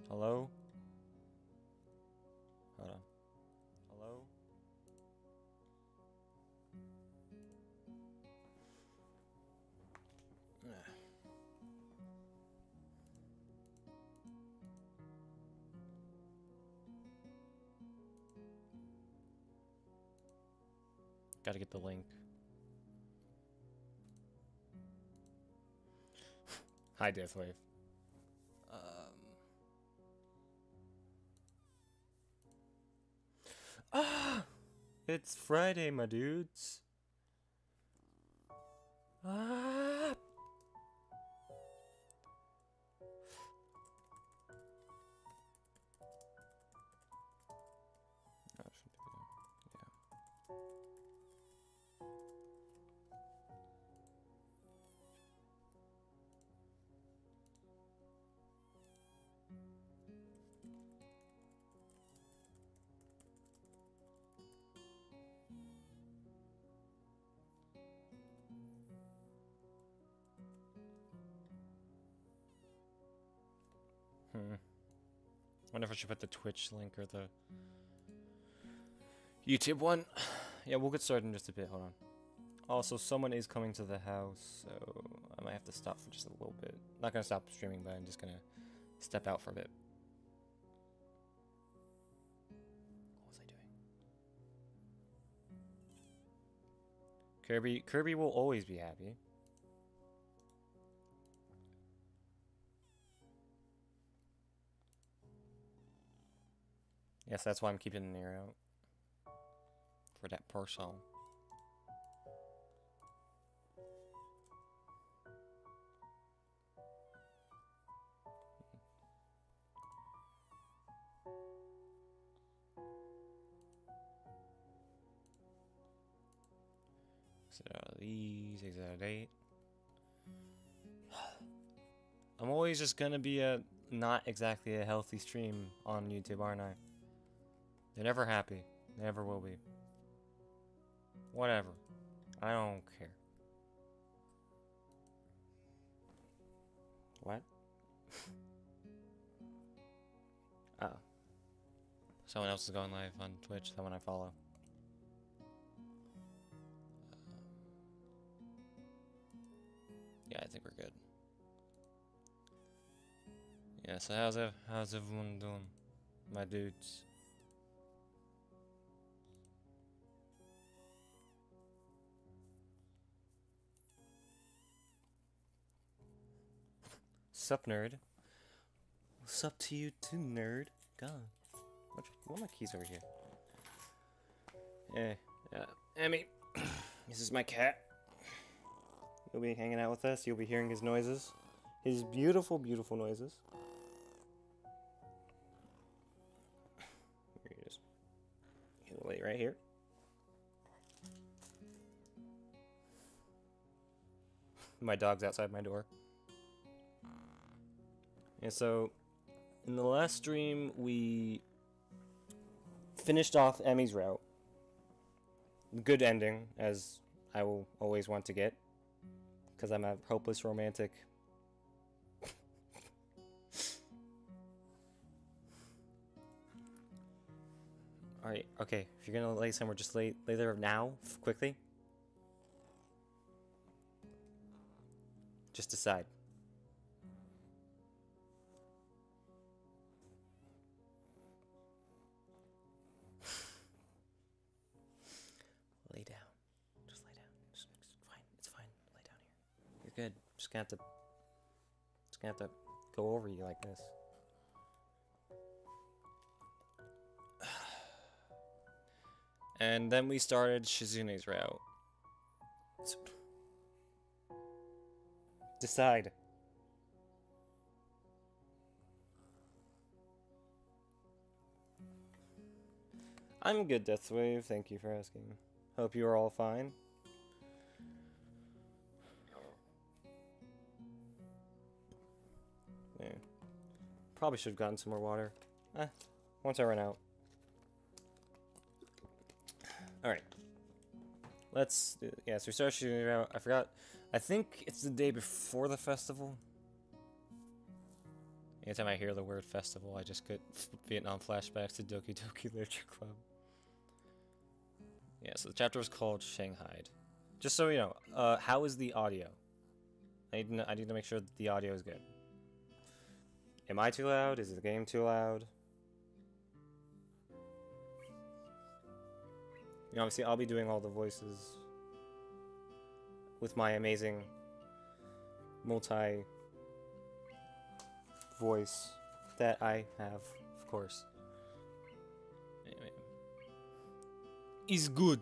Hello? Hold on. Hello? Gotta get the link. Hi, Deathwave. It's Friday, my dudes. Ah! Oh, shouldn't do that. Yeah. Wonder if I should put the Twitch link or the YouTube one. Yeah, we'll get started in just a bit. Hold on. Also, someone is coming to the house, so I might have to stop for just a little bit. Not gonna stop streaming, but I'm just gonna step out for a bit. What was I doing? Kirby will always be happy. Yes, that's why I'm keeping an ear out for that parcel. Exit out of these, exit out of 8. I'm always just gonna be not exactly a healthy stream on YouTube, aren't I? They're never happy. They never will be. Whatever. I don't care. What? Oh. Someone else is going live on Twitch, someone I follow. Yeah, I think we're good. Yeah, so how's everyone doing? My dudes. Sup, nerd? What's up to you too, nerd? God. What are my keys over here? Yeah, Emmy. This is my cat. You'll be hanging out with us. You'll be hearing his noises. His beautiful, beautiful noises. Here he is. He'll lay right here. My dog's outside my door. And so, in the last stream, we finished off Emmy's route. Good ending, as I will always want to get. Because I'm a hopeless romantic. Alright, okay. If you're gonna lay somewhere, just lay there now, quickly. Just decide. Lay down. Just lay down. It's fine. It's fine. Lay down here. You're good. Just gonna have to go over you like this. And then we started Shizune's route. Decide. I'm good, Deathwave. Thank you for asking. Hope you are all fine. Yeah. Probably should have gotten some more water. Once I run out. Alright. Let's do it. Yeah, so we started shooting it out. I forgot. I think it's the day before the festival. Anytime I hear the word festival, I just get Vietnam flashbacks to Doki Doki Literature Club. Yeah, so the chapter was called Shanghai. Just so you know, how is the audio? I need to make sure that the audio is good. Am I too loud? Is the game too loud? You know, obviously I'll be doing all the voices with my amazing multi voice that I have, of course. Anyway. Is good.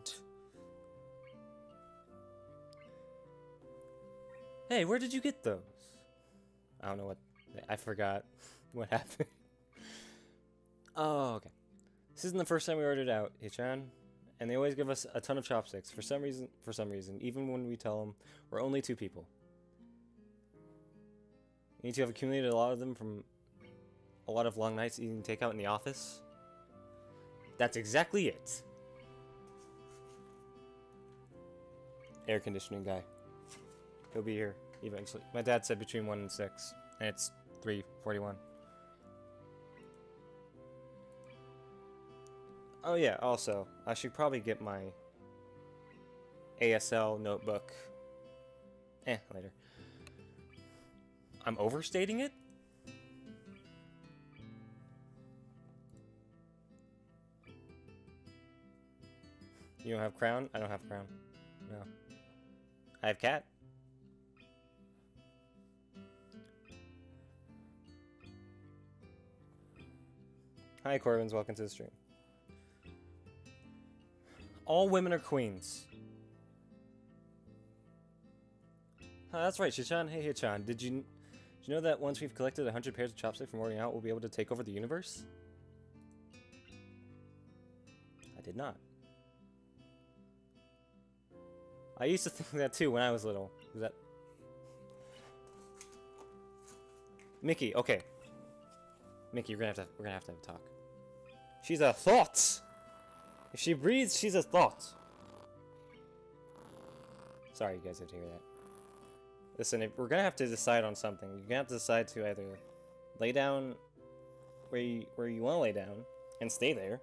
Hey, where did you get those? I don't know what... I forgot what happened. Oh, okay. This isn't the first time we ordered out, Hichan. And they always give us a ton of chopsticks. For some reason, even when we tell them we're only 2 people. You need to have accumulated a lot of them from a lot of long nights eating takeout in the office. That's exactly it. Air conditioning guy. He'll be here eventually. My dad said between 1 and 6, and it's 3:41. Oh yeah, also, I should probably get my ASL notebook. Later. I'm overstating it? You don't have crown? I don't have crown. No. I have cat. Hi Corbins, welcome to the stream. All women are queens. That's right, Shichan. Hey, Hichan. Did you know that once we've collected 100 pairs of chopsticks from ordering out, we'll be able to take over the universe? I did not. I used to think that too when I was little. Was that... Mickey, okay. Mickey, we're gonna have to have a talk. She's a thought! If she breathes, she's a thought. Sorry, you guys had to hear that. Listen, if we're gonna have to decide on something. You're gonna have to decide to either lay down where you want to lay down and stay there,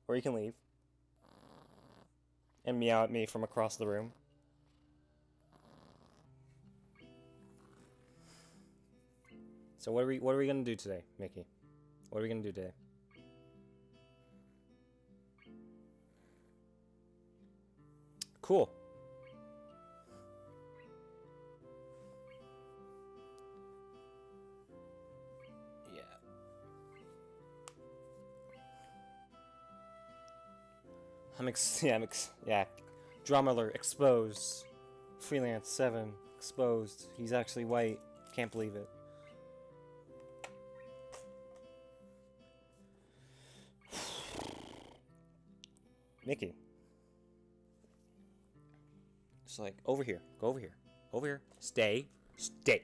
or you can leave and meow at me from across the room. So what are we gonna do today, Mickey? What are we gonna do today? Cool. Yeah. Yeah. Drama alert, exposed. Freelance 7, exposed. He's actually white. Can't believe it. Mickey. It's like, over here. Go over here. Over here. Stay. Stay.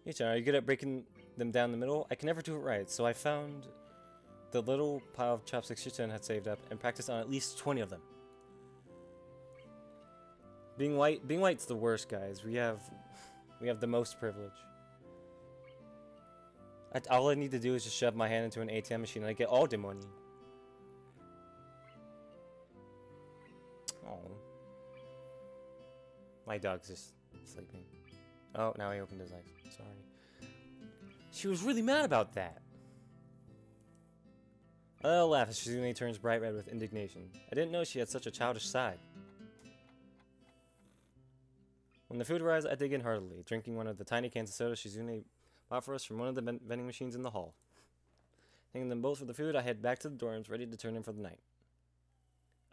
Hey, John, are you good at breaking them down the middle? I can never do it right, so I found the little pile of chopsticks Shichen had saved up and practiced on at least 20 of them. Being white's the worst, guys. We have the most privilege. All I need to do is just shove my hand into an ATM machine and I get all the money. Oh. My dog's just sleeping. Oh, now he opened his eyes. Sorry. She was really mad about that. A little laugh as Shizune turns bright red with indignation. I didn't know she had such a childish side. When the food arrives, I dig in heartily, drinking one of the tiny cans of soda Shizune bought for us from one of the vending machines in the hall. Thanking them both for the food, I head back to the dorms, ready to turn in for the night.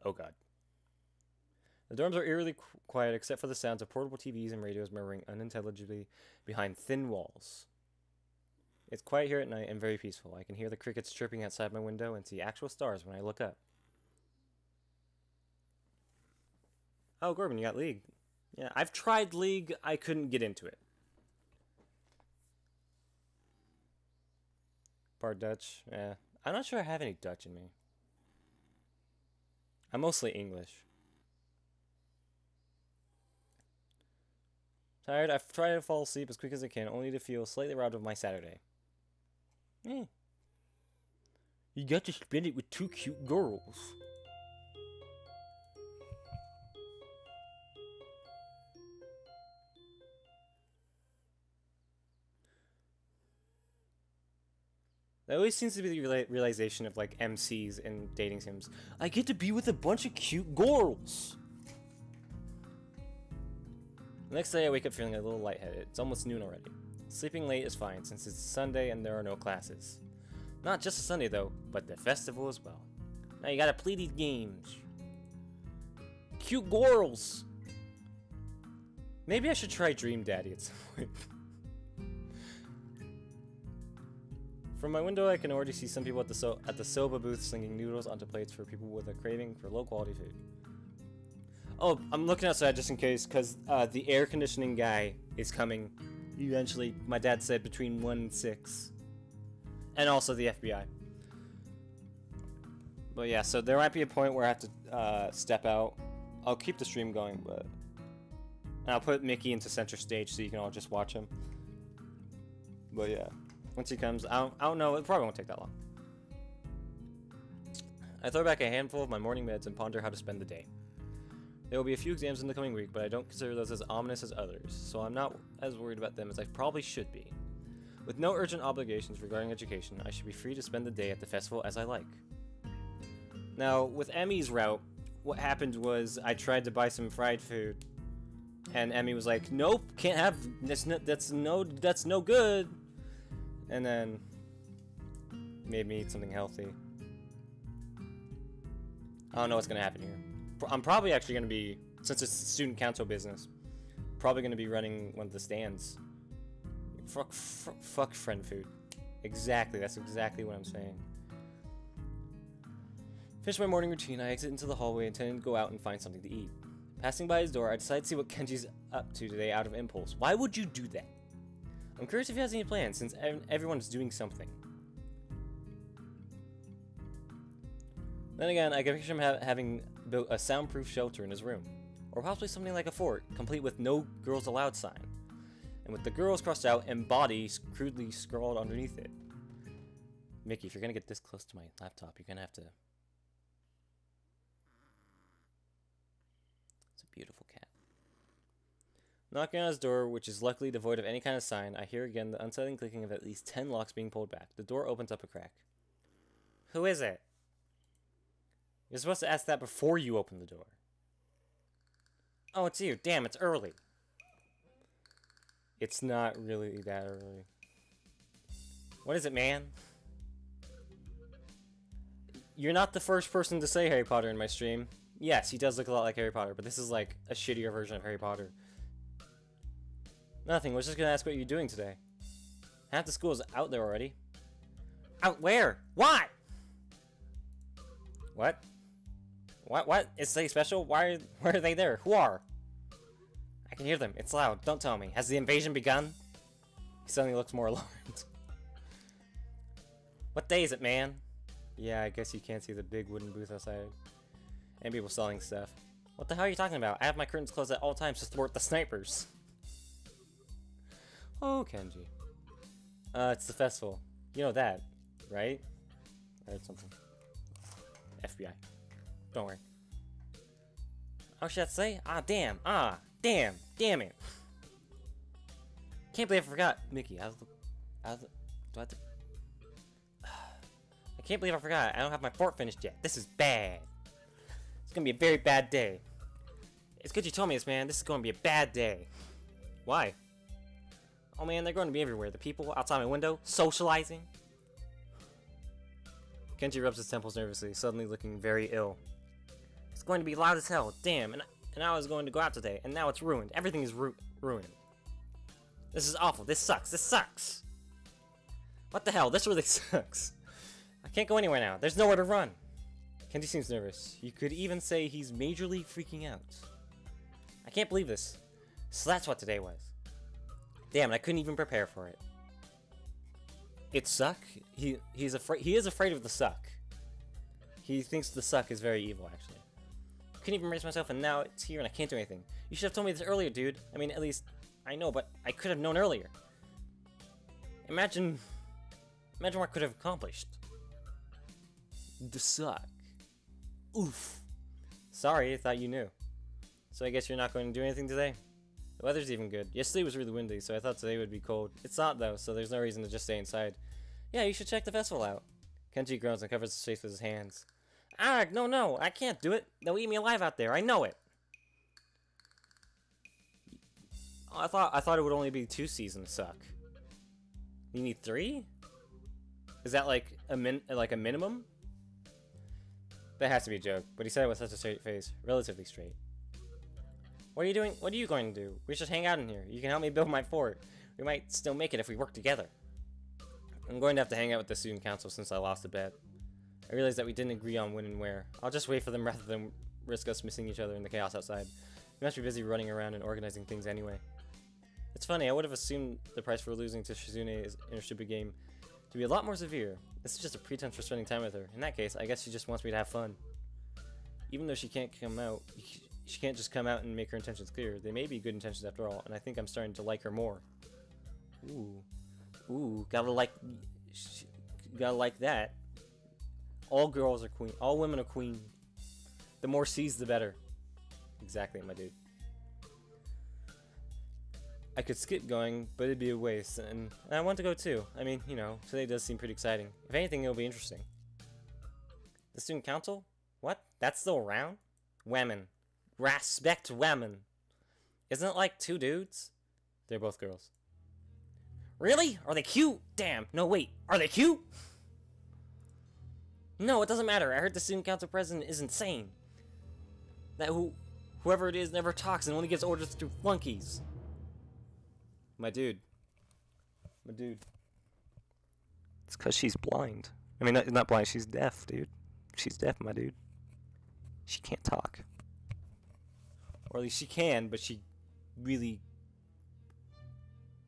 Oh god. The dorms are eerily quiet except for the sounds of portable TVs and radios murmuring unintelligibly behind thin walls. It's quiet here at night and very peaceful. I can hear the crickets chirping outside my window and see actual stars when I look up. Oh, Corbin, you got League. Yeah, I've tried League. I couldn't get into it. Part Dutch. Yeah. I'm not sure I have any Dutch in me. I'm mostly English. Tired, I've tried to fall asleep as quick as I can, only to feel slightly robbed of my Saturday. Eh. You got to spend it with 2 cute girls. That always seems to be the realization of, like, MCs in dating sims. I get to be with a bunch of cute girls! The next day I wake up feeling a little lightheaded. It's almost noon already. Sleeping late is fine since it's Sunday and there are no classes. Not just a Sunday though, but the festival as well. Now you gotta play these games. Cute girls! Maybe I should try Dream Daddy at some point. From my window I can already see some people at the soba booth slinging noodles onto plates for people with a craving for low quality food. Oh, I'm looking outside just in case, because the air conditioning guy is coming eventually. My dad said between 1 and 6. And also the FBI. But yeah, so there might be a point where I have to step out. I'll keep the stream going, but... And I'll put Mickey into center stage so you can all just watch him. But yeah, once he comes, I don't know, it probably won't take that long. I throw back a handful of my morning meds and ponder how to spend the day. There will be a few exams in the coming week, but I don't consider those as ominous as others, so I'm not as worried about them as I probably should be. With no urgent obligations regarding education, I should be free to spend the day at the festival as I like. Now, with Emmy's route, what happened was I tried to buy some fried food, and Emmy was like, "Nope, can't have that's no good," and then made me eat something healthy. I don't know what's gonna happen here. I'm probably actually going to be, since it's student council business, probably going to be running one of the stands. Fuck friend food. Exactly, that's exactly what I'm saying. Finish my morning routine, I exit into the hallway intending to go out and find something to eat. Passing by his door, I decide to see what Kenji's up to today out of impulse. Why would you do that? I'm curious if he has any plans, since everyone's doing something. Then again, I can picture him having built a soundproof shelter in his room. Or possibly something like a fort, complete with no girls allowed sign. And with the girls crossed out and body crudely scrawled underneath it. Mickey, if you're gonna get this close to my laptop, you're gonna have to... It's a beautiful cat. Knocking on his door, which is luckily devoid of any kind of sign, I hear again the unsettling clicking of at least 10 locks being pulled back. The door opens up a crack. Who is it? You're supposed to ask that before you open the door. Oh, it's you. Damn, it's early. It's not really that early. What is it, man? You're not the first person to say Harry Potter in my stream. Yes, he does look a lot like Harry Potter, but this is like a shittier version of Harry Potter. Nothing. I was just gonna ask what you're doing today. Half the school is out there already. Out where? Why? What? What? Is they special? Why are they there? Who are? I can hear them. It's loud. Don't tell me. Has the invasion begun? He suddenly looks more alarmed. What day is it, man? Yeah, I guess you can't see the big wooden booth outside. And people selling stuff. What the hell are you talking about? I have my curtains closed at all times to thwart the snipers. Oh, Kenji. It's the festival. You know that, right? I heard something. FBI. Don't worry. Oh, should I say? Ah, damn. Ah, damn. Damn it. Can't believe I forgot. Mickey, do I have to... I can't believe I forgot. I don't have my fort finished yet. This is bad. It's gonna be a very bad day. It's good you told me this, man. This is gonna be a bad day. Why? Oh, man, they're going to be everywhere. The people outside my window, socializing. Kenji rubs his temples nervously, suddenly looking very ill. It's going to be loud as hell. Damn, and I was going to go out today, and now it's ruined. Everything is ruined. This is awful. This sucks. This sucks. What the hell? This really sucks. I can't go anywhere now. There's nowhere to run. Kenji seems nervous. You could even say he's majorly freaking out. I can't believe this. So that's what today was. Damn, and I couldn't even prepare for it. It suck? He is afraid of the suck. He thinks the suck is very evil, actually. I couldn't even raise myself, and now it's here, and I can't do anything. You should have told me this earlier, dude. I mean, at least I know, but I could have known earlier. Imagine what I could have accomplished. The suck. Oof. Sorry, I thought you knew. So I guess you're not going to do anything today? The weather's even good. Yesterday was really windy, so I thought today would be cold. It's not, though, so there's no reason to just stay inside. Yeah, you should check the festival out. Kenji groans and covers his face with his hands. Ah, no, I can't do it. They'll eat me alive out there, I know it. I thought it would only be 2 seasons, suck. You need 3? Is that like a minimum? That has to be a joke, but he said it with such a straight face. Relatively straight. What are you doing? What are you going to do? We should hang out in here. You can help me build my fort. We might still make it if we work together. I'm going to have to hang out with the student council since I lost a bet. I realized that we didn't agree on when and where. I'll just wait for them rather than risk us missing each other in the chaos outside. We must be busy running around and organizing things anyway. It's funny, I would have assumed the price for losing to Shizune's inner stupid game to be a lot more severe. This is just a pretense for spending time with her. In that case, I guess she just wants me to have fun. Even though she can't just come out and make her intentions clear. They may be good intentions after all, and I think I'm starting to like her more. Ooh, gotta like that. All girls are queen. All women are queen. The more C's, the better. Exactly, my dude. I could skip going, but it'd be a waste, and I want to go too. I mean, you know, today does seem pretty exciting. If anything, it'll be interesting. The student council? What? That's still around? Women. Respect women. Isn't it like 2 dudes? They're both girls. Really? Are they cute? Damn. No, wait. Are they cute? No, it doesn't matter. I heard the student council president is insane. That whoever it is never talks and only gives orders through flunkies. My dude. It's because she's blind. I mean, not blind, she's deaf, dude. She's deaf, my dude. She can't talk. Or at least she can, but she really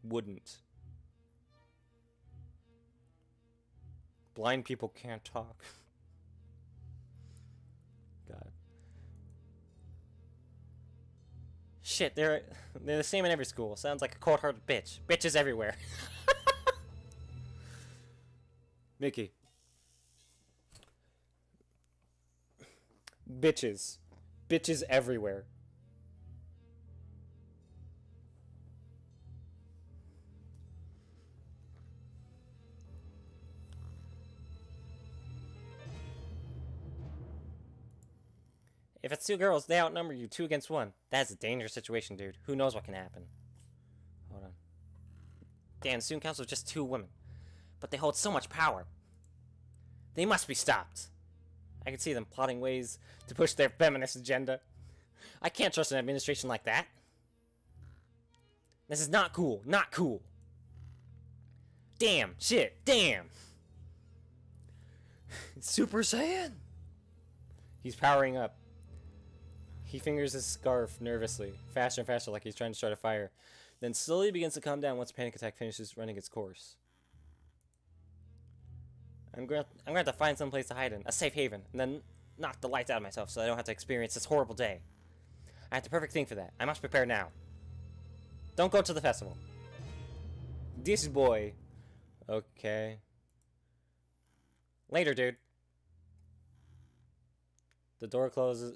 wouldn't. Blind people can't talk. God. Shit, they're the same in every school. Sounds like a cold-hearted bitch. Bitches everywhere. Mickey. Bitches. Bitches everywhere. If it's 2 girls, they outnumber you 2 against 1. That's a dangerous situation, dude. Who knows what can happen? Hold on. Damn, the student council is just 2 women. But they hold so much power. They must be stopped. I can see them plotting ways to push their feminist agenda. I can't trust an administration like that. This is not cool. Not cool. Damn. Shit. Damn. Super Saiyan. He's powering up. He fingers his scarf nervously, faster and faster like he's trying to start a fire, then slowly begins to calm down once a panic attack finishes running its course. I'm going to have to find some place to hide in, a safe haven, and then knock the lights out of myself so I don't have to experience this horrible day. I have the perfect thing for that. I must prepare now. Don't go to the festival. This boy. Okay. Later, dude. The door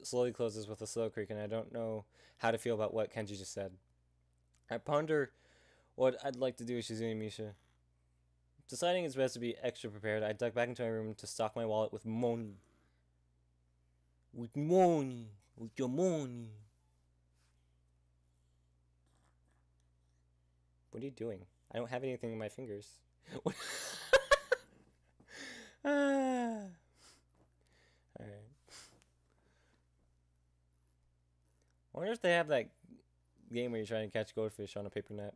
slowly closes with a slow creak, and I don't know how to feel about what Kenji just said. I ponder what I'd like to do with Shizune and Misha. Deciding it's best to be extra prepared, I dug back into my room to stock my wallet with money. With money. With your money. What are you doing? I don't have anything in my fingers. Alright. I wonder if they have that game where you're trying to catch goldfish on a paper net.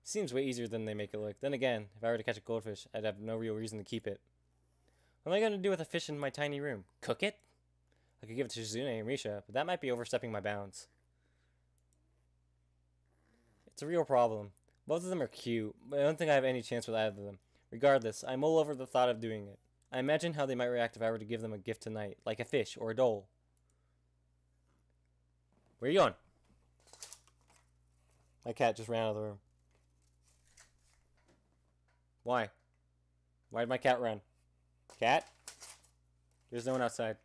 Seems way easier than they make it look. Then again, if I were to catch a goldfish, I'd have no real reason to keep it. What am I going to do with a fish in my tiny room? Cook it? I could give it to Shizune and Risha, but that might be overstepping my bounds. It's a real problem. Both of them are cute, but I don't think I have any chance with either of them. Regardless, I'm all over the thought of doing it. I imagine how they might react if I were to give them a gift tonight, like a fish or a doll. Where are you going? My cat just ran out of the room. Why? Why did my cat run? Cat? There's no one outside.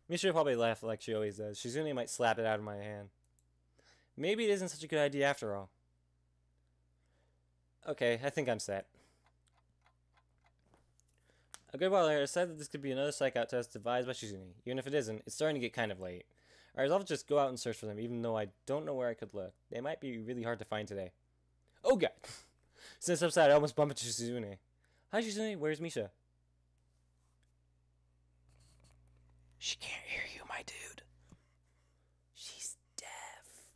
Misha will probably laugh like she always does. Shizune might slap it out of my hand. Maybe it isn't such a good idea after all. Okay, I think I'm set. A good while later, I decided that this could be another psych-out test devised by Shizune. Even if it isn't, it's starting to get kind of late. I resolved to just go out and search for them, even though I don't know where I could look. They might be really hard to find today. Oh god! Since upside, I almost bumped into Shizune. Hi Shizune, where's Misha? She can't hear you, my dude. She's deaf.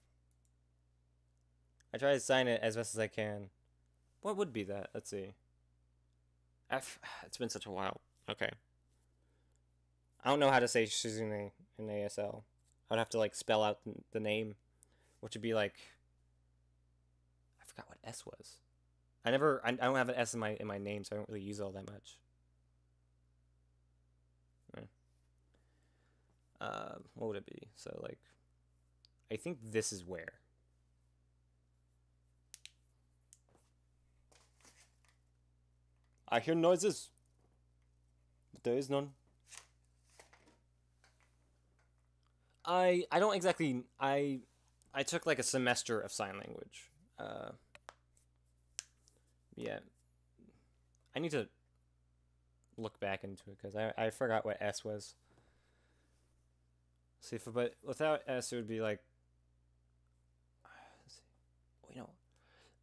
I try to sign it as best as I can. What would be that? Let's see. F. It's been such a while. Okay. I don't know how to say Shizune in ASL. I'd have to like spell out the name, which would be like. I forgot what S was. I don't have an S in my name, so I don't really use it all that much. What would it be? So like, I think this is where. I hear noises, but there is none. I don't exactly. I took like a semester of sign language. Yeah. I need to look back into it because I forgot what S was. See, but without S, it would be like. Let's see. Wait, no.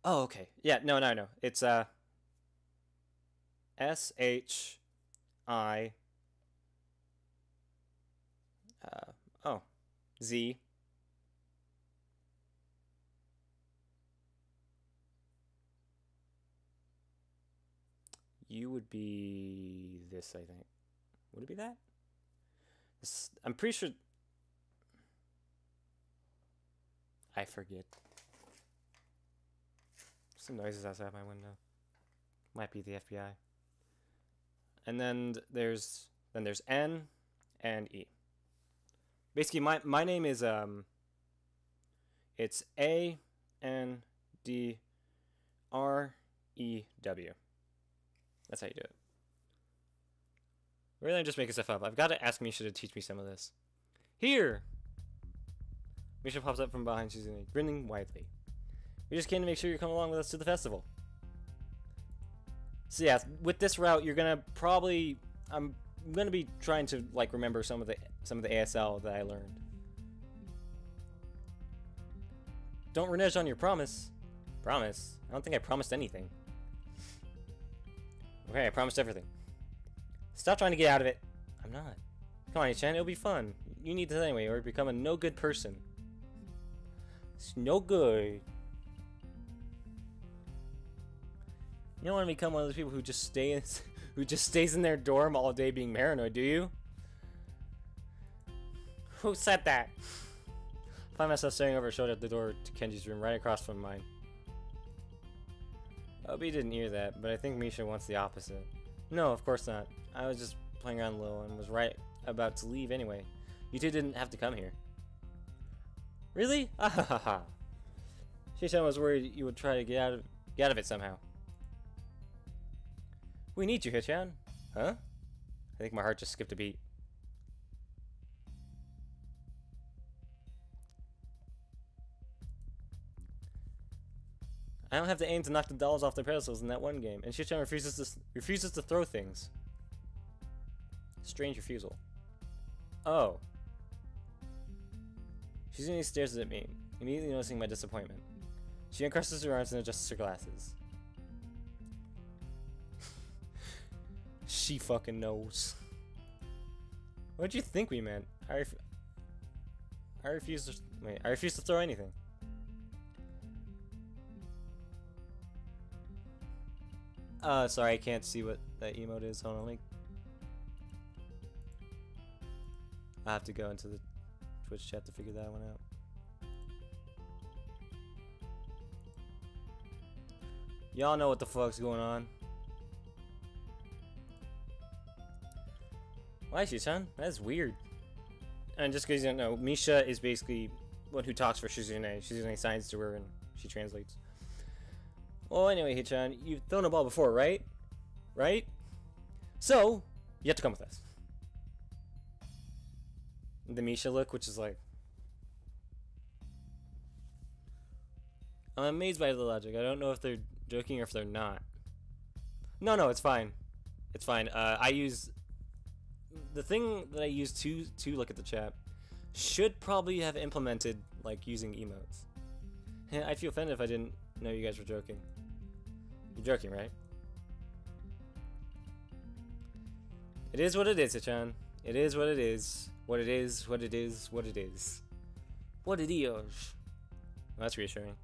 Oh, okay. Yeah, no. It's S-H-I. Z. You would be this, I think. Would it be that? I'm pretty sure. I forget. Some noises outside my window. Might be the FBI. And then there's N and E. Basically, my name is it's A-N-D-R-E-W. That's how you do it. Really, I'm just making stuff up. I've got to ask Misha to teach me some of this. Here! Misha pops up from behind Shizune, grinning widely. We just came to make sure you come along with us to the festival. So yeah, with this route, you're gonna probably... I'm gonna be trying to like remember some of the ASL that I learned. Don't renege on your promise. Promise? I don't think I promised anything. Okay, I promised everything. Stop trying to get out of it. I'm not. Come on, Chan, it'll be fun. You need this anyway, or become a no good person. It's no good. You don't want to become one of those people who just stays in their dorm all day being paranoid, do you? Who said that? I find myself staring over her shoulder at the door to Kenji's room, right across from mine. Obi didn't hear that, but I think Misha wants the opposite. No, of course not. I was just playing around a little and was right about to leave anyway. You two didn't have to come here. Really? Ah ha ha ha. Shishan was worried you would try to get out of it somehow. We need you, Hichan. Huh? I think my heart just skipped a beat. I don't have the aim to knock the dolls off their pedestals in that one game, and Shichan refuses to throw things. Strange refusal. Oh. Shizune stares at me, immediately noticing my disappointment. She uncrosses her arms and adjusts her glasses. She fucking knows. What'd you think we meant? I refuse to throw anything. Sorry, I can't see what that emote is. Hold on, I have to go into the Twitch chat to figure that one out. Y'all know what the fuck's going on. Why, Shichan? That's weird. And just because you don't know, Misha is basically one who talks for Shizune. Shizune signs to her and she translates. Well, anyway, Hichan, you've thrown a ball before, right? Right? So, you have to come with us. The Misha look, which is like... I'm amazed by the logic. I don't know if they're joking or if they're not. No, it's fine. It's fine. I use... The thing that I use to look at the chat should probably have implemented, like, using emotes. I'd feel offended if I didn't know you guys were joking. You're joking, right? It is what it is, Hichan. It is what it is. What it is, what it is, what it is. What it is. Well, that's reassuring.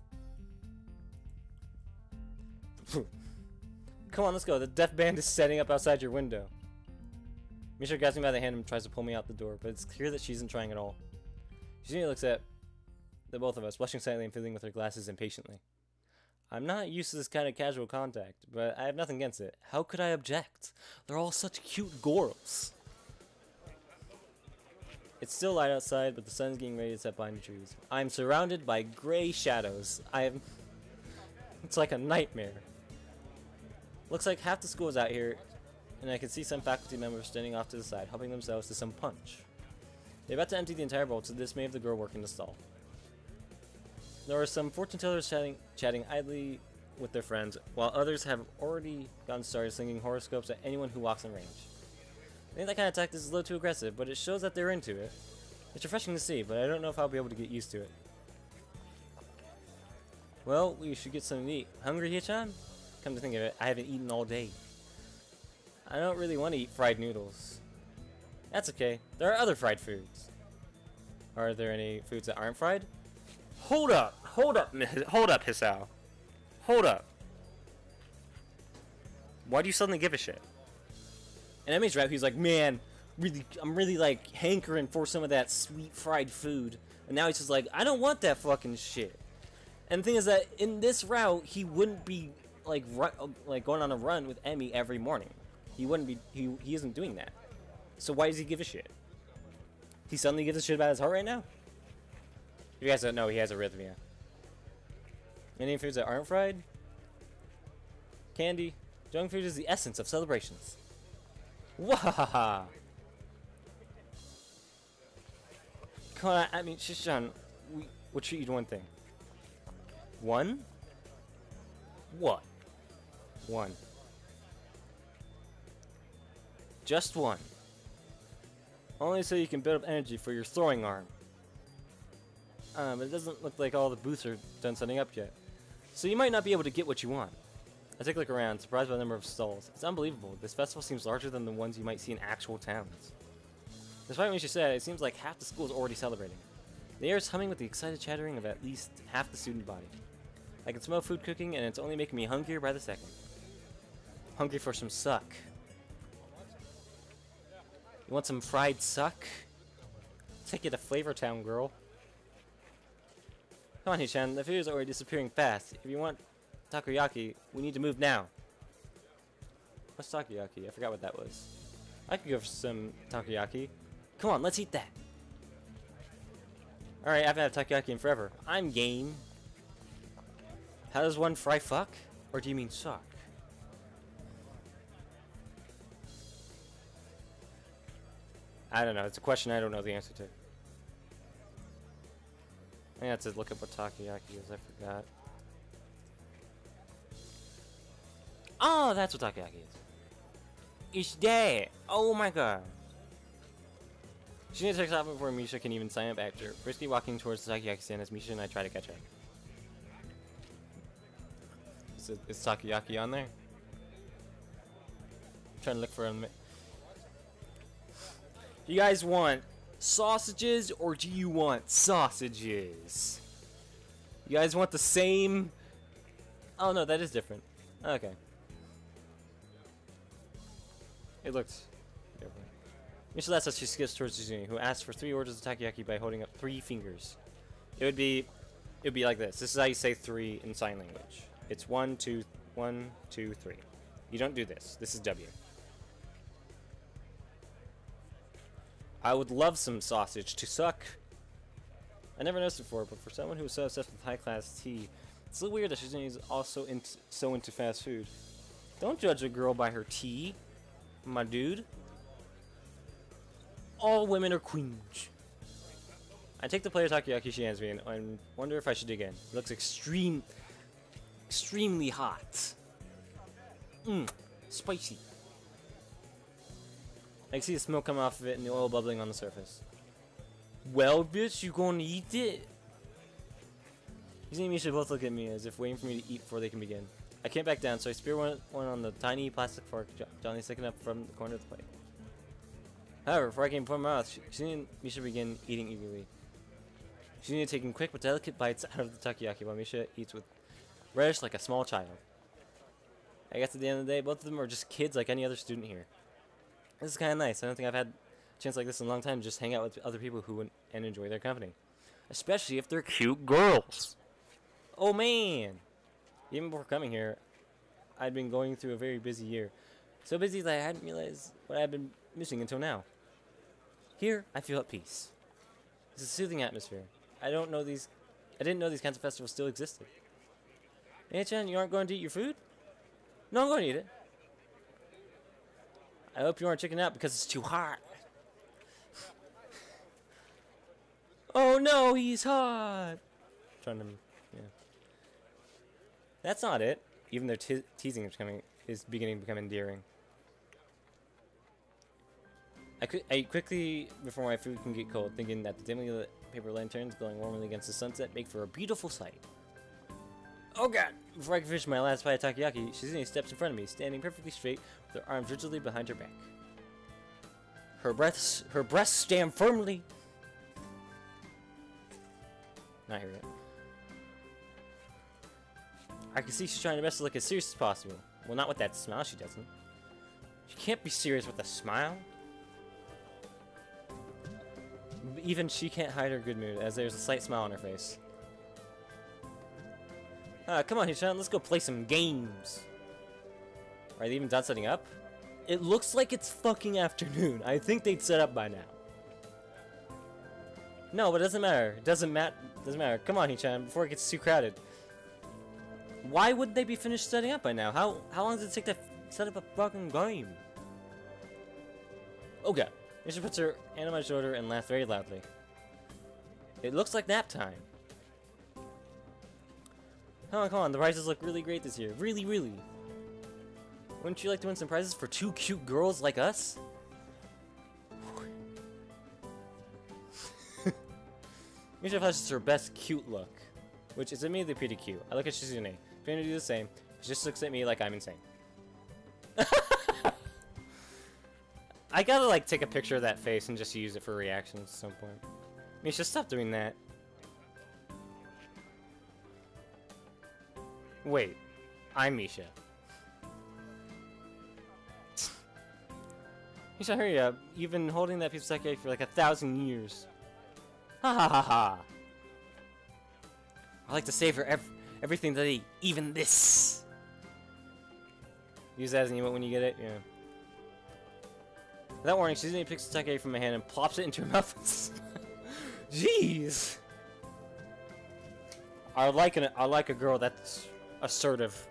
Come on, let's go. The death band is setting up outside your window. Misha grabs me by the hand and tries to pull me out the door, but it's clear that she isn't trying at all. She looks at the both of us, blushing slightly and fiddling with her glasses impatiently. I'm not used to this kind of casual contact, but I have nothing against it. How could I object? They're all such cute girls. It's still light outside, but the sun's getting ready to set behind the trees. I'm surrounded by gray shadows. It's like a nightmare. Looks like half the school is out here, and I can see some faculty members standing off to the side, helping themselves to some punch. They're about to empty the entire bowl to the dismay of the girl working the stall. There are some fortune tellers chatting idly with their friends, while others have already gotten started slinging horoscopes at anyone who walks in range. I think that kind of tactic is a little too aggressive, but it shows that they're into it. It's refreshing to see, but I don't know if I'll be able to get used to it. Well, we should get something to eat. Hungry, Hichan? Come to think of it, I haven't eaten all day. I don't really want to eat fried noodles. That's okay. There are other fried foods. Are there any foods that aren't fried? Hold up, Hisao. Hold up. Why do you suddenly give a shit? And Emmy's right, he's like, man, I'm really like hankering for some of that sweet fried food. And now he's just like, I don't want that fucking shit. And the thing is that in this route, he wouldn't be like going on a run with Emmy every morning. He wouldn't be. He isn't doing that. So why does he give a shit? He suddenly gives a shit about his heart right now? If you guys don't know, he has arrhythmia. Any foods that aren't fried? Candy. Junk food is the essence of celebrations. Wahaha! Come on, I mean, Shishan, we'll treat you to one thing. One? What? One. Just one. Only so you can build up energy for your throwing arm. But it doesn't look like all the booths are done setting up yet. So you might not be able to get what you want. I take a look around, surprised by the number of stalls. It's unbelievable. This festival seems larger than the ones you might see in actual towns. Despite what she said, it seems like half the school is already celebrating. The air is humming with the excited chattering of at least half the student body. I can smell food cooking, and it's only making me hungrier by the second. Hungry for some suck. You want some fried suck? Take you to Flavor Town, girl. Come on, Hichan, the food is already disappearing fast. If you want takoyaki, we need to move now. What's takoyaki? I forgot what that was. I could go for some takoyaki. Come on, let's eat that. Alright, I haven't had takoyaki in forever. I'm game. How does one fry fuck? Or do you mean suck? I don't know. It's a question I don't know the answer to. I have to look up what takoyaki is. I forgot. Oh, that's what takoyaki is. It's there. Oh my god. She needs to take off before Misha can even sign up after. Briskly walking towards the takoyaki stand as Misha and I try to catch up. Is takoyaki on there? I'm trying to look for him. You guys want sausages or do you want sausages? You guys want the same? Oh no, that is different. Okay. It looks different. Misha laughs as she skips towards Suzune, who asks for 3 orders of takoyaki by holding up 3 fingers. It would be like this. This is how you say 3 in sign language. It's 1, 2, 1, 2, 3. You don't do this. This is W. I would love some sausage to suck. I never noticed before, but for someone who is so obsessed with high-class tea, it's a little weird that she's also so into fast food. Don't judge a girl by her tea, my dude. All women are queens. I take the player takoyaki she hands me and wonder if I should dig in. It looks extremely hot. Spicy. I can see the smoke coming off of it and the oil bubbling on the surface. Well, bitch, you gonna eat it? Using and Misha both look at me as if waiting for me to eat before they can begin. I can't back down, so I spear one on the tiny plastic fork Johnny sticking up from the corner of the plate. However, before I can put my mouth, she and Misha begin eating eagerly. She needed taking quick but delicate bites out of the takoyaki while Misha eats with relish like a small child. I guess at the end of the day, both of them are just kids like any other student here. This is kind of nice. I don't think I've had a chance like this in a long time to just hang out with other people who and enjoy their company. Especially if they're cute girls. Oh man! Even before coming here, I'd been going through a very busy year. So busy that I hadn't realized what I'd been missing until now. Here, I feel at peace. It's a soothing atmosphere. I didn't know these kinds of festivals still existed. Hey-chan, you aren't going to eat your food? No, I'm going to eat it. I hope you aren't chickening out because it's too hot. Oh no, he's hot! Trying to, yeah. That's not it. Even their teasing is beginning to become endearing. I eat quickly before my food can get cold, thinking that the dimly lit paper lanterns glowing warmly against the sunset make for a beautiful sight. Oh god! Before I can finish my last bite of takoyaki, Shizune steps in front of me, standing perfectly straight with her arms rigidly behind her back. Her breasts stand firmly. Not here yet. I can see she's trying her best to look as serious as possible. Well, not with that smile she doesn't. She can't be serious with a smile. Even she can't hide her good mood, as there's a slight smile on her face. Come on, Hishan, let's go play some games. Are they even done setting up? It looks like it's fucking afternoon. I think they'd set up by now. No, but it doesn't matter. It doesn't matter. Come on, Hichan, before it gets too crowded. Why would they be finished setting up by now? How long does it take to set up a fucking game? Okay. Misha puts her hand on my shoulder and laughs very loudly. It looks like nap time. Come on, the prizes look really great this year. Really, really. Wouldn't you like to win some prizes for two cute girls like us? Misha flashes her best cute look, which is immediately pretty cute. I look at Shizune, trying to do the same. She just looks at me like I'm insane. I gotta like take a picture of that face and just use it for reactions at some point. Misha, stop doing that. Wait, I'm Misha. Misha, hurry up. You've been holding that piece of sake for like 1,000 years. Ha ha ha ha. I like to savor everything that I eat, even this. Use that as an emote when you get it, yeah. Without warning, Shizune picks the sake from my hand and plops it into her mouth. Jeez. I like a girl that's assertive.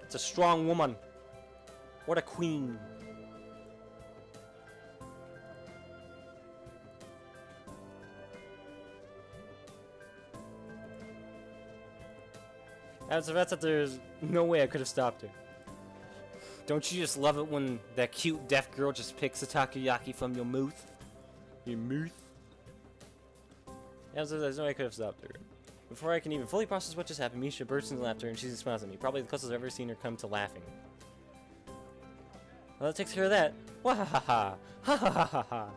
It's a strong woman. What a queen. As if that's that there's no way I could have stopped her. Don't you just love it when that cute deaf girl just picks a takoyaki from your mouth? Your mouth? As if there's no way I could have stopped her. Before I can even fully process what just happened, Misha bursts into laughter and she smiles at me. Probably the closest I've ever seen her come to laughing. Well, that takes care of that. Wah ha ha ha! Ha ha ha ha ha!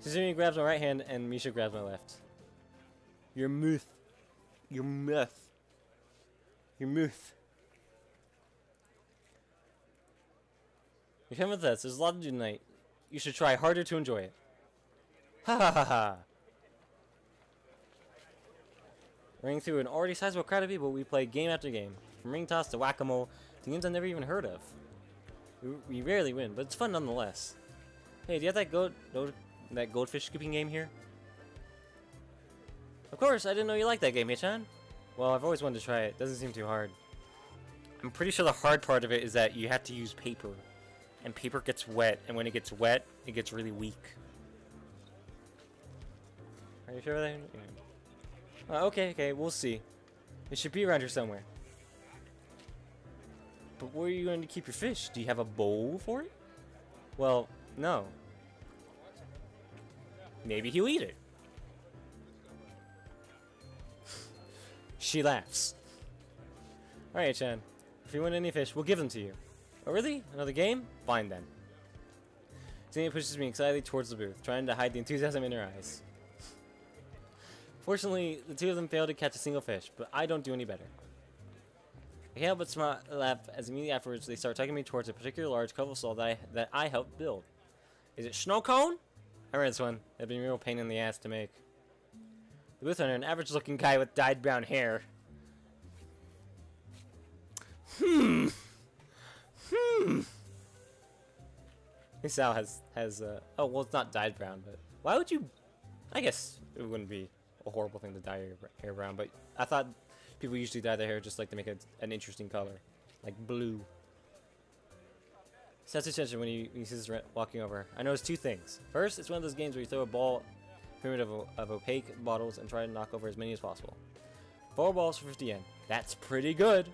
Shizune grabs my right hand and Misha grabs my left. Your mouth. Your mouth. Your mouth. You come with us. There's a lot to do tonight. You should try harder to enjoy it. Ha ha ha ha! Running through an already sizable crowd of people, we play game after game. From ring toss to whack-a-mole, to games I've never even heard of. We rarely win, but it's fun nonetheless. Hey, do you have that goldfish scooping game here? Of course, I didn't know you liked that game, Hichan. Well, I've always wanted to try it. Doesn't seem too hard. I'm pretty sure the hard part of it is that you have to use paper. And paper gets wet, and when it gets wet, it gets really weak. Are you sure of that? Yeah. Okay, we'll see. It should be around here somewhere. But where are you going to keep your fish? Do you have a bowl for it? Well, no. Maybe he'll eat it. She laughs. Alright, Chan. If you want any fish, we'll give them to you. Oh, really? Another game? Fine, then. Xenia pushes me excitedly towards the booth, trying to hide the enthusiasm in her eyes. Fortunately, the two of them fail to catch a single fish, but I don't do any better. I can't help but laugh as immediately afterwards they start taking me towards a particularly large cover stall that I helped build. Is it snow cone? I read this one. It'd be a real pain in the ass to make. The booth owner, an average-looking guy with dyed brown hair. This Al has oh, well, it's not dyed brown, but why would you? I guess it wouldn't be a horrible thing to dye your hair brown, but I thought people usually dye their hair just like to make it an interesting color, like blue. Sets attention when he sees us walking over. I noticed two things. First, it's one of those games where you throw a ball pyramid of opaque bottles and try to knock over as many as possible. 4 balls for 50 yen. That's pretty good.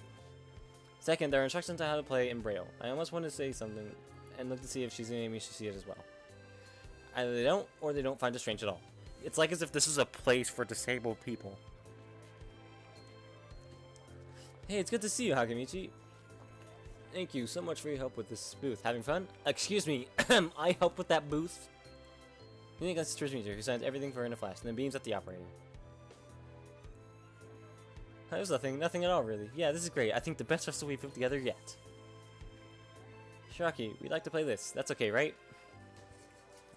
Second, there are instructions on how to play in Braille. I almost want to say something and look to see if she's going to make me see it as well. Either they don't, or they don't find it strange at all. It's like as if this is a place for disabled people. Hey, it's good to see you, Hakamichi. Thank you so much for your help with this booth. Having fun? Excuse me, I help with that booth? You think that's Trismeter, who signs everything for her in a flash, and then beams at the operator. There's nothing at all, really. Yeah, this is great. I think the best wrestle we've put together yet. Shiraki, we'd like to play this. That's okay, right?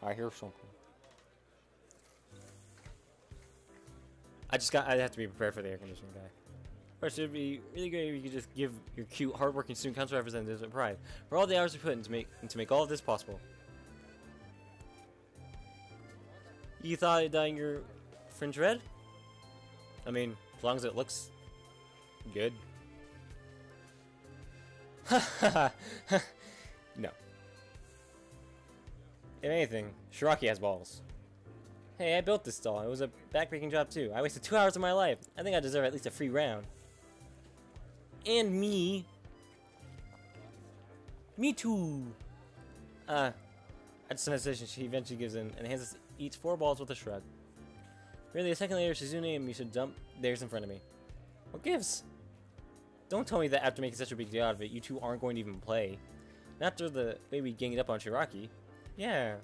I hear something. I have to be prepared for the air conditioning guy. First, it'd be really great if you could just give your cute, hardworking student council representatives a pride for all the hours we put in to make all of this possible. You thought of dyeing your fringe red? I mean, as long as it looks good. No. If anything, Shiraki has balls. Hey, I built this stall. It was a backbreaking job too. I wasted 2 hours of my life. I think I deserve at least a free round. And me. Me too. I just an decision she eventually gives in and hands us each 4 balls with a shrug. Really, a second later, Shizune and me should dump theirs in front of me. What gives? Don't tell me that after making such a big deal out of it, you two aren't going to even play. Not after the way we ganged up on Shiraki. Yeah.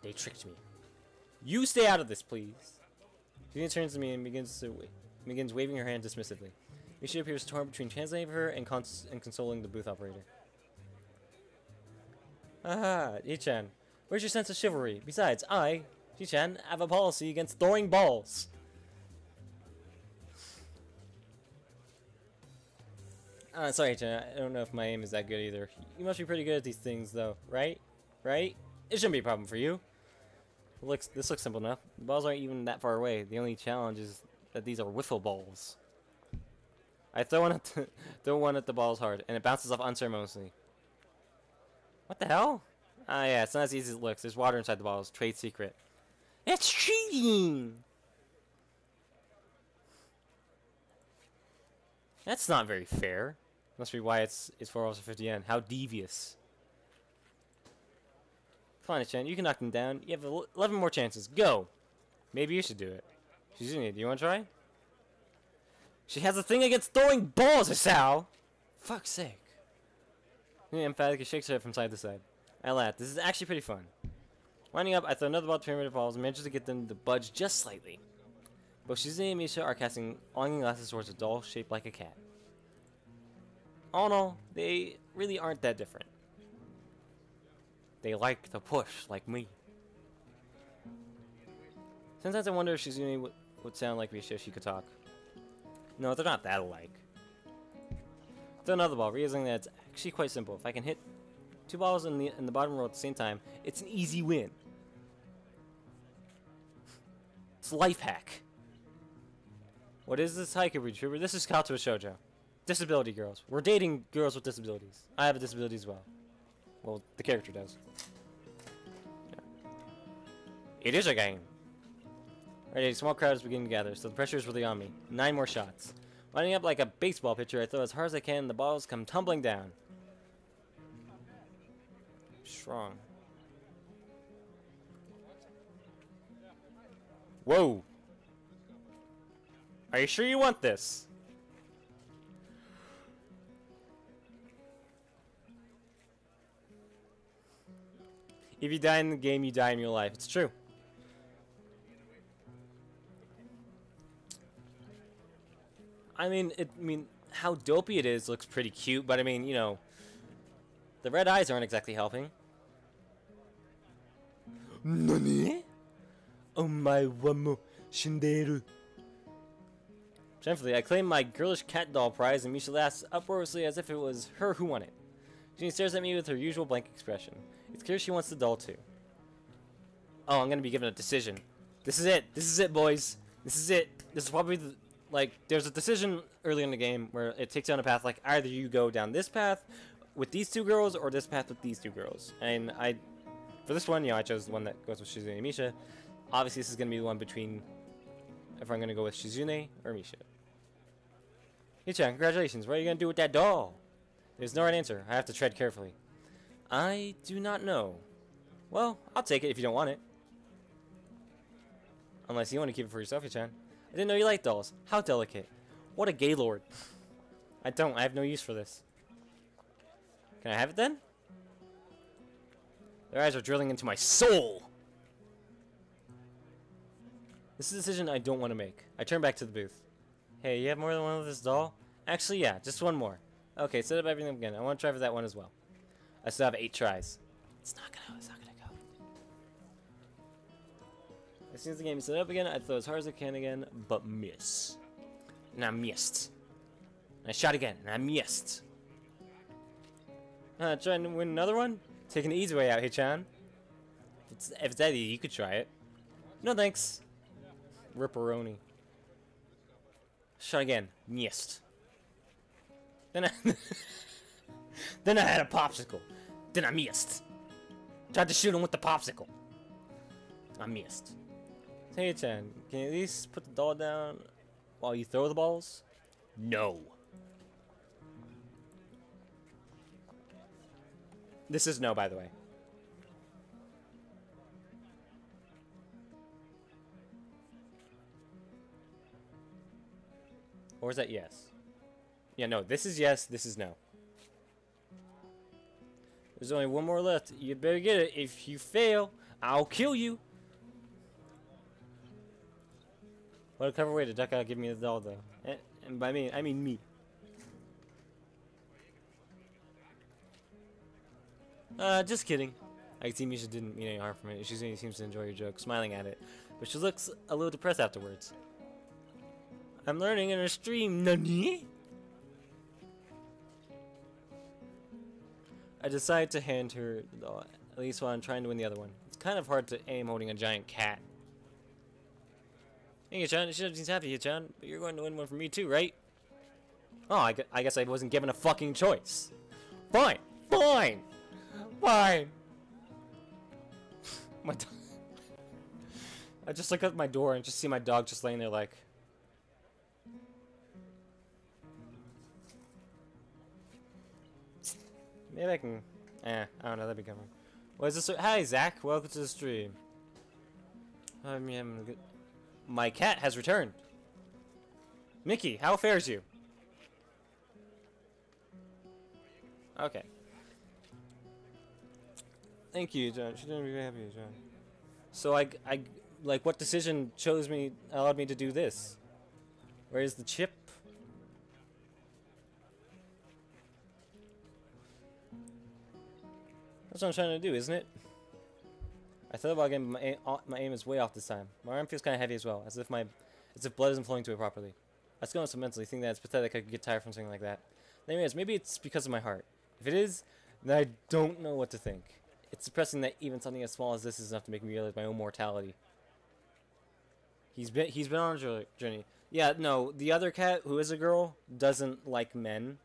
They tricked me. You stay out of this, please. Shizune turns to me and begins waving her hand dismissively. Misha appears torn between translating for her and consoling the booth operator. Aha, Ichan. Where's your sense of chivalry? Besides, I, Ichan, have a policy against throwing balls. Sorry, Ichan. I don't know if my aim is that good either. You must be pretty good at these things, though, right? Right? It shouldn't be a problem for you. This looks simple enough. The balls aren't even that far away. The only challenge is that these are wiffle balls. I throw one at the balls hard, and it bounces off unceremoniously. What the hell? Ah, yeah, it's not as easy as it looks. There's water inside the balls. Trade secret. It's cheating! That's not very fair. Must be why it's 4 balls for 50 yen. How devious. Fine, Chen. You can knock them down. You have 11 more chances. Go! Maybe you should do it. Shizune, do you want to try? She has a thing against throwing balls, Asao! Fuck's sake. Emphatically shakes her head from side to side. I laugh. This is actually pretty fun. Winding up, I throw another ball at the pyramid of balls and manage to get them to budge just slightly. Both Shizune and Misha are casting longing glasses towards a doll shaped like a cat. All in all, they really aren't that different. They like to push like me. Sometimes I wonder if Shizune would sound like Misha if she could talk. No, they're not that alike. Throw another ball, realizing that it's actually quite simple. If I can hit 2 balls in the bottom row at the same time, it's an easy win. It's a life hack. What is this haiku retriever? This is Katawa Shoujo. Disability girls. We're dating girls with disabilities. I have a disability as well. Well, the character does. Yeah. It is a game. Alright, a small crowd is beginning to gather, so the pressure is really on me. 9 more shots. Lining up like a baseball pitcher, I throw as hard as I can, and the balls come tumbling down. Strong. Whoa! Are you sure you want this? If you die in the game, you die in real life. It's true. I mean, how dopey it is looks pretty cute, but I mean, you know, the red eyes aren't exactly helping. Nani? Omae wa mo shinderu. Shamefully, I claim my girlish cat doll prize, and Misha laughs uproariously as if it was her who won it. She stares at me with her usual blank expression. It's clear she wants the doll too. Oh, I'm gonna be given a decision. This is it. This is it, boys. This is it. This is probably the, like, there's a decision early in the game where it takes you on a path, like, either you go down this path with these 2 girls or this path with these 2 girls. And for this one, you know, I chose the one that goes with Shizune and Misha. Obviously, this is gonna be the one between if I'm gonna go with Shizune or Misha. Hichan, congratulations. What are you gonna do with that doll? There's no right answer. I have to tread carefully. I do not know. Well, I'll take it if you don't want it. Unless you want to keep it for yourself, Hichan. I didn't know you liked dolls. How delicate. What a gaylord. I don't. I have no use for this. Can I have it then? Their eyes are drilling into my soul. This is a decision I don't want to make. I turn back to the booth. Hey, you have more than one of this doll? Actually, yeah. Just one more. Okay, set up everything again. I want to try for that one as well. I still have 8 tries. It's not gonna go. As soon as the game is set up again, I throw as hard as I can again, but miss. And I missed. And I shot again, and I missed. Trying to win another one? Taking the easy way out, Hichan. If it's that easy, you could try it. No thanks. Ripperoni. Shot again, missed. Then I had a popsicle. Then I missed. Tried to shoot him with the popsicle. I missed. Hey Chan, can you at least put the doll down while you throw the balls? No. This is no, by the way. Or is that yes? Yeah, no, this is yes, this is no. There's only one more left. You'd better get it. If you fail, I'll kill you. What a clever way to duck out give me the doll, though. And by me, I mean me. Just kidding. I can see Misha didn't mean any harm from it. She seems to enjoy your joke, smiling at it. But she looks a little depressed afterwards. I'm learning in a stream, nani? I decide to hand her the doll, at least while I'm trying to win the other one. It's kind of hard to aim holding a giant cat. Hey, Chan, she seems happy, Chan, but you're going to win one for me too, right? Oh, I guess I wasn't given a fucking choice. Fine, fine, fine. My dog. I just look at my door and just see my dog just laying there like. Maybe I can. I don't know. That'd be coming. What is this? Hi, Zach. Welcome to the stream. My cat has returned. Mickey, how fares you? Okay. Thank you, John. She didn't be very happy, John. So I like, what decision allowed me to do this? Where's the chip? That's what I'm trying to do, isn't it? I thought about again, but my aim is way off this time. My arm feels kind of heavy as well, as if blood isn't flowing to it properly. I was going to mentally think that it's pathetic I could get tired from something like that. Anyways, maybe it's because of my heart. If it is, then I don't know what to think. It's depressing that even something as small as this is enough to make me realize my own mortality. He's been on a journey. Yeah, no, the other cat, who is a girl, doesn't like men.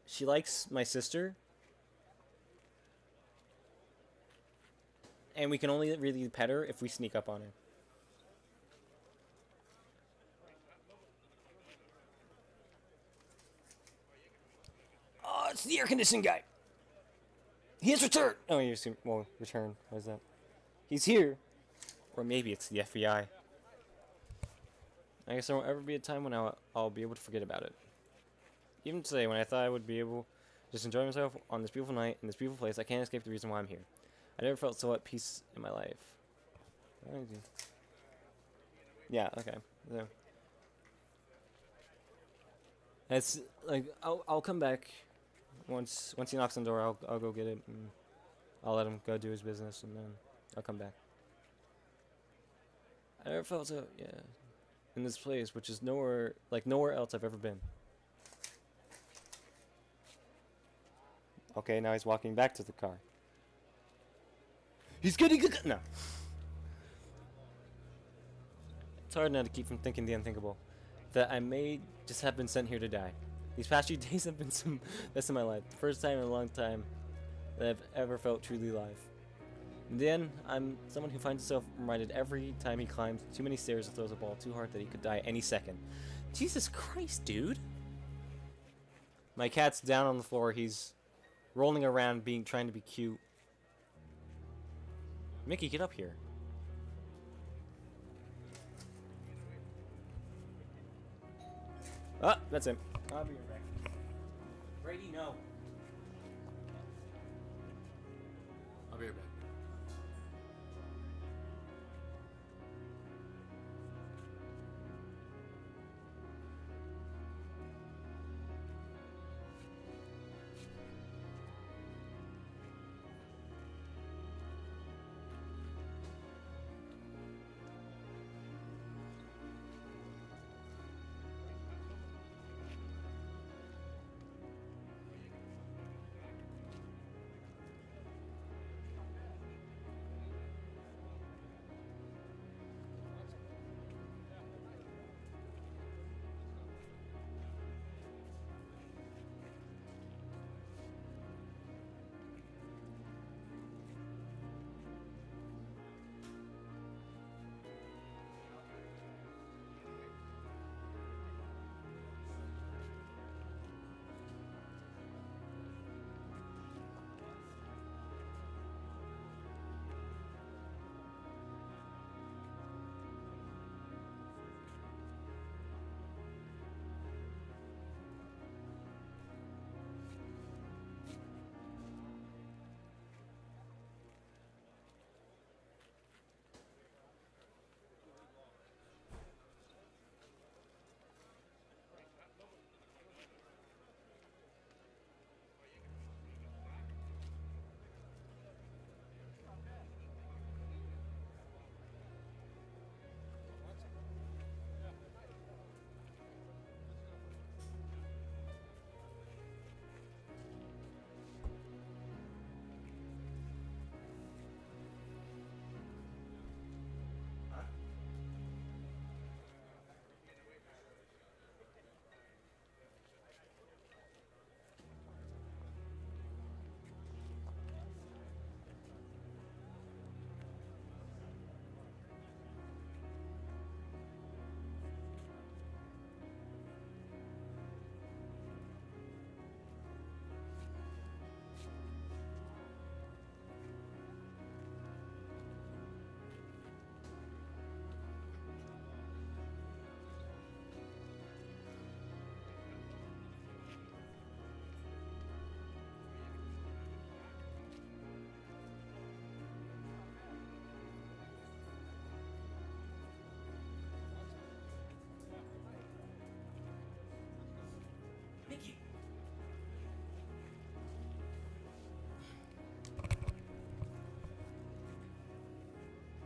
She likes my sister. And we can only really pet her if we sneak up on her. Oh, it's the air conditioning guy. He has returned. Oh, you assume, well, return. What is that? He's here. Or maybe it's the FBI. I guess there won't ever be a time when I'll be able to forget about it. Even today, when I thought I would be able to just enjoy myself on this beautiful night in this beautiful place, I can't escape the reason why I'm here. I never felt so at peace in my life. Yeah, okay. So, it's like I'll come back once he knocks on the door. I'll go get it. And I'll let him go do his business, and then I'll come back. I never felt so in this place, which is nowhere else I've ever been. Okay, now he's walking back to the car. He's getting no. It's hard now to keep from thinking the unthinkable. That I may just have been sent here to die. These past few days have been some best of my life. The first time in a long time that I've ever felt truly alive. In the end, I'm someone who finds himself reminded every time he climbs too many stairs or throws a ball too hard that he could die any second. Jesus Christ, dude! My cat's down on the floor. He's rolling around, trying to be cute. Mickey, get up here. Ah, that's him. I'll be right back. Brady, no. I'll be right back.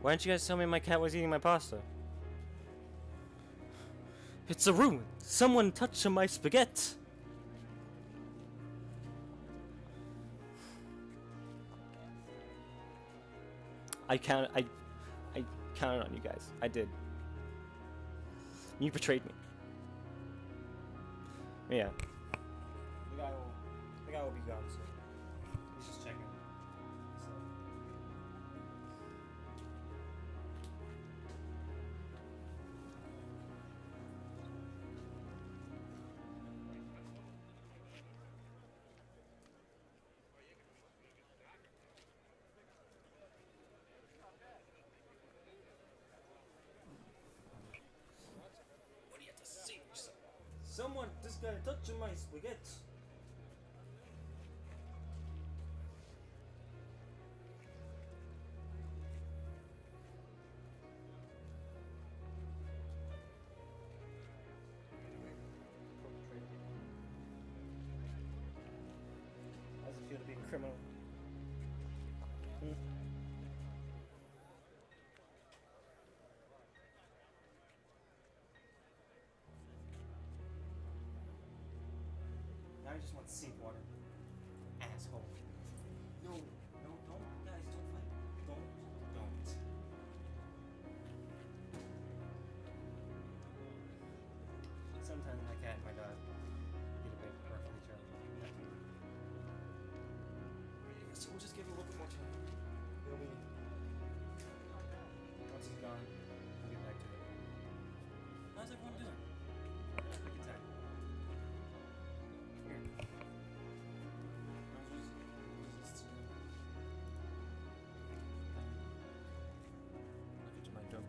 Why didn't you guys tell me my cat was eating my pasta? It's a ruin. Someone touched my spaghetti. I counted on you guys. I did. You betrayed me. Yeah. The guy will be gone soon. He's just checking. So. What do you have to say for yourself? Someone just got touching my spaghetti. How does it feel to be a criminal? Now you just want sink water. Asshole. No, don't, guys, don't fight. Don't. Sometimes my cat and my dog get a bit rough with each other. So we'll just give it a little bit more time. It'll be... Once he's gone, we'll get back to it. How's everyone doing? Good time. Here. Look at my dog.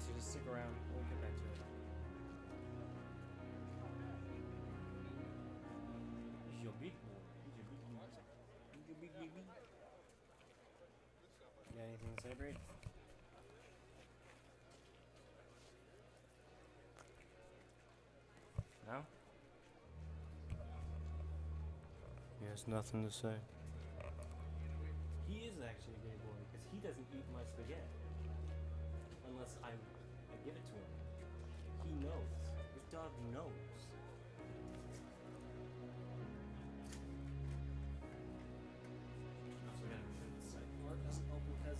So just stick around. We'll get back to it. He's your big boy. He's your big baby. You got anything to say, Braid? No? He has nothing to say. He is actually a gay boy because he doesn't eat my spaghetti. Unless I give it to him. He knows. This dog knows. Also gotta make sure the side door doesn't open because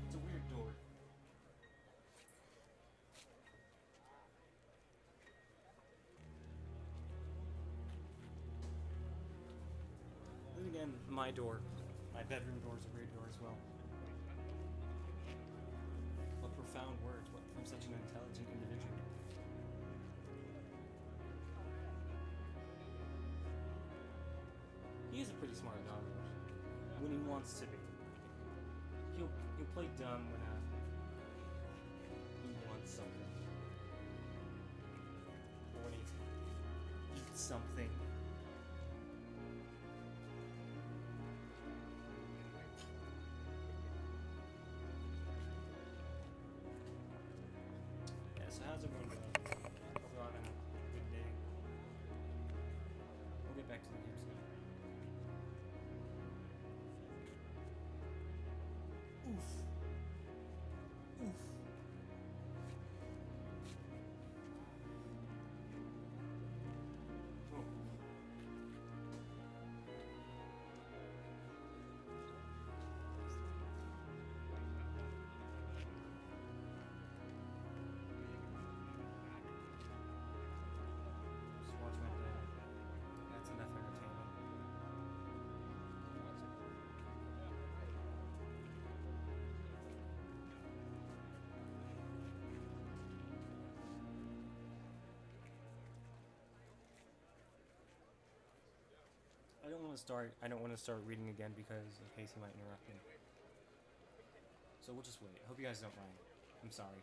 it's a weird door. Then again, my door. My bedroom door is a weird door as well. Profound words from such an intelligent individual. He is a pretty smart dog when he wants to be. He'll play dumb when he wants something. Or when he eats something. So how's everyone doing? Hope you're all having a good day. We'll get back to the game soon. Oof. Oof. Oh. That's enough entertainment. I don't want to start reading again because in case he might interrupt me. So we'll just wait. I hope you guys don't mind. I'm sorry.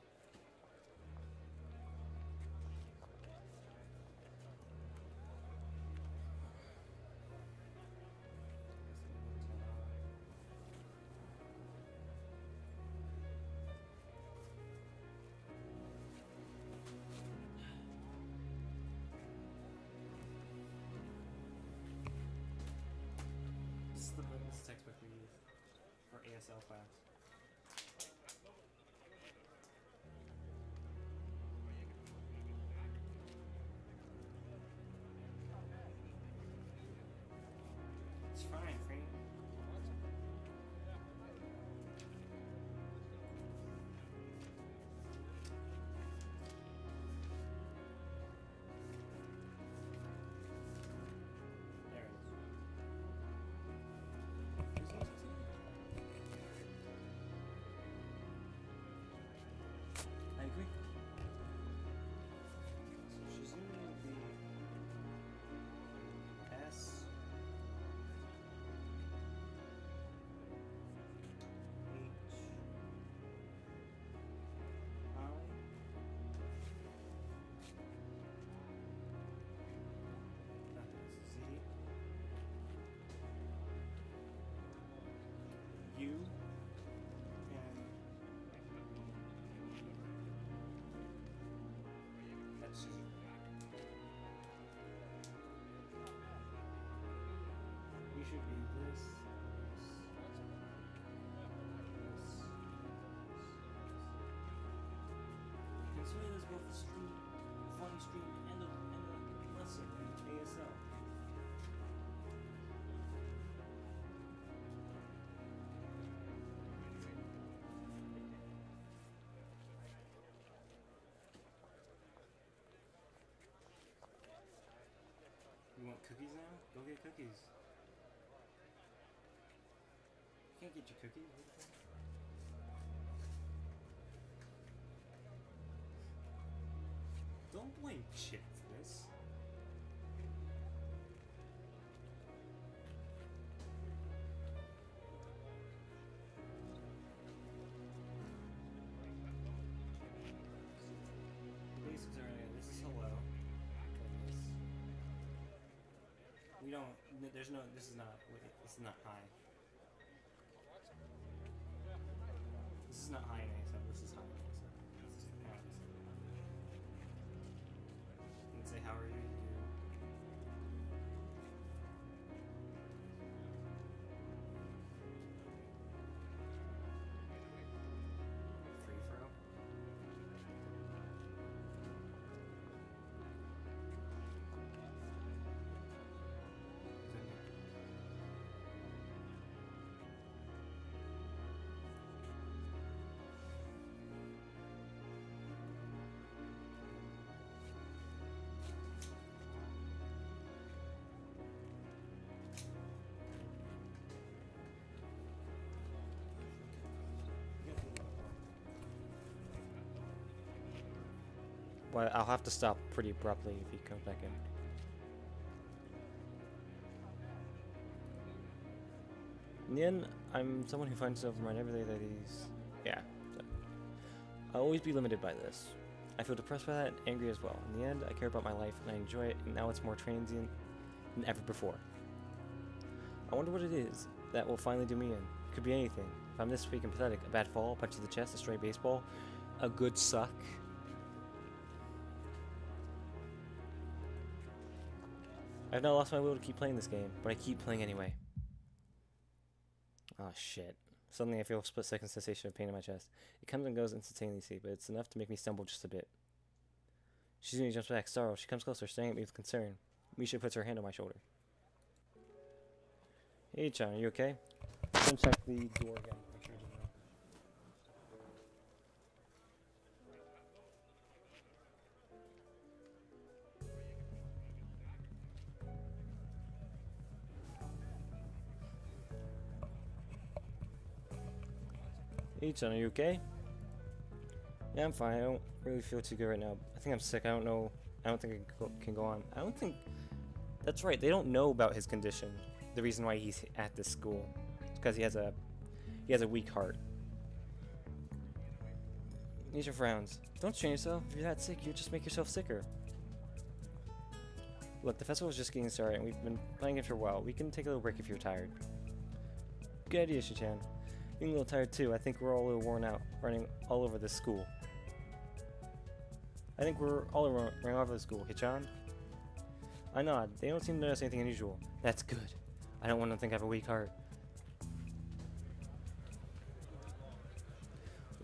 textbook we use for ASL class. It's fine, Frank. I agree. So Shizumi will be S H I Z U and that's Shizumi. We should be this. Consider this both a stream, funny stream, and a lesson in ASL. You want cookies now? Go get cookies. You can't get your cookies. Don't blame Chip for this. The basics are this is hello. We don't. There's no. This is not. This is not high. This is not high in ASL. This is high in ASL. This is high. And say how are you? Free throw. But I'll have to stop pretty abruptly if he comes back in. In the end, I'm someone who finds himself remind every day that he's... Yeah. So. I'll always be limited by this. I feel depressed by that and angry as well. In the end, I care about my life and I enjoy it, and now it's more transient than ever before. I wonder what it is that will finally do me in. It could be anything. If I'm this weak and pathetic, a bad fall, a punch to the chest, a stray baseball, a good suck. I've now lost my will to keep playing this game, but I keep playing anyway. Oh shit. Suddenly I feel a split-second sensation of pain in my chest. It comes and goes instantaneously, but it's enough to make me stumble just a bit. Shizumi jumps back, startled. She comes closer, staring at me with concern. Misha puts her hand on my shoulder. Hey, Chan, are you okay? I'm gonna check the door again. Make sure it doesn't open. Hey, Chan, are you okay? Yeah, I'm fine. I don't really feel too good right now. I think I'm sick. I don't know. I don't think I can go on. I don't think... That's right. They don't know about his condition. The reason why he's at this school. It's because he has a weak heart. Misha frowns. Don't strain yourself. If you're that sick, you just make yourself sicker. Look, the festival's just getting started, and we've been playing it for a while. We can take a little break if you're tired. Good idea, Shichan. Being a little tired too. I think we're all a little worn out, running all over this school. I think we're all running all over the school. Hichan? I nod. They don't seem to notice anything unusual. That's good. I don't want them to think I have a weak heart.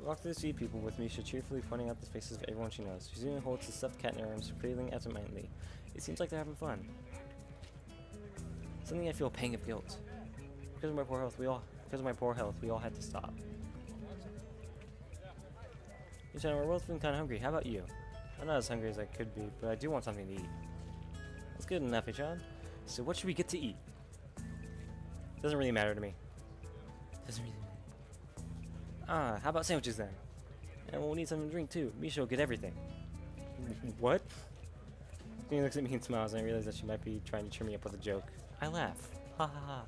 Walk through the street, people with Misha cheerfully pointing out the faces of everyone she knows. Shizune holds the stuffed cat in her arms, cradling absentmindedly. It seems like they're having fun. Suddenly I feel a pang of guilt. Because of my poor health, we all had to stop. Misha, we're both feeling kind of hungry. How about you? I'm not as hungry as I could be, but I do want something to eat. That's good enough, Ichan. So what should we get to eat? Doesn't really matter to me. Doesn't really matter. How about sandwiches then? And we'll need something to drink too. Misha will get everything. What? She looks at me and smiles, and I realize that she might be trying to cheer me up with a joke. I laugh. Ha ha ha.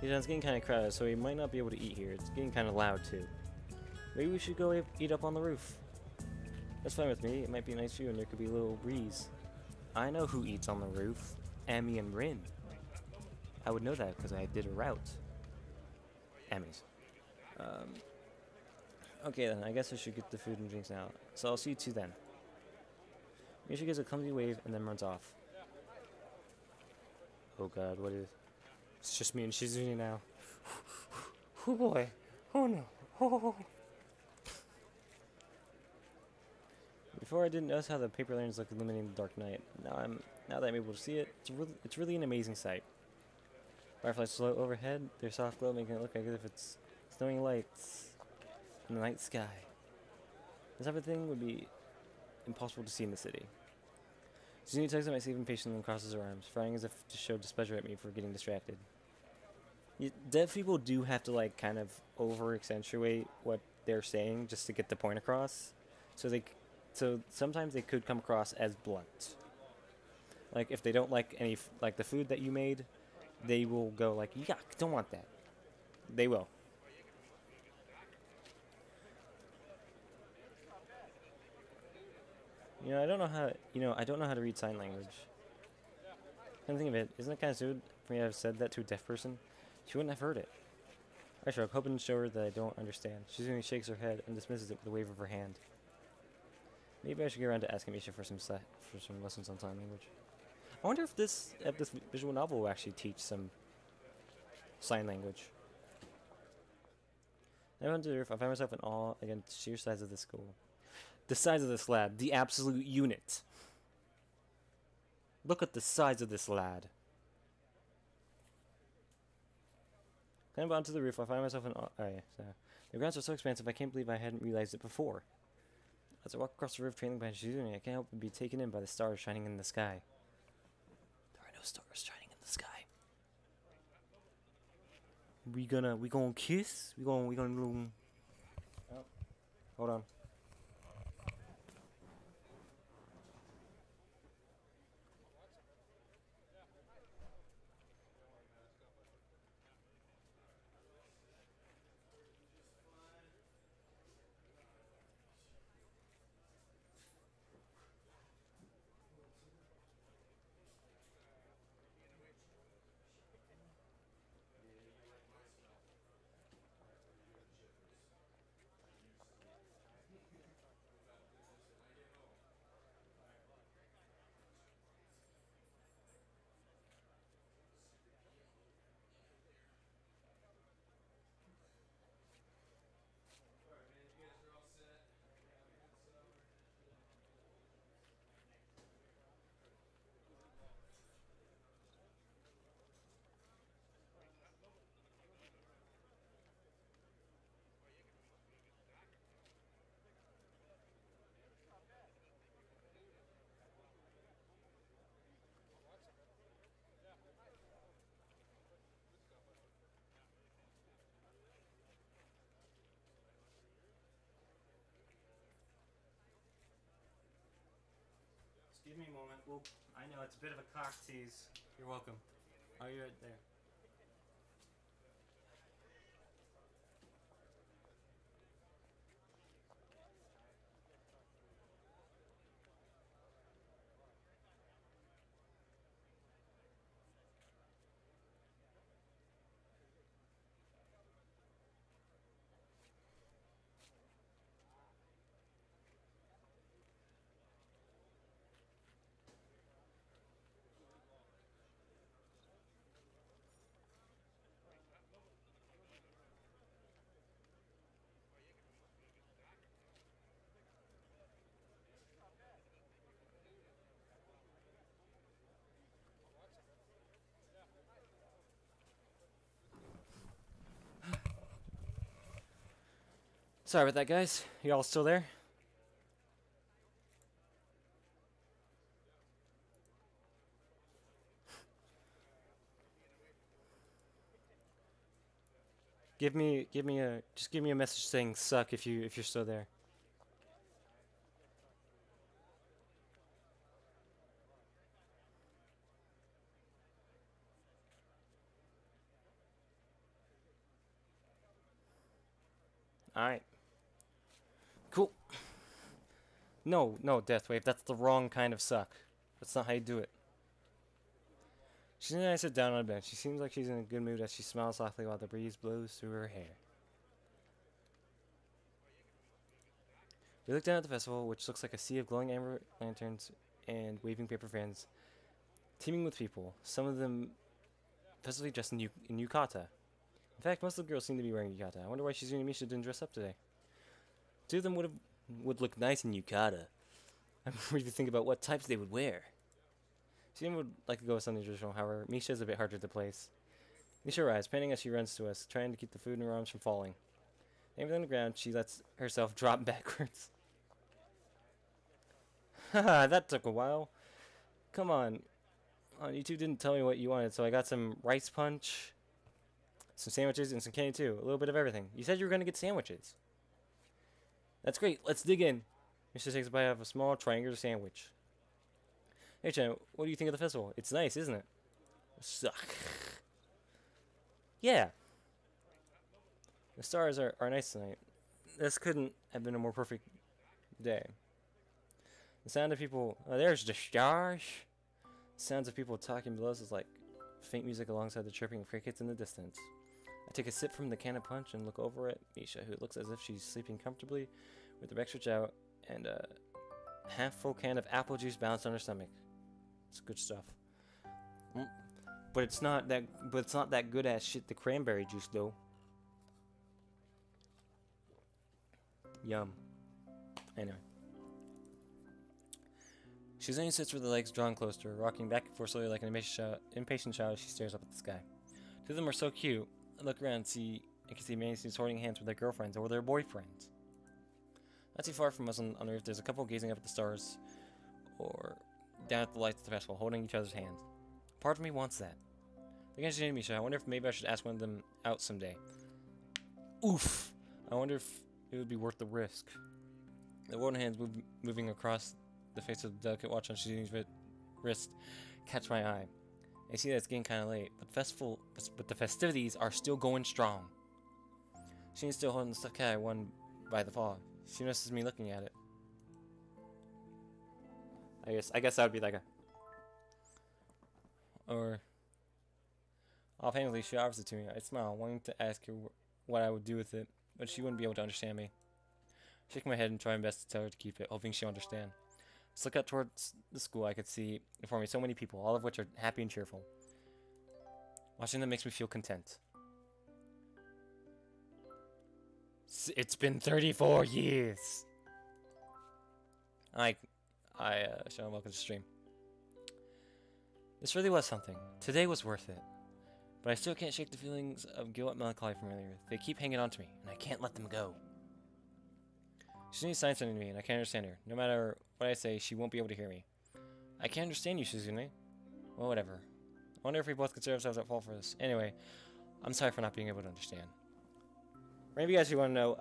It's getting kind of crowded, so we might not be able to eat here. It's getting kind of loud too. Maybe we should go eat up on the roof. That's fine with me. It might be a nice view and there could be a little breeze. I know who eats on the roof. Amy and Rin. I would know that because I did a route. Amy's. Okay then, I guess I should get the food and drinks now. So I'll see you two then. Misha gives a clumsy wave and then runs off. Oh god, what is... It's just me and Shizune now. Oh boy. Oh no. Oh. Before I didn't notice how the paper lanterns look illuminating the dark night. Now that I'm able to see it, it's really an amazing sight. Fireflies float overhead, their soft glow making it look like as if it's snowing lights in the night sky. This type of thing would be impossible to see in the city. Shizune tugs at my sleeve impatiently and crosses her arms, frowning as if to show displeasure at me for getting distracted. Deaf people do have to like kind of over-accentuate what they're saying just to get the point across. So sometimes they could come across as blunt. Like if they don't like like the food that you made, they will go like, yuck, don't want that. They will. I don't know how to read sign language. Come to think of it, isn't it kind of stupid for me to have said that to a deaf person? She wouldn't have heard it. I shrug, hoping to show her that I don't understand. She only shakes her head and dismisses it with a wave of her hand. Maybe I should get around to asking Misha for some lessons on sign language. I wonder if this visual novel will actually teach some sign language. I went to the roof. I find myself in awe against the sheer size of the school. The size of this lad, the absolute unit. Look at the size of this lad. Climb onto the roof. I find myself in awe. Oh yeah, so the grounds are so expansive. I can't believe I hadn't realized it before. As I walk across the roof, trailing behind Shizune, I can't help but be taken in by the stars shining in the sky. There are no stars shining in the sky. We gonna kiss? We gonna. Oh, hold on. Give me a moment. Well, I know it's a bit of a cock tease. You're welcome. Oh, you're right there. Sorry about that, guys. Y'all still there? Just give me a message saying suck if you're still there. Alright. Cool. No, Deathwave, that's the wrong kind of suck. That's not how you do it. She's and I sit down on a bench. She seems like she's in a good mood as she smiles softly while the breeze blows through her hair. We look down at the festival, which looks like a sea of glowing amber lanterns and waving paper fans, teeming with people, some of them festively dressed in yukata. In fact, most of the girls seem to be wearing yukata. I wonder why Shizune and Misha didn't dress up today. Two of them would look nice in yukata. I'm ready to think about what types they would wear. Shizune would like to go with something traditional, however, Misha is a bit harder to place. Misha arrives, panting as she runs to us, trying to keep the food in her arms from falling. Aiming on the ground, she lets herself drop backwards. Haha, that took a while. Come on. You two didn't tell me what you wanted, so I got some rice punch, some sandwiches, and some candy too. A little bit of everything. You said you were going to get sandwiches. That's great. Let's dig in. Misha takes a bite of a small triangular sandwich. Hey, Chen, what do you think of the festival? It's nice, isn't it? Suck. Yeah. The stars are nice tonight. This couldn't have been a more perfect day. The sound of people... Oh, there's the stars. The sounds of people talking below us is like faint music alongside the chirping of crickets in the distance. I take a sip from the can of punch and look over at Misha, who looks as if she's sleeping comfortably with her back stretched out and a half-full can of apple juice balanced on her stomach. It's good stuff. But it's not that good ass shit, the cranberry juice, though. Yum. Anyway. Shizune sits with her legs drawn close to her, rocking back and forth slowly like an impatient child as she stares up at the sky. Two of them are so cute. I look around and can see many students holding hands with their girlfriends or their boyfriends. Not too far from us on Earth, there's a couple gazing up at the stars or down at the lights of the festival, holding each other's hands. Part of me wants that. Looking at Shizune and Misha, I wonder if maybe I should ask one of them out someday. Oof! I wonder if it would be worth the risk. The one hand's moving across the face of the delicate watch on Shizune's wrist catch my eye. I see that it's getting kind of late, but the festivities are still going strong. Shizune's still holding the stuffed cat I won by the fall. She notices me looking at it. I guess that would be like a... Or... Offhandedly, she offers it to me. I smile, wanting to ask her what I would do with it, but she wouldn't be able to understand me. Shaking my head and trying my best to tell her to keep it, hoping she'll understand. Just look out towards the school. I could see before me so many people, all of which are happy and cheerful. Watching them makes me feel content. It's been 34 years. Sean, welcome to the stream. This really was something. Today was worth it. But I still can't shake the feelings of guilt and melancholy from earlier. They keep hanging on to me, and I can't let them go. Shizune signs something to me, and I can't understand her. No matter what I say, she won't be able to hear me. I can't understand you, Shizune. Well, whatever. I wonder if we both consider ourselves at fault for this. Anyway, I'm sorry for not being able to understand. For any of you guys who want to know,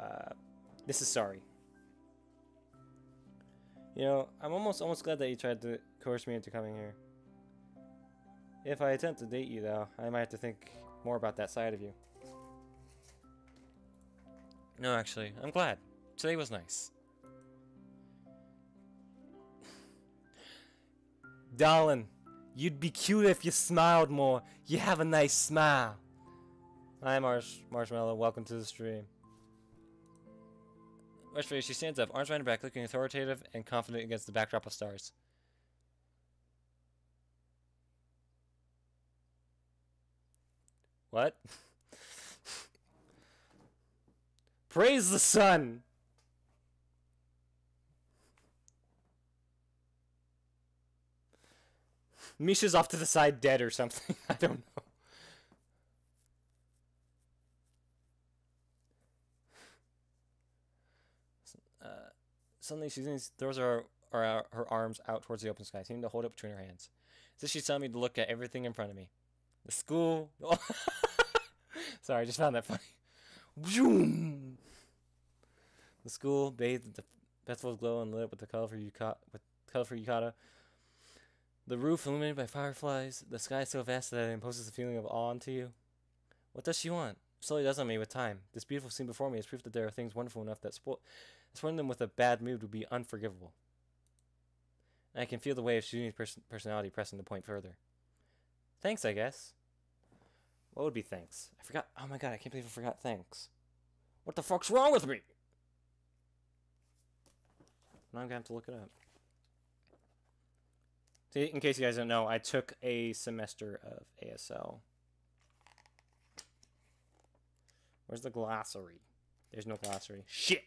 this is sorry. You know, I'm almost glad that you tried to coerce me into coming here. If I attempt to date you, though, I might have to think more about that side of you. No, actually, I'm glad. Today was nice. Darling, you'd be cute if you smiled more. You have a nice smile. Hi, Marshmallow. Welcome to the stream. Marshmallow, she stands up, arms behind her back, looking authoritative and confident against the backdrop of stars. What? Praise the sun! Misha's off to the side dead or something. I don't know. Suddenly, Susan throws her arms out towards the open sky, seeming to hold it between her hands. As if she's telling me to look at everything in front of me. The school. Sorry, I just found that funny. The school bathed in the festival's glow and lit up with colorful yukata. The roof illuminated by fireflies. The sky so vast that it imposes a feeling of awe onto you. What does she want? Slowly does on me with time. This beautiful scene before me is proof that there are things wonderful enough that spoiling them with a bad mood would be unforgivable. And I can feel the way of Shuni's personality pressing the point further. Thanks, I guess. What would be thanks? I forgot. Oh my god, I can't believe I forgot thanks. What the fuck's wrong with me? Now I'm gonna have to look it up. See, in case you guys don't know, I took a semester of ASL. Where's the glossary? There's no glossary. Shit!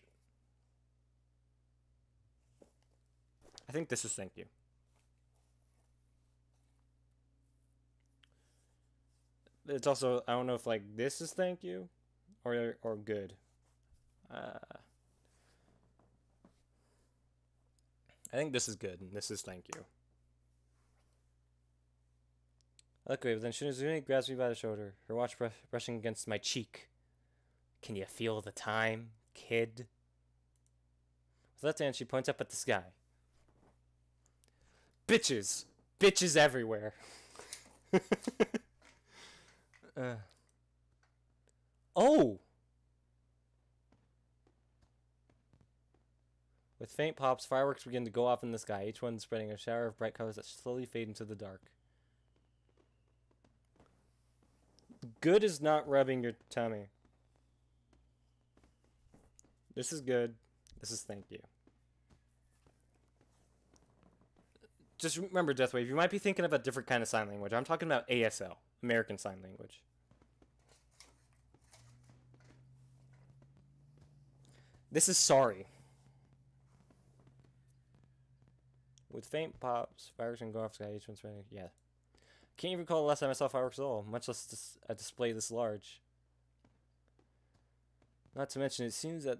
I think this is thank you. It's also, I don't know if like this is thank you or good. I think this is good and this is thank you. Okay, but then Shinizune grabs me by the shoulder, her watch brushing against my cheek. Can you feel the time, kid? With left hand, she points up at the sky. Bitches! Bitches everywhere! Oh! With faint pops, fireworks begin to go off in the sky, each one spreading a shower of bright colors that slowly fade into the dark. Good is not rubbing your tummy. This is good. This is thank you. Just remember, Deathwave, you might be thinking of a different kind of sign language. I'm talking about ASL, American Sign Language. This is sorry. With faint pops, fireworks can go off sky, each one's spreading. Yeah. Can't even recall the last time I saw fireworks at all, much less a display this large. Not to mention, it seems that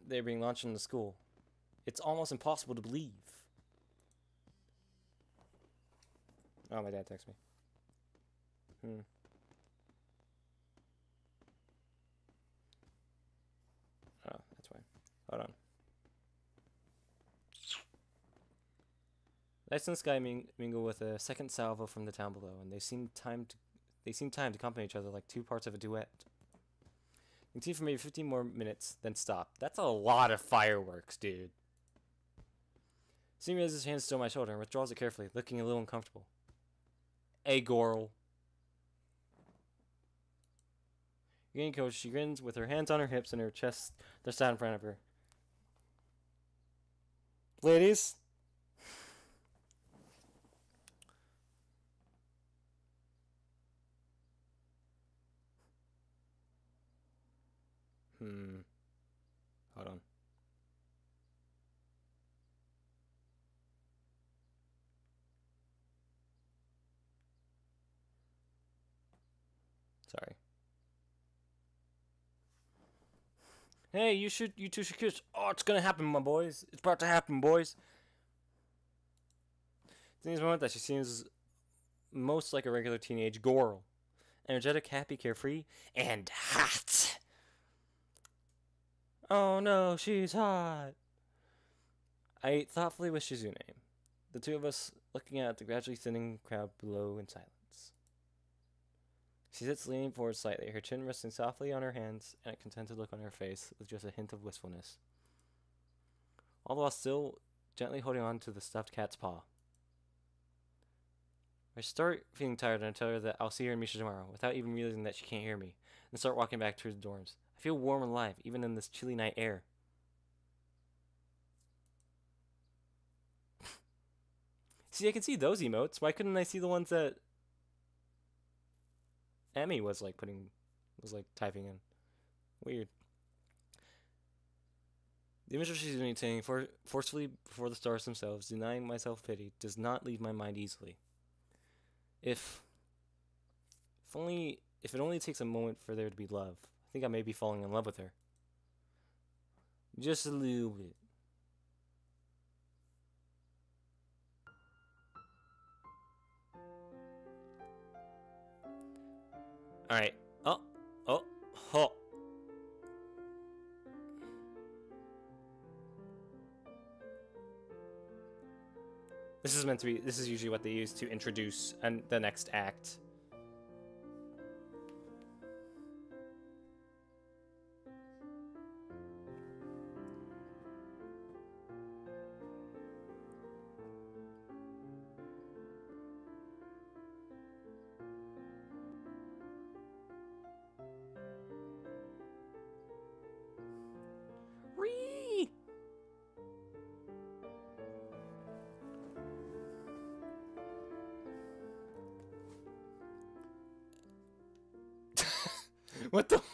they're being launched in the school. It's almost impossible to believe. Oh, my dad texted me. Oh, that's why. Hold on. Lights in the sky mingle with a second salvo from the town below, and they seem timed to complement each other like two parts of a duet. Continue for maybe 15 more minutes, then stop. That's a lot of fireworks, dude. Simi raises his hand still on my shoulder and withdraws it carefully, looking a little uncomfortable. Hey, Goral. Getting coach, she grins with her hands on her hips and her chest just out in front of her. Ladies? Hold on. Sorry. Hey, you two should kiss. Oh, it's gonna happen, my boys. It's about to happen, boys. It's in this moment that she seems most like a regular teenage girl. Energetic, happy, carefree, and hot. Oh no, she's hot. I ate thoughtfully with Shizune, the two of us looking at the gradually thinning crowd below in silence. She sits leaning forward slightly, her chin resting softly on her hands, and a contented look on her face with just a hint of wistfulness. All the while still gently holding on to the stuffed cat's paw. I start feeling tired and I tell her that I'll see her in Misha tomorrow, without even realizing that she can't hear me, and start walking back towards the dorms. I feel warm and alive, even in this chilly night air. See, I can see those emotes. Why couldn't I see the ones that Emmy was typing in? Weird. The image of she's maintaining forcefully before the stars themselves, denying myself pity, does not leave my mind easily. If it only takes a moment for there to be love, I think I may be falling in love with her. Just a little bit. Alright. Oh. Oh. Oh. This is meant to be... This is usually what they use to introduce the next act.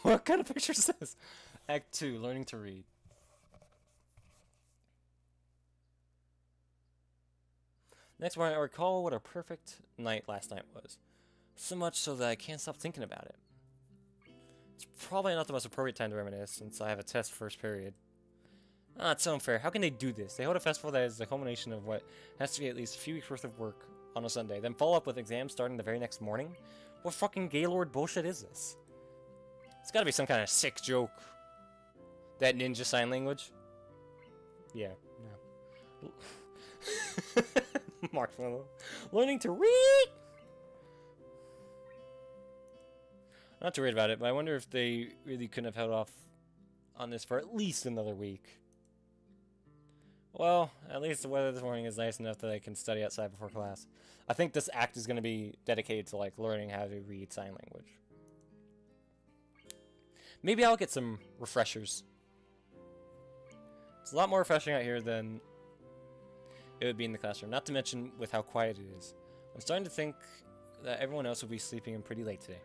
What kind of picture is this? Act 2, learning to read. Next morning, I recall what a perfect night last night was. So much so that I can't stop thinking about it. It's probably not the most appropriate time to reminisce, since I have a test first period. Ah, it's so unfair. How can they do this? They hold a festival that is the culmination of what has to be at least a few weeks worth of work on a Sunday, then follow up with exams starting the very next morning? What fucking Gaylord bullshit is this? It's gotta be some kind of sick joke. That ninja sign language? Yeah, no. Marshmallow. Learning to read! I'm not too worried about it, but I wonder if they really couldn't have held off on this for at least another week. Well, at least the weather this morning is nice enough that I can study outside before class. I think this act is going to be dedicated to, like, learning how to read sign language. Maybe I'll get some refreshers. It's a lot more refreshing out here than it would be in the classroom, not to mention with how quiet it is. I'm starting to think that everyone else will be sleeping in pretty late today.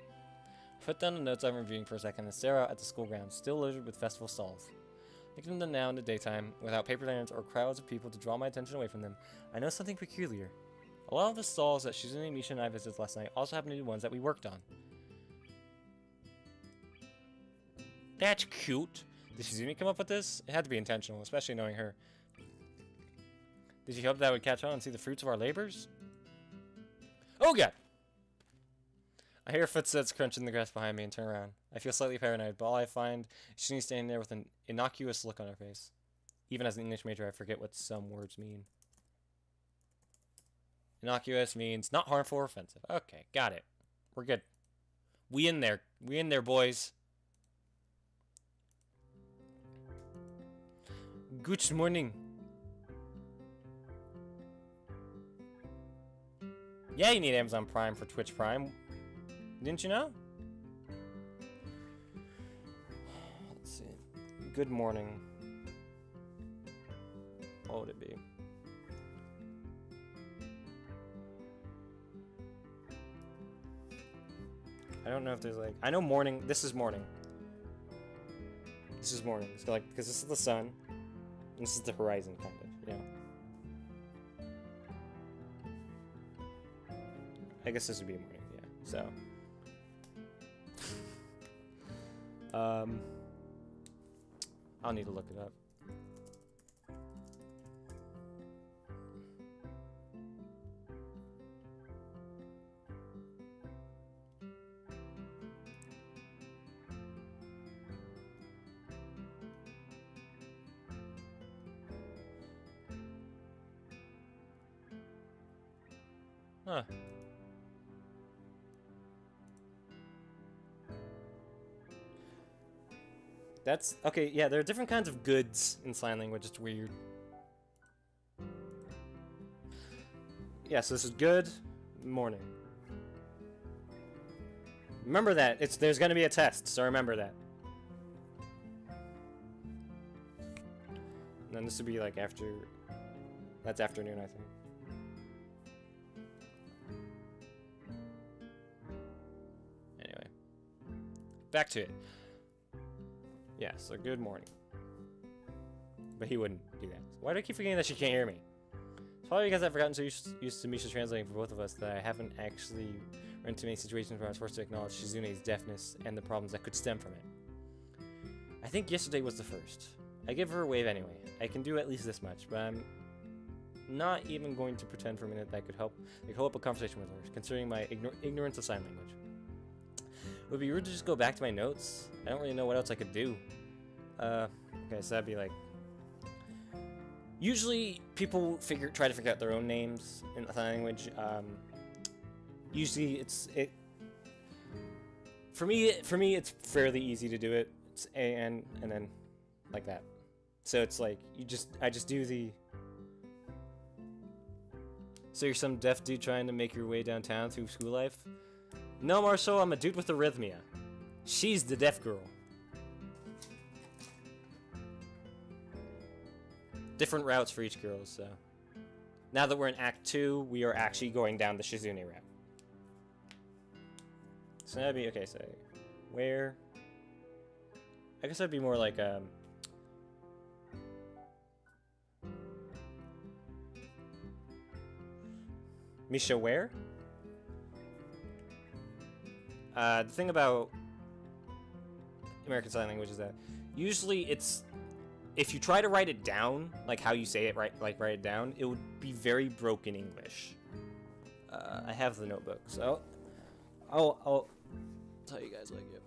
Put down the notes I'm reviewing for a second and stare out at the school grounds, still littered with festival stalls. Thinking of them now in the daytime, without paper lanterns or crowds of people to draw my attention away from them, I know something peculiar. A lot of the stalls that Shizune, Misha, and I visited last night also happen to be ones that we worked on. That's cute. Did Shizune come up with this? It had to be intentional, especially knowing her. Did she hope that I would catch on and see the fruits of our labors? Oh god! I hear footsteps crunch in the grass behind me and turn around. I feel slightly paranoid, but all I find is Shizune standing there with an innocuous look on her face. Even as an English major, I forget what some words mean. Innocuous means not harmful or offensive. Okay, got it. We're good. We in there. We in there, boys. Good morning. Yeah, you need Amazon Prime for Twitch Prime. Didn't you know? Let's see. Good morning. What would it be? I don't know if there's like... I know morning. This is morning. This is morning. It's like, because this is the sun. And this is the horizon, kind of, yeah. I guess this would be a morning, yeah. So, I'll need to look it up. Huh. That's okay, yeah, there are different kinds of goods in sign language, it's weird. Yeah, so this is good morning. Remember that. There's gonna be a test, so remember that. And then this would be like after that's afternoon, I think. Back to it. Yeah, so good morning. But he wouldn't do that. Why do I keep forgetting that she can't hear me? It's probably because I've forgotten so used to Misha translating for both of us that I haven't actually run into many situations where I was forced to acknowledge Shizune's deafness and the problems that could stem from it. I think yesterday was the first. I give her a wave anyway. I can do at least this much, but I'm not even going to pretend for a minute that I could hold up a conversation with her, considering my ignorance of sign language. would be rude to just go back to my notes. I don't really know what else I could do. Okay, so that'd be like... Usually, people try to figure out their own names in sign language. Usually, for me, it's fairly easy to do it. It's A-N, and then like that. So it's like, I just do the... So you're some deaf dude trying to make your way downtown through school life? No, Marshall, I'm a dude with arrhythmia. She's the deaf girl. Different routes for each girl, so... Now that we're in Act 2, we are actually going down the Shizune route. So that'd be... Okay, so... Where... I guess that'd be more like, Misha where? The thing about American Sign Language is that usually it's... If you try to write it down, like how you say it, write it down, it would be very broken English. I have the notebook, so I'll tell you guys like it.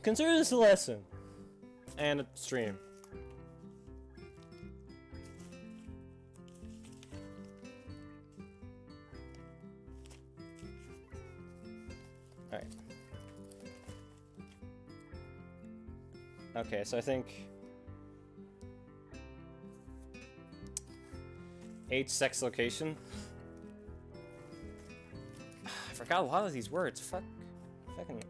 Consider this a lesson and a stream. Alright. Okay, so I think age, sex, location. I forgot a lot of these words. Fucking.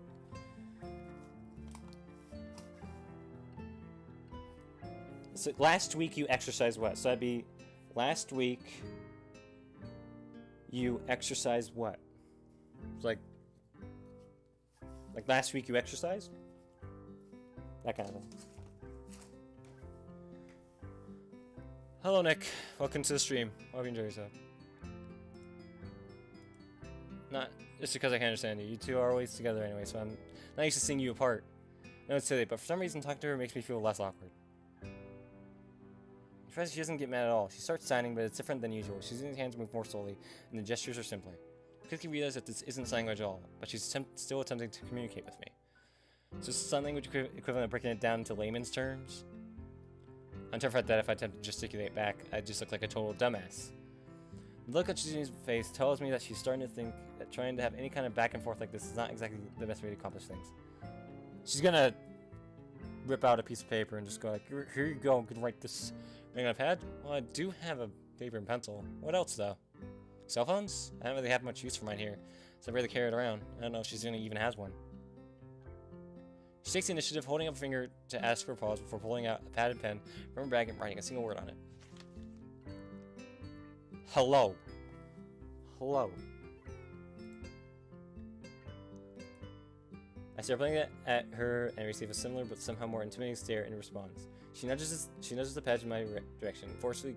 So last week you exercised what? So that'd be last week you exercised what? Like last week you exercised? That kind of thing. Hello, Nick. Welcome to the stream. Hope you enjoy yourself. Not just because I can understand you. You two are always together anyway, so I'm not used to seeing you apart. No, it's silly, but for some reason talking to her makes me feel less awkward. She doesn't get mad at all. She starts signing, but it's different than usual. She's using her hands move more slowly, and the gestures are simpler. Quickly realizes that this isn't sign language at all, but she's still attempting to communicate with me. So it's sign language equivalent of breaking it down into layman's terms. I'm terrified that if I attempt to gesticulate back, I'd just look like a total dumbass. The look on Shizune's face tells me that she's starting to think that trying to have any kind of back and forth like this is not exactly the best way to accomplish things. She's gonna rip out a piece of paper and just go like, here you go, I'm gonna write this. Ring on a pad? Well, I do have a paper and pencil. What else, though? Cell phones? I don't really have much use for mine here, so I rarely carry it around. I don't know if Shizune even has one. She takes the initiative, holding up a finger to ask for a pause before pulling out a pad and pen from her bag and writing a single word on it. Hello. Hello. I start blinking at her and receive a similar but somehow more intimidating stare in response. She nudges the pad in my direction, forcefully,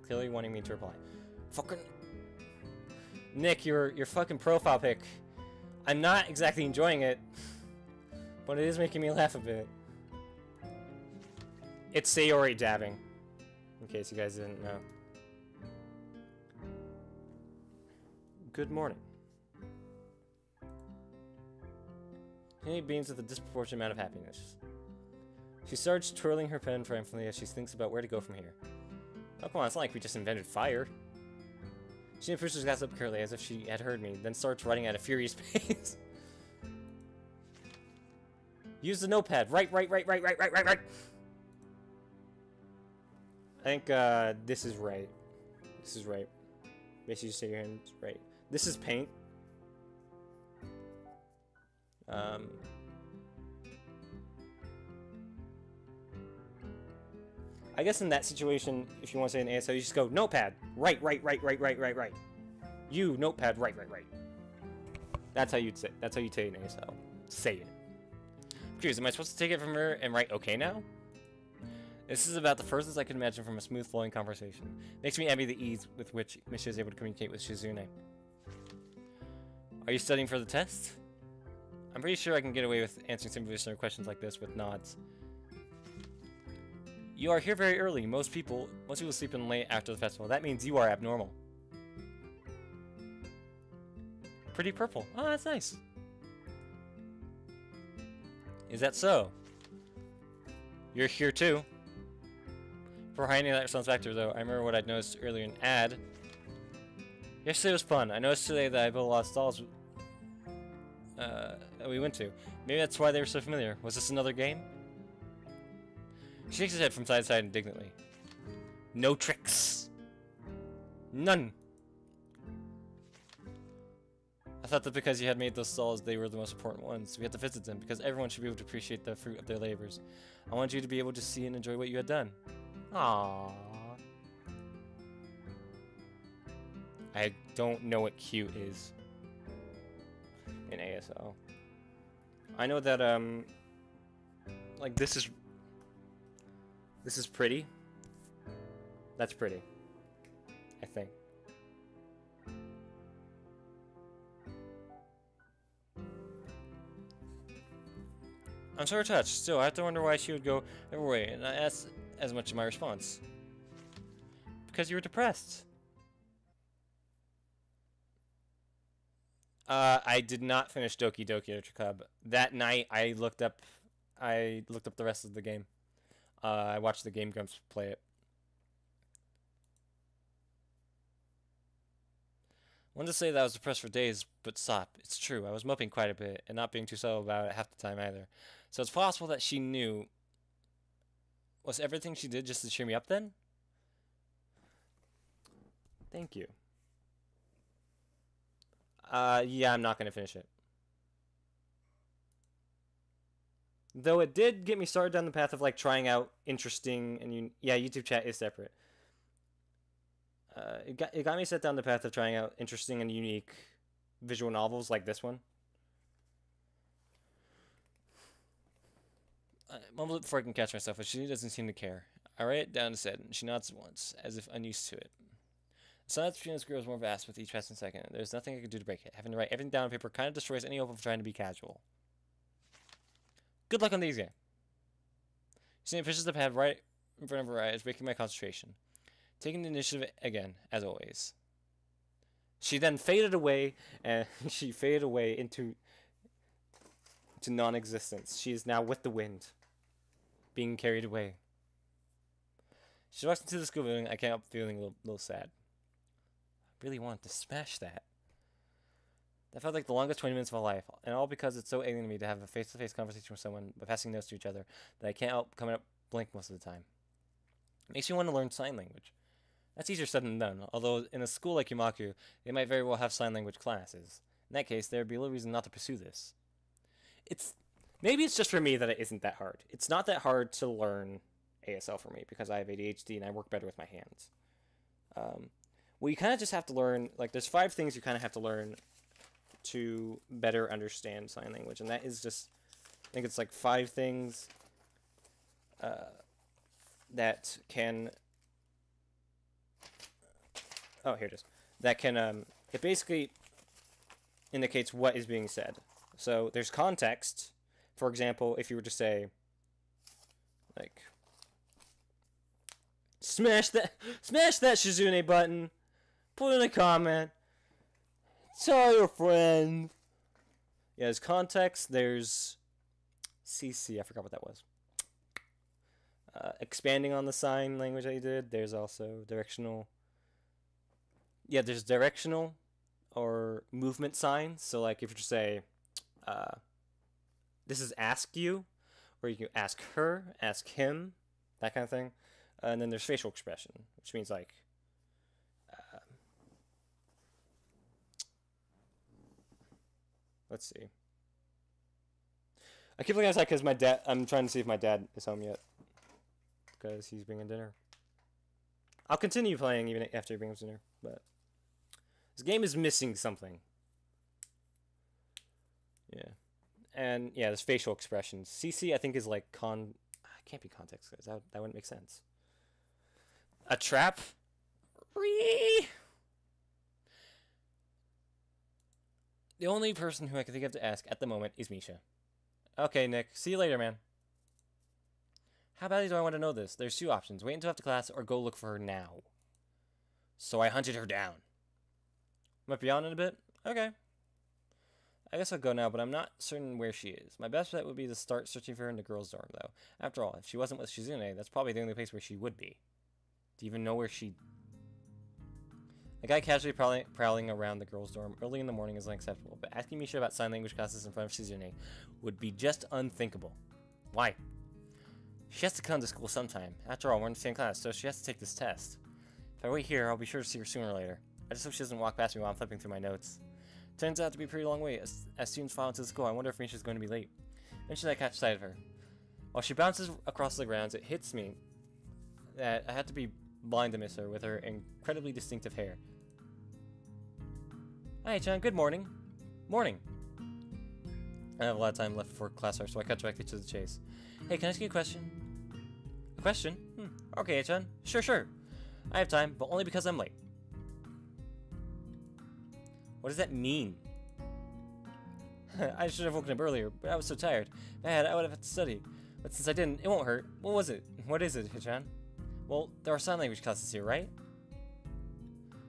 clearly wanting me to reply. Fucking Nick, your fucking profile pic. I'm not exactly enjoying it, but it is making me laugh a bit. It's Sayori dabbing, in case you guys didn't know. Good morning. Henny beams with a disproportionate amount of happiness. She starts twirling her pen triumphantly as she thinks about where to go from here. Oh, come on, it's not like we just invented fire. She pushes her glass up curtly as if she had heard me, then starts writing at a furious pace. Use the notepad. Right. I think, this is right. This is right. Basically, just say your hands right. This is paint. I guess in that situation, if you want to say an ASL, you just go, notepad, right. You, notepad, right. That's how you'd say, that's how you say an ASL. Say it. I'm curious, am I supposed to take it from her and write okay now? This is about the furthest I could imagine from a smooth flowing conversation. Makes me envy the ease with which Misha is able to communicate with Shizune. Are you studying for the test? I'm pretty sure I can get away with answering some of your questions like this with nods. You are here very early. Most people sleep in late after the festival. That means you are abnormal. pretty purple. Oh, that's nice. Is that so? You're here too. For hiding that response factor, though, I remember what I'd noticed earlier in ad. Yesterday was fun. I noticed today that I built a lot of stalls that we went to. Maybe that's why they were so familiar. Was this another game? She shakes his head from side to side indignantly. No tricks. None. I thought that because you had made those stalls, they were the most important ones. We had to visit them because everyone should be able to appreciate the fruit of their labors. I wanted you to be able to see and enjoy what you had done. Aww. I don't know what cute is in ASL. I know that like this is pretty. That's pretty, I think. I'm sort of touched. Still, I have to wonder why she would go every way, and that's as much of my response. Because you were depressed. I did not finish Doki Doki Literature Club. That night, I looked up the rest of the game. I watched the Game Grumps play it. I wanted to say that I was depressed for days, but stop. It's true. I was moping quite a bit, and not being too subtle about it half the time either. So it's possible that she knew. Was everything she did just to cheer me up then? Thank you. Yeah, I'm not going to finish it. Though it did get me started down the path of, like, trying out interesting and... yeah, YouTube chat is separate. It got me set down the path of trying out interesting and unique visual novels like this one. I mumbled it before I can catch myself, but she doesn't seem to care. I write it down instead, and she nods once, as if unused to it. The silence between us grows more vast with each passing second. There's nothing I can do to break it. Having to write everything down on paper kind of destroys any hope of trying to be casual. Good luck on the exam. She pushes the pad right in front of her eyes, breaking my concentration. Taking the initiative again, as always. She then faded away, and she faded away into non-existence. She is now with the wind, being carried away. She walks into the school building. I can't help feeling a little sad. I really wanted to smash that. That felt like the longest 20 minutes of my life, and all because it's so alien to me to have a face-to-face conversation with someone by passing notes to each other that I can't help coming up blank most of the time. It makes me want to learn sign language. That's easier said than done, although in a school like Yumaku, they might very well have sign language classes. In that case, there would be little reason not to pursue this. Maybe it's just for me that it isn't that hard. It's not that hard to learn ASL for me, because I have ADHD and I work better with my hands. Well, you kind of just have to learn, like, there's 5 things you kind of have to learn to better understand sign language, and that is just, I think it's like 5 things that can... Oh, here it is. That can, it basically indicates what is being said. So there's context. For example, if you were to say, like, smash that Shizune button, put in a comment, tell your friend. Yeah, there's context. There's CC. I forgot what that was. Expanding on the sign language that you did. There's also directional. Yeah, there's directional or movement signs. So, like, if you just say, this is ask you, or you can ask her, ask him, that kind of thing. And then there's facial expression, which means, like, let's see. I keep looking outside because I'm trying to see if my dad is home yet, because he's bringing dinner. I'll continue playing even after he brings dinner, but this game is missing something. Yeah. And, yeah, there's facial expressions. CC, I think, is like it can't be context, because that wouldn't make sense. A trap? The only person who I can think of to ask at the moment is Misha. Okay, Nick. See you later, man. How badly do I want to know this? There's 2 options. Wait until after class or go look for her now. So I hunted her down. Might be on in a bit? Okay. I guess I'll go now, but I'm not certain where she is. My best bet would be to start searching for her in the girls' dorm, though. After all, if she wasn't with Shizune, that's probably the only place where she would be. Do you even know where she... A guy casually prowling around the girls' dorm early in the morning is unacceptable, but asking Misha about sign language classes in front of Shizune would be just unthinkable. Why? She has to come to school sometime. After all, we're in the same class, so she has to take this test. If I wait here, I'll be sure to see her sooner or later. I just hope she doesn't walk past me while I'm flipping through my notes. Turns out to be a pretty long wait. As students file into the school, I wonder if Misha's going to be late. Eventually I catch sight of her. While she bounces across the grounds, it hits me that I had to be blind to miss her with her incredibly distinctive hair. Hi, Chan. Good morning. Morning. I have a lot of time left before class starts, so I cut directly to the chase. Hey, can I ask you a question? A question? Okay, Chan. Sure. I have time, but only because I'm late. What does that mean? I should have woken up earlier, but I was so tired. I would have had to study. But since I didn't, it won't hurt. What was it? What is it, Hichan? Well, there are sign language classes here, right?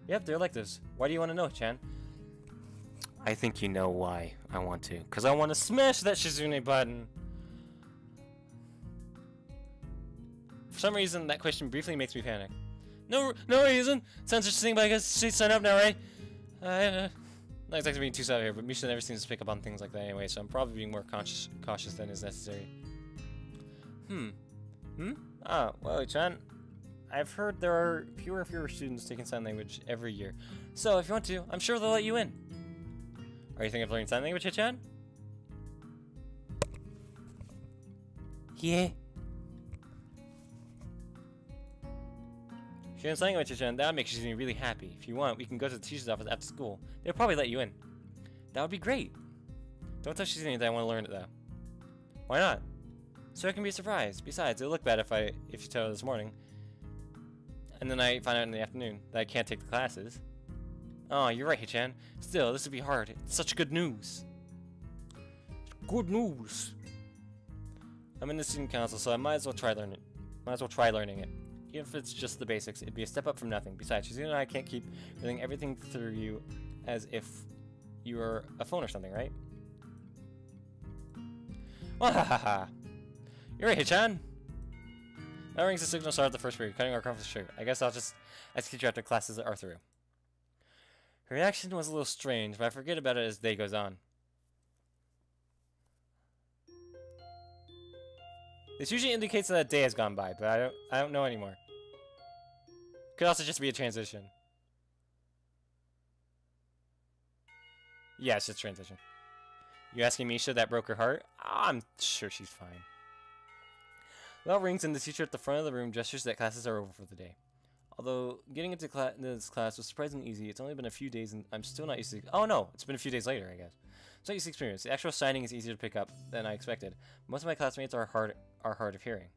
Yep, they're electives. Why do you want to know, Hichan? I think you know why I want to. Because I want to smash that Shizune button. For some reason, that question briefly makes me panic. No reason. Sounds interesting, but I guess she'd sign up now, right? Not exactly being too sad here, but Misha never seems to pick up on things like that anyway, so I'm probably being more cautious than is necessary. Well, Chan, I've heard there are fewer and fewer students taking sign language every year. So if you want to, I'm sure they'll let you in. Are you thinking of learning sign language, Chan? Yeah. If you're in sign language, Chan, that would make Shizune really happy. If you want, we can go to the teacher's office after school. They'll probably let you in. That would be great. Don't tell Shizune that I want to learn it, though. Why not? So it can be a surprise. Besides, it'll look bad if you tell her this morning. And then I find out in the afternoon that I can't take the classes. Oh, you're right, Hichan. Still, this would be hard. It's such good news. Good news. I'm in the student council, so I might as well try learning it. Even if it's just the basics, it'd be a step up from nothing. Besides, Shizune and I can't keep running everything through you as if you were a phone or something, right? Wahahaha. You're right, Hichan. That rings the signal start at the first period, cutting our conference short. I guess I'll just execute you after classes are through. Her reaction was a little strange, but I forget about it as the day goes on. This usually indicates that a day has gone by, but I don't know anymore. Could also just be a transition. Yeah, it's just transition. You asking Misha that broke her heart? I'm sure she's fine. The bell rings and the teacher at the front of the room gestures that classes are over for the day. Although getting into this class was surprisingly easy, it's only been a few days and I'm still not used to... Oh no, it's been a few days later, I guess. It's not used to experience. The actual signing is easier to pick up than I expected. Most of my classmates are hard of hearing.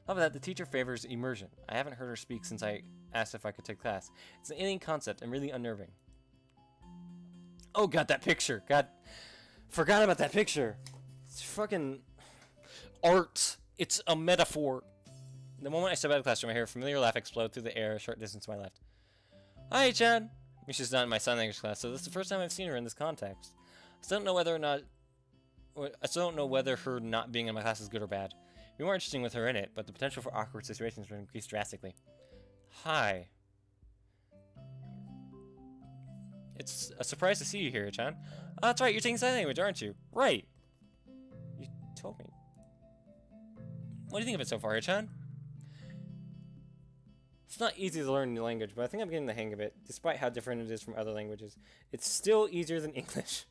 On top of that, the teacher favors immersion. I haven't heard her speak since I asked if I could take class. It's an alien concept and really unnerving. Oh god, that picture! God, forgot about that picture! It's fucking... art! It's a metaphor! The moment I step out of the classroom, I hear a familiar laugh explode through the air a short distance to my left. Hi, Chad! Misha's not in my sign language class, so this is the first time I've seen her in this context. I still don't know whether her not being in my class is good or bad. It'd be more interesting with her in it, but the potential for awkward situations would increase drastically. Hi. It's a surprise to see you here, Chan. Oh, that's right, you're taking sign language, aren't you? Right. You told me. What do you think of it so far, Chan? It's not easy to learn a new language, but I think I'm getting the hang of it, despite how different it is from other languages. It's still easier than English.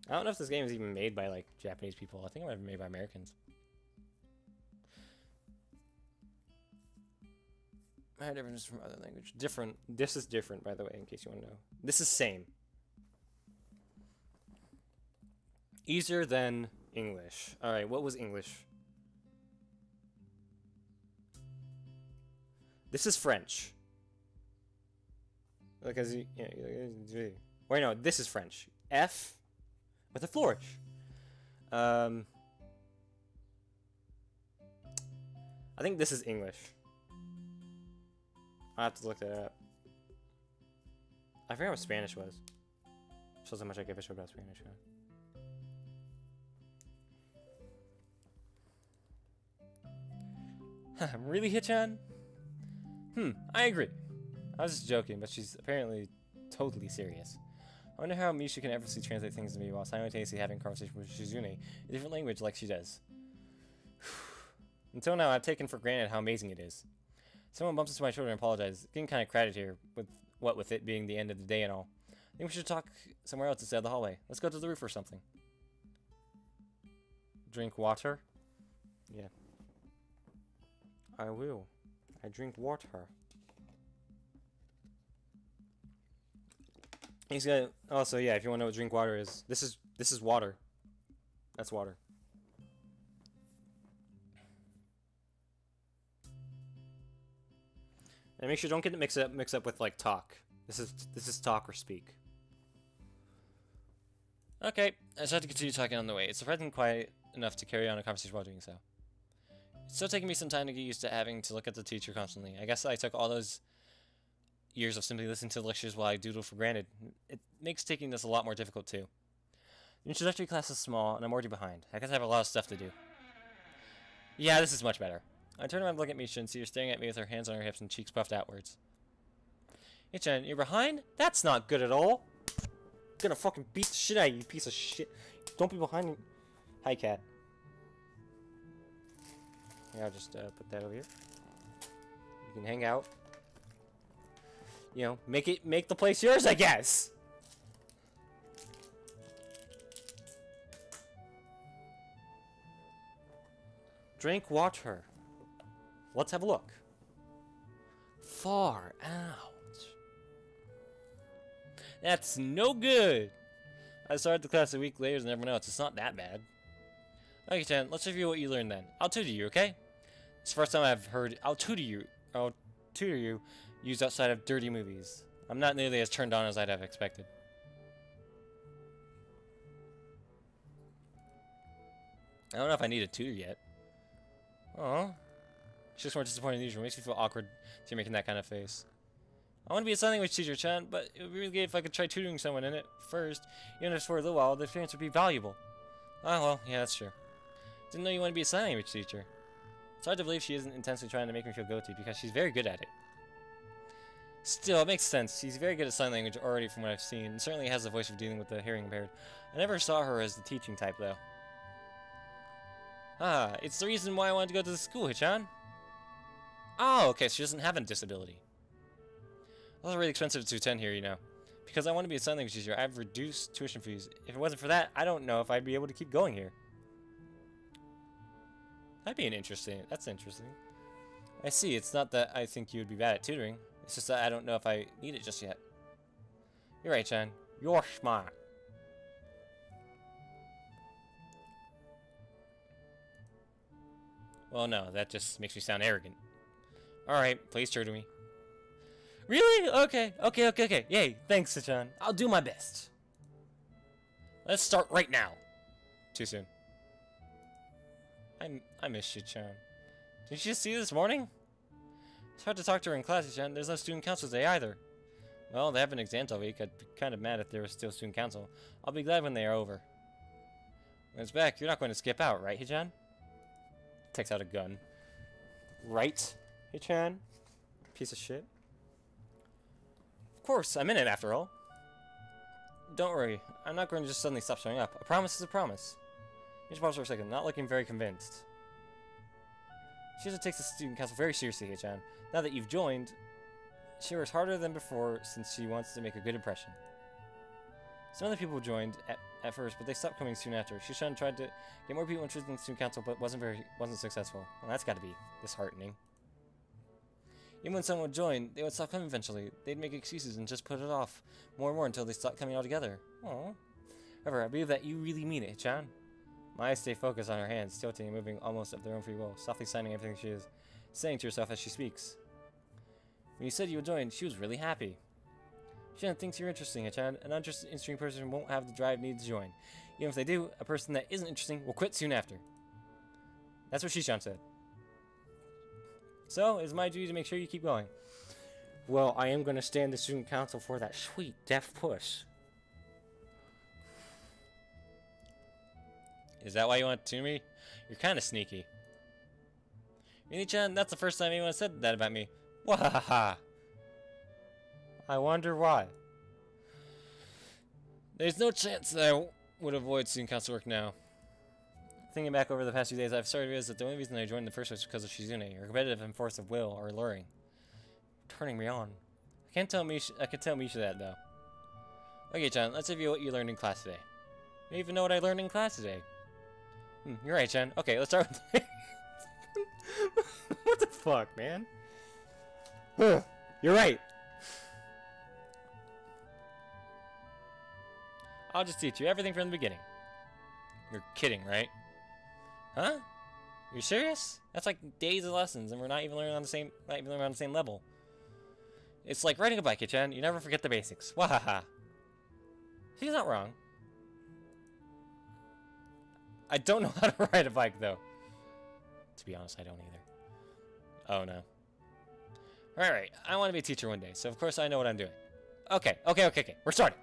I don't know if this game is even made by, like, Japanese people. I think it might have been made by Americans. How different is from other language? Different. This is different, by the way, in case you want to know. This is same. Easier than English. Alright, what was English? This is French. Because wait, no, this is French. F with a flourish. I think this is English. I'll have to look that up. I forgot what Spanish was. Shows how much I give a shit about Spanish. Huh? Really, Hichan? I agree. I was just joking, but she's apparently totally serious. I wonder how Misha can effortlessly translate things to me while simultaneously having a conversation with Shizune, a different language like she does. Until now, I've taken for granted how amazing it is. Someone bumps into my shoulder and apologizes. Getting kind of crowded here, with it being the end of the day and all. I think we should talk somewhere else instead of the hallway. Let's go to the roof or something. Drink water? Yeah. I will. I drink water. He's got also, yeah, if you want to know what drink water is, this is water. That's water. And make sure don't get it mix up with like talk. This is talk or speak. Okay, I just have to continue talking on the way. It's surprisingly quiet enough to carry on a conversation while doing so. It's still taking me some time to get used to having to look at the teacher constantly. I guess I took all those years of simply listening to lectures while I doodle for granted. It makes taking this a lot more difficult too. The introductory class is small, and I'm already behind. I guess I have a lot of stuff to do. Yeah, this is much better. I turn around to look at Misha and see her staring at me with her hands on her hips and cheeks puffed outwards. Hey-chan, you're behind? That's not good at all. I'm gonna fucking beat the shit out of you, piece of shit. Don't be behind me. Hi, cat. Yeah, I'll just put that over here. You can hang out. You know, make the place yours, I guess. Drink water. Let's have a look. Far out. That's no good. I started the class a week later than everyone else. It's not that bad. Okay, Chan, let's review what you learned then. I'll tutor you, okay? It's the first time I've heard I'll tutor you used outside of dirty movies. I'm not nearly as turned on as I'd have expected. I don't know if I need a tutor yet. Aw. She's just more disappointed than usual. Makes me feel awkward to you making that kind of face. I want to be a sign language teacher, Chan, but it would be really good if I could try tutoring someone in it first. Even if for a little while, the experience would be valuable. Oh, well, yeah, that's true. Didn't know you wanted to be a sign language teacher. It's hard to believe she isn't intensely trying to make me feel guilty, because she's very good at it. Still, it makes sense. She's very good at sign language already from what I've seen, and certainly has the voice of dealing with the hearing impaired. I never saw her as the teaching type, though. Ah, it's the reason why I wanted to go to the school, Hichan. Oh, okay, so she doesn't have a disability. Those are really expensive to attend here, you know. Because I want to be a sign language teacher, I've reduced tuition fees. If it wasn't for that, I don't know if I'd be able to keep going here. That's interesting. I see, it's not that I think you would be bad at tutoring. It's just that I don't know if I need it just yet. You're right, Chan. You're smart. Well, no, that just makes me sound arrogant. Alright, please tutor me. Really? Okay. Yay, thanks, Sachan. I'll do my best. Let's start right now. Too soon. I miss you, Chan. Didn't you just see this morning? It's hard to talk to her in class, Chan. There's no student council today either. Well, they have an exams all week. I'd be kind of mad if there was still student council. I'll be glad when they are over. When it's back, you're not going to skip out, right, Hichan? Takes out a gun. Right, Hichan? Piece of shit. Of course, I'm in it after all. Don't worry, I'm not going to just suddenly stop showing up. A promise is a promise. Just pause for a second, not looking very convinced. Shizu takes the student council very seriously, Hichan. Now that you've joined, she works harder than before since she wants to make a good impression. Some other people joined at first, but they stopped coming soon after. Shishan tried to get more people interested in the student council, but wasn't successful. Well, that's got to be disheartening. Even when someone would join, they would stop coming eventually. They'd make excuses and just put it off more and more until they stopped coming altogether. Aww. However, I believe that you really mean it, Hichan. My eyes stay focused on her hands, tilting and moving almost of their own free will, softly signing everything she is saying to herself as she speaks. When you said you would join, she was really happy. Shan thinks you're interesting, Hichan. An uninteresting person won't have the drive needed to join. Even if they do, a person that isn't interesting will quit soon after. That's what Shishan said. So, it's my duty to make sure you keep going. Well, I am going to stand the student council for that sweet deaf push. Is that why you want to tune me? You're kind of sneaky. Mini-chan, that's the first time anyone said that about me. Wahaha. I wonder why. There's no chance that I would avoid student council work now. Thinking back over the past few days, I've started to realize that the only reason I joined in the first place was because of Shizune, her competitive and force of will are alluring. Turning me on. I can tell Misha that, though. Okay, Chan, let's review what you learned in class today. You don't even know what I learned in class today. You're right, Chan. Okay, let's start with... What the fuck, man? You're right. I'll just teach you everything from the beginning. You're kidding, right? Huh? You're serious? That's like days of lessons, and we're not even learning on the same level. It's like riding a bike, Chan. You never forget the basics. Wahaha. She's not wrong. I don't know how to ride a bike, though. To be honest, I don't either. Oh, no. Alright, I want to be a teacher one day, so of course I know what I'm doing. Okay. We're starting.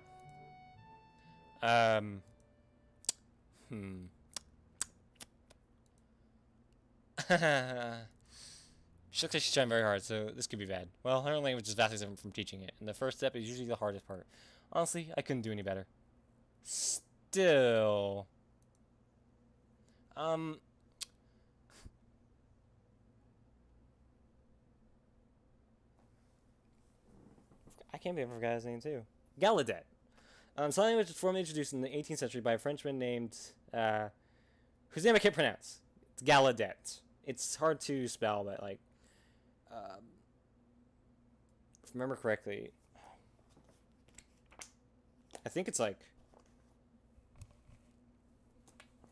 She looks like she's trying very hard, so this could be bad. Well, her language is vastly different from teaching it, and the first step is usually the hardest part. Honestly, I couldn't do any better. Still... I can't believe I forgot his name, too. Gallaudet. Sign language was formally introduced in the 18th century by a Frenchman named, whose name I can't pronounce. It's Gallaudet. It's hard to spell, but, like, if I remember correctly, I think it's, like,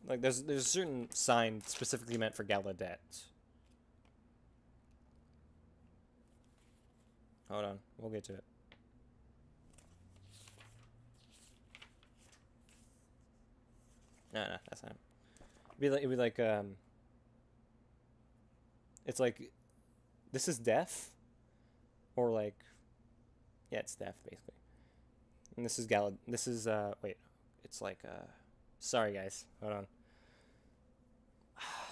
there's a certain sign specifically meant for Gallaudet. Hold on, we'll get to it. No, that's not him. It'd be like, it's like, this is deaf, or like, yeah, it's deaf, basically. And this is wait, it's like, sorry guys, hold on.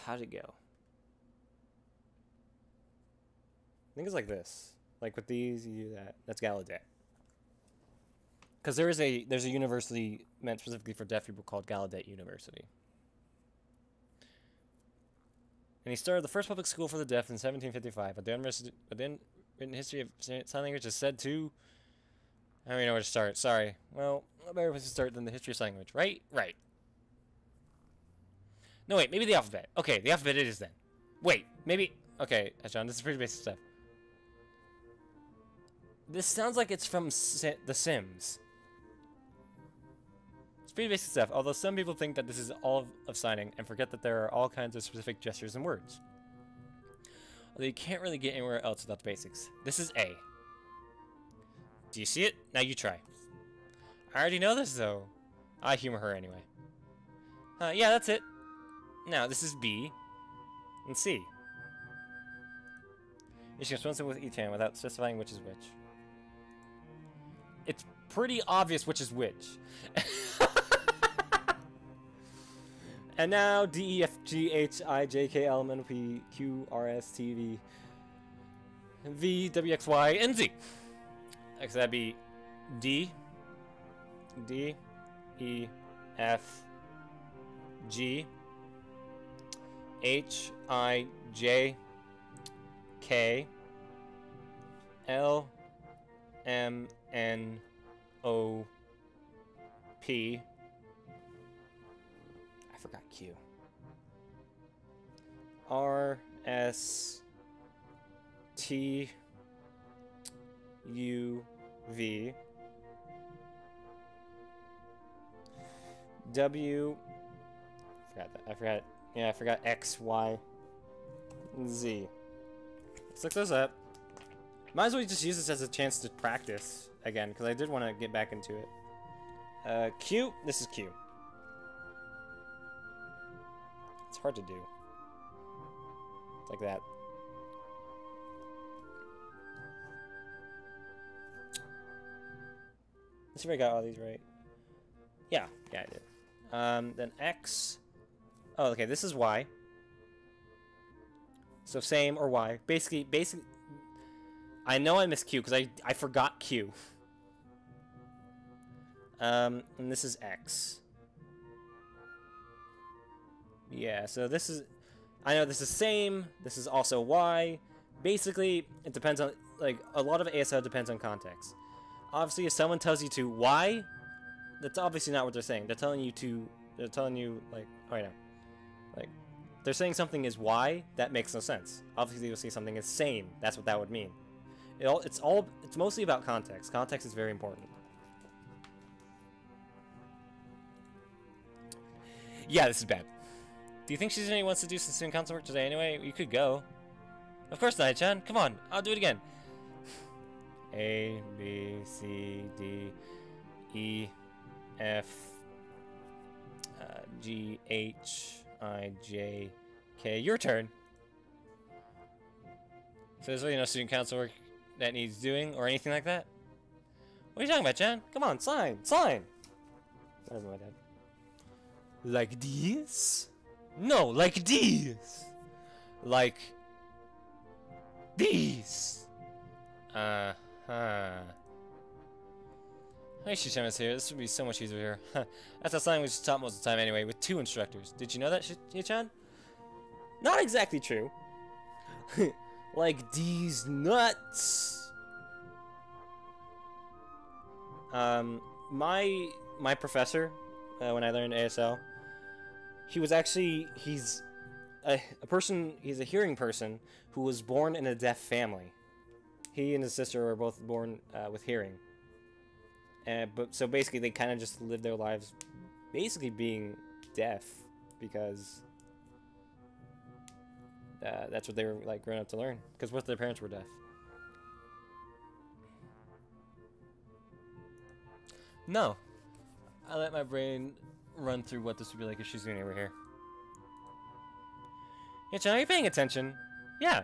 How'd it go? I think it's like this. Like with these, you do that. That's Gallaudet. Because there's a university meant specifically for deaf people called Gallaudet University. And he started the first public school for the deaf in 1755. But the unwritten history of sign language is said to... I don't even know where to start. Sorry. Well, a better place to start than the history of sign language. Right? Right. No, wait. Maybe the alphabet. Okay, the alphabet it is then. Wait. Maybe... Okay, John, this is pretty basic stuff. This sounds like it's from The Sims. It's pretty basic stuff, although some people think that this is all of signing and forget that there are all kinds of specific gestures and words. Although you can't really get anywhere else without the basics. This is A. Do you see it? Now you try. I already know this, though. I humor her anyway. Yeah, that's it. Now, this is B and C. You can spell with each hand without specifying which is which. It's pretty obvious which is which. And now D, E, F, G, H, I, J, K, L, M, N, O, P, Q, R, S, T, V, W, X, Y, and Z. So that'd be D, E, F, G, H, I, J, K, L, M, N, O, P. I forgot Q. R, S, T, U, V, W. I forgot. Yeah, I forgot X, Y, Z. Let's look those up. Might as well just use this as a chance to practice again, because I did want to get back into it. Q. This is Q. It's hard to do. It's like that. Let's see if I got all these right. Yeah, I did. Then X. Oh, okay, this is Y. So same or Y. Basically, I know I missed Q because I forgot Q. And this is X. Yeah, so this is... I know this is same. This is also Y. Basically, it depends on... Like, a lot of ASL depends on context. Obviously, if someone tells you to Y, that's obviously not what they're saying. They're telling you to... They're telling you, like... Oh, I know. Like, they're saying something is Y, that makes no sense. Obviously, you'll see something is same. That's what that would mean. It's mostly about context. Context is very important. Yeah, this is bad. Do you think Shizune wants to do some student council work today anyway? You could go. Of course not, Chan. Come on, I'll do it again. A, B, C, D, E, F, G, H, I, J, K. Your turn. So there's really no student council work that needs doing or anything like that? What are you talking about, Chan? Come on, sign! Sign! That isn't my dad. Like this? No, like these! Like... these! Hi, Shishima's here. This would be so much easier here. That's how sign language is taught most of the time anyway, with 2 instructors. Did you know that, Chan? Not exactly true. Like these nuts! My professor, when I learned ASL, he was actually, he's a hearing person who was born in a deaf family. He and his sister were both born with hearing. So basically they kind of just lived their lives basically being deaf because that's what they were like grown up to learn, because both their parents were deaf. No. I let my brain run through what this would be like if Shizune were here. Yeah, Chan, are you paying attention? Yeah.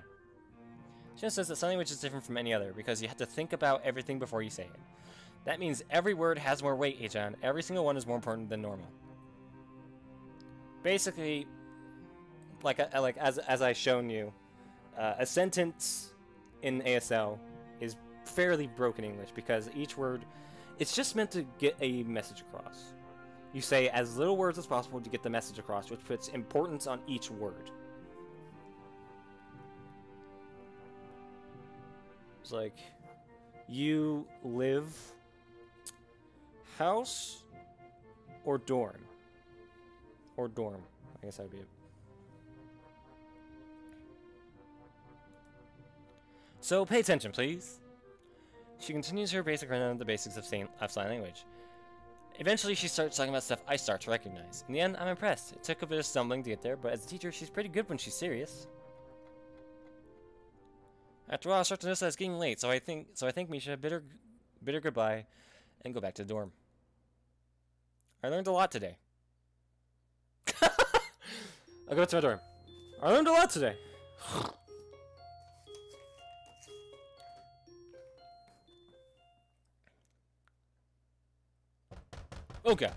Chan says that sign language is different from any other because you have to think about everything before you say it. That means every word has more weight, Chan. Every single one is more important than normal. Basically, as I've shown you, a sentence in ASL is fairly broken English because each word, it's just meant to get a message across. You say as little words as possible to get the message across, which puts importance on each word. It's like, you live, house, or dorm? Or dorm, I guess that'd be it. So pay attention, please. She continues her basic rundown of the basics of sign language. Eventually, she starts talking about stuff I start to recognize. In the end, I'm impressed. It took a bit of stumbling to get there, but as a teacher, she's pretty good when she's serious. After a while, I start to notice that it's getting late, so I think Misha bid her goodbye and go back to the dorm. I learned a lot today. I'll go to my dorm. I learned a lot today. Okay.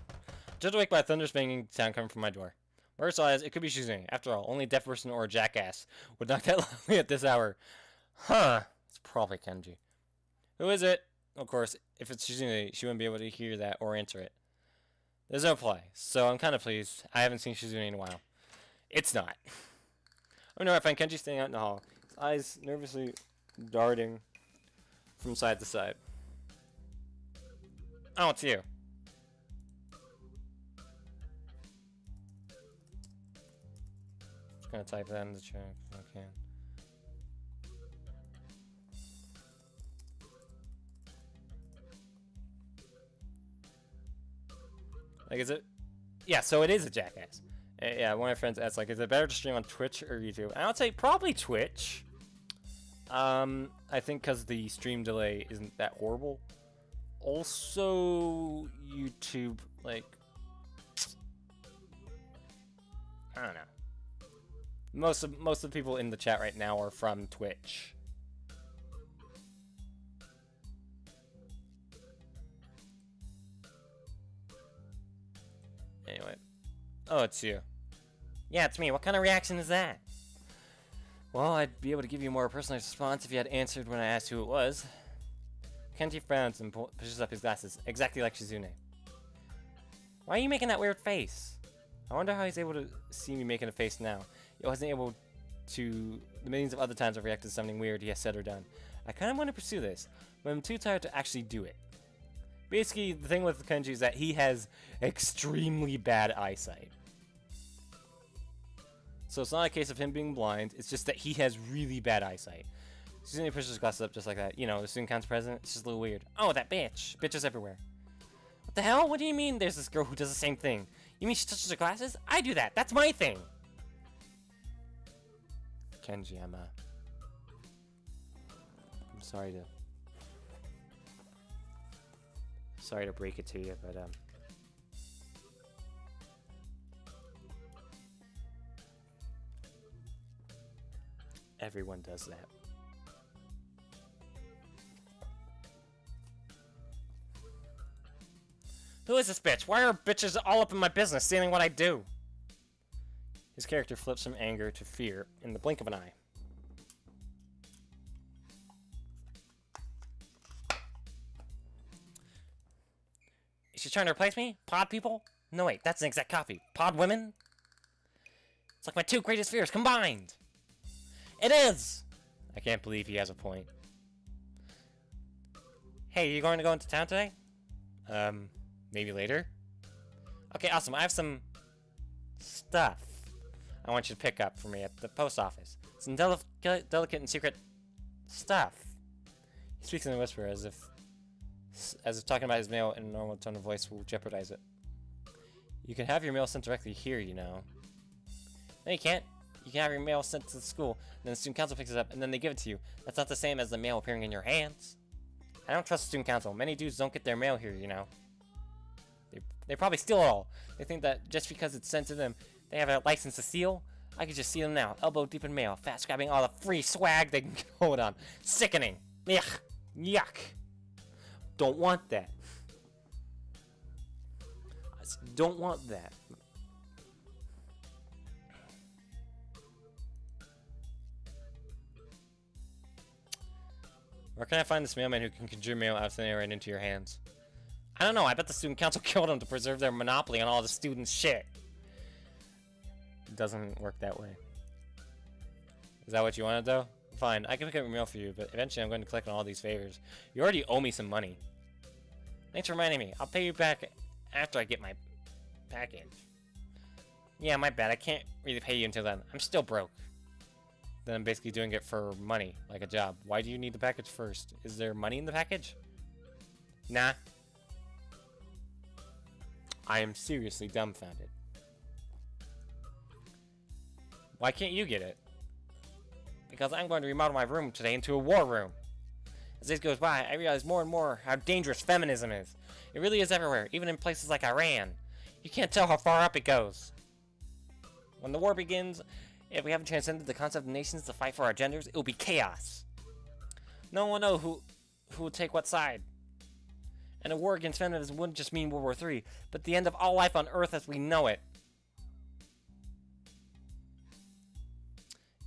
Just awake by a thunderous banging sound coming from my door. First eyes, it could be Shizune. After all, only a deaf person or a jackass would knock that loudly at this hour. Huh. It's probably Kenji. Who is it? Of course, if it's Shizune, she wouldn't be able to hear that or answer it. There's no reply, so I'm kind of pleased. I haven't seen Shizune in a while. It's not. Oh no, I find Kenji standing out in the hall, his eyes nervously darting from side to side. Oh, it's you. Just gonna type that in the chat if I can. Like, is it? Yeah, so it is a jackass. Yeah, one of my friends asked, like, is it better to stream on Twitch or YouTube? And I would say probably Twitch. I think because the stream delay isn't that horrible. Also, YouTube, like, I don't know. Most of the people in the chat right now are from Twitch. Anyway. Oh, it's you. Yeah, it's me. What kind of reaction is that? Well, I'd be able to give you a more personalized response if you had answered when I asked who it was. Kenji frowns and pushes up his glasses, exactly like Shizune. Why are you making that weird face? I wonder how he's able to see me making a face now. He wasn't able to the millions of other times I've reacted to something weird he has said or done. I kind of want to pursue this, but I'm too tired to actually do it. Basically, the thing with Kenji is that he has extremely bad eyesight. So it's not a case of him being blind, it's just that he has really bad eyesight. Shizune pushes his glasses up just like that. You know, the student council president, it's just a little weird. Oh, that bitch. Bitches everywhere. What the hell? What do you mean there's this girl who does the same thing? You mean she touches her glasses? I do that. That's my thing. Kenji, I'm sorry to break it to you, but everyone does that. Who is this bitch? Why are bitches all up in my business, stealing what I do? His character flips from anger to fear in the blink of an eye. Is she trying to replace me? Pod people? No, wait, that's an exact copy. Pod women? It's like my two greatest fears combined! It is! I can't believe he has a point. Hey, you going to go into town today? Maybe later? Okay, awesome. I have some stuff I want you to pick up for me at the post office. Some delicate and secret stuff. He speaks in a whisper as if talking about his mail in a normal tone of voice will jeopardize it. You can have your mail sent directly here, you know. No, you can't. You can have your mail sent to the school, and then the student council picks it up, and then they give it to you. That's not the same as the mail appearing in your hands. I don't trust the student council. Many dudes don't get their mail here, you know. They probably steal it all. They think that just because it's sent to them, they have a license to steal. I could just see them now, elbow deep in mail, fast grabbing all the free swag they can hold on. Sickening. Yuck. Yuck. Don't want that. I don't want that. Where can I find this mailman who can conjure mail out of thin air right into your hands? I don't know, I bet the student council killed him to preserve their monopoly on all the students' shit. It doesn't work that way. Is that what you wanted, though? Fine, I can pick up your mail for you, but eventually I'm going to collect on all these favors. You already owe me some money. Thanks for reminding me. I'll pay you back after I get my package. Yeah, my bad. I can't really pay you until then. I'm still broke. Then I'm basically doing it for money, like a job. Why do you need the package first? Is there money in the package? Nah. I am seriously dumbfounded. Why can't you get it? Because I'm going to remodel my room today into a war room. As days goes by, I realize more and more how dangerous feminism is. It really is everywhere, even in places like Iran. You can't tell how far up it goes. When the war begins, if we haven't transcended the concept of nations to fight for our genders, it will be chaos. No one will know who will take what side. And a war against feminism wouldn't just mean World War III, but the end of all life on Earth as we know it.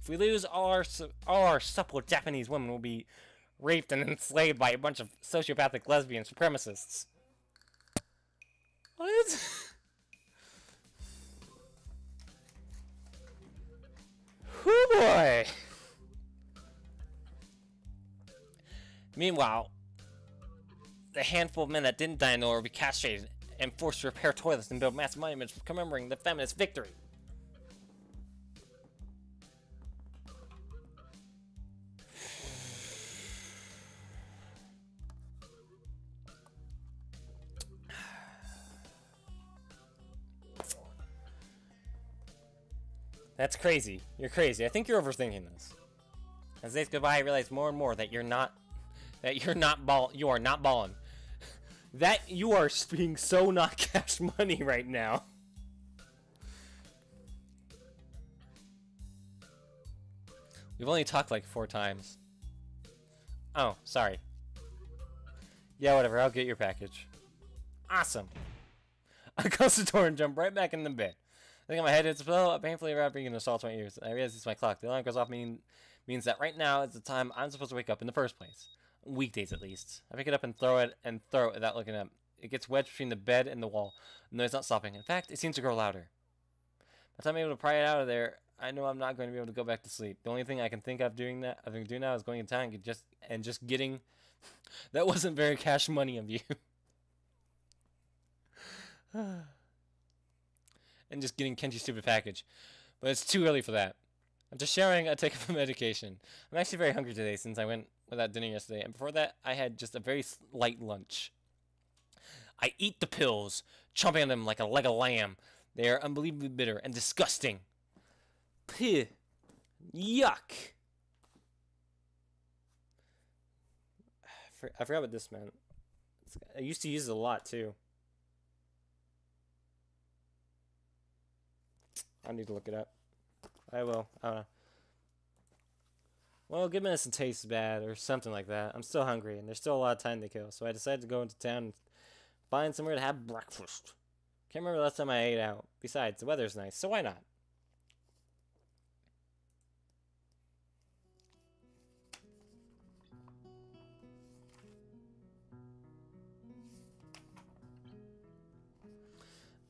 If we lose, all our supple Japanese women will be raped and enslaved by a bunch of sociopathic lesbian supremacists. What? Hoo boy! Meanwhile, the handful of men that didn't die in the war will be castrated and forced to repair toilets and build massive monuments commemorating the feminist victory. That's crazy. You're crazy. I think you're overthinking this. As days go by, I realize more and more that you are not balling. That you are being so not cash money right now. We've only talked like 4 times. Oh, sorry. Yeah, whatever. I'll get your package. Awesome. I close the door and jump right back in the bed. I think my head hits a pillow, painfully wrapping an assault to my ears. I realize it's my clock. The alarm goes off means that right now is the time I'm supposed to wake up in the first place. Weekdays at least. I pick it up and throw it without looking up. It gets wedged between the bed and the wall. The noise not stopping. In fact, it seems to grow louder. By the time I'm able to pry it out of there, I know I'm not going to be able to go back to sleep. The only thing I can think of doing now is going in town and just getting. That wasn't very cash money of you. And just getting Kenji's stupid package. But it's too early for that. After showering, I take up a medication. I'm actually very hungry today since I went without dinner yesterday. And before that, I had just a very light lunch. I eat the pills, chomping on them like a leg of lamb. They are unbelievably bitter and disgusting. Puh. Yuck. I forgot what this meant. I used to use it a lot, too. I need to look it up. I will. I don't know. Well, good medicine tastes bad, or something like that. I'm still hungry, and there's still a lot of time to kill, so I decided to go into town and find somewhere to have breakfast. Can't remember the last time I ate out. Besides, the weather's nice, so why not?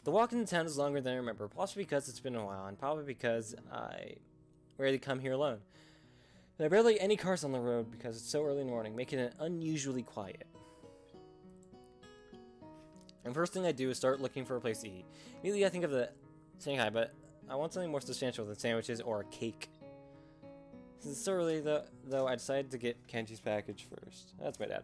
The walk into town is longer than I remember, possibly because it's been a while, and probably because I rarely come here alone. There are barely any cars on the road because it's so early in the morning, making it unusually quiet. And first thing I do is start looking for a place to eat. Immediately I think of the Shanghai, but I want something more substantial than sandwiches or a cake. Since it's so early, though, I decided to get Kenji's package first. That's my dad.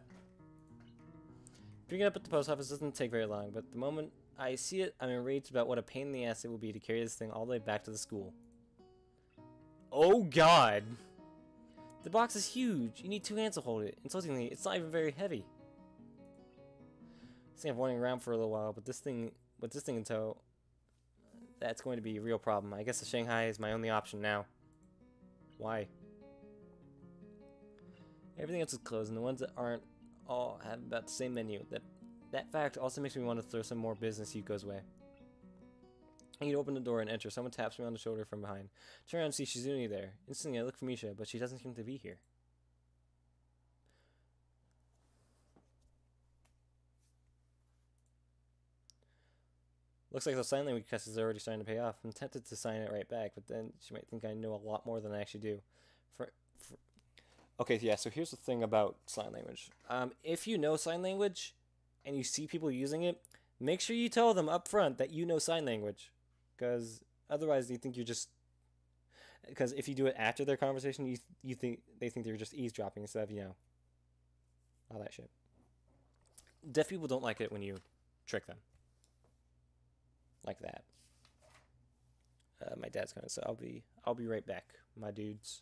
Picking it up at the post office doesn't take very long, but the moment I see it, I'm enraged about what a pain in the ass it will be to carry this thing all the way back to the school. Oh god! The box is huge. You need 2 hands to hold it. Insultingly, it's not even very heavy. I think I'm wandering around for a little while, but with this thing in tow, that's going to be a real problem. I guess the Shanghai is my only option now. Why? Everything else is closed, and the ones that aren't all have about the same menu. That fact also makes me want to throw some more business Yuko's way. I need to open the door and enter. Someone taps me on the shoulder from behind. Turn around and see Shizune there. Instantly, I look for Misha, but she doesn't seem to be here. Looks like the sign language class is already starting to pay off. I'm tempted to sign it right back, but then she might think I know a lot more than I actually do. Okay, yeah, so here's the thing about sign language. If you know sign language and you see people using it, make sure you tell them up front that you know sign language. Because otherwise they think you're just... Because if you do it after their conversation, they think they're just eavesdropping instead of, you know, all that shit. Deaf people don't like it when you trick them. Like that. My dad's coming, so I'll be right back, my dudes.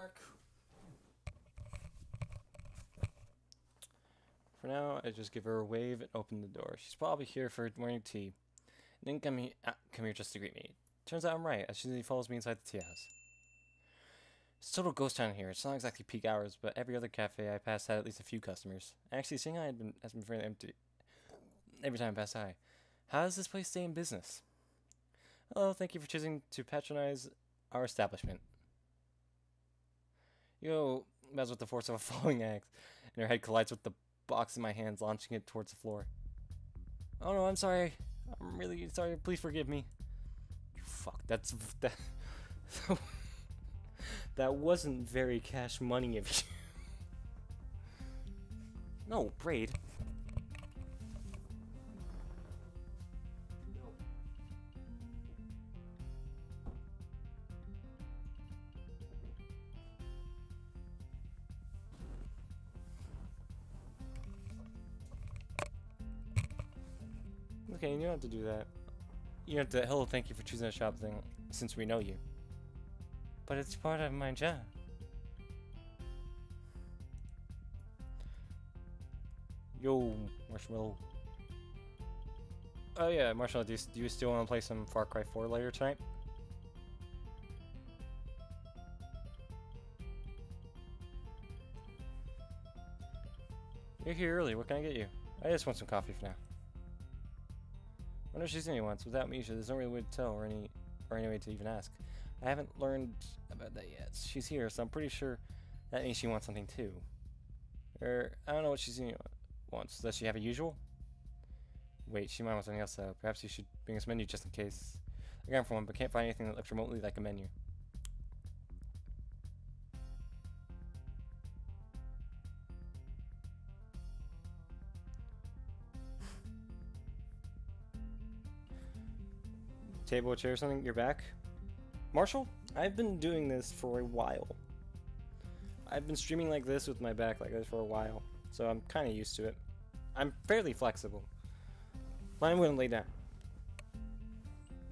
back. For now, I just give her a wave and open the door. She's probably here for morning tea. And then come here just to greet me. Turns out I'm right, as she follows me inside the tea house. It's a total ghost town here. It's not exactly peak hours, but every other cafe I passed had at least a few customers. Actually, Shanghai has been fairly empty every time I pass by. How does this place stay in business? Hello, thank you for choosing to patronize our establishment. Yo, that's with the force of a falling axe, and her head collides with the box in my hands, launching it towards the floor. Oh no, I'm sorry. I'm really sorry. Please forgive me. You fuck. That. That wasn't very cash money of you. No, Braid. Okay, you don't have to do that. You don't have to, hello, thank you for choosing a shop thing, since we know you. But it's part of my job. Yo, Marshmallow. Oh yeah, Marshmallow, do you still want to play some Far Cry 4 later tonight? You're here early, what can I get you? I just want some coffee for now. I wonder if she's anyone. Without Misha, there's no real way to tell or any way to even ask. I haven't learned about that yet. She's here, so I'm pretty sure that means she wants something too. Or I don't know what she's wants. Does she have a usual? Wait, she might want something else though. Perhaps you should bring us a menu just in case. I got it for one, but can't find anything that looks remotely like a menu. Table, chair, or something? You're back? Marshall? I've been doing this for a while. I've been streaming like this with my back like this for a while, so I'm kind of used to it. I'm fairly flexible. Mine wouldn't lay down.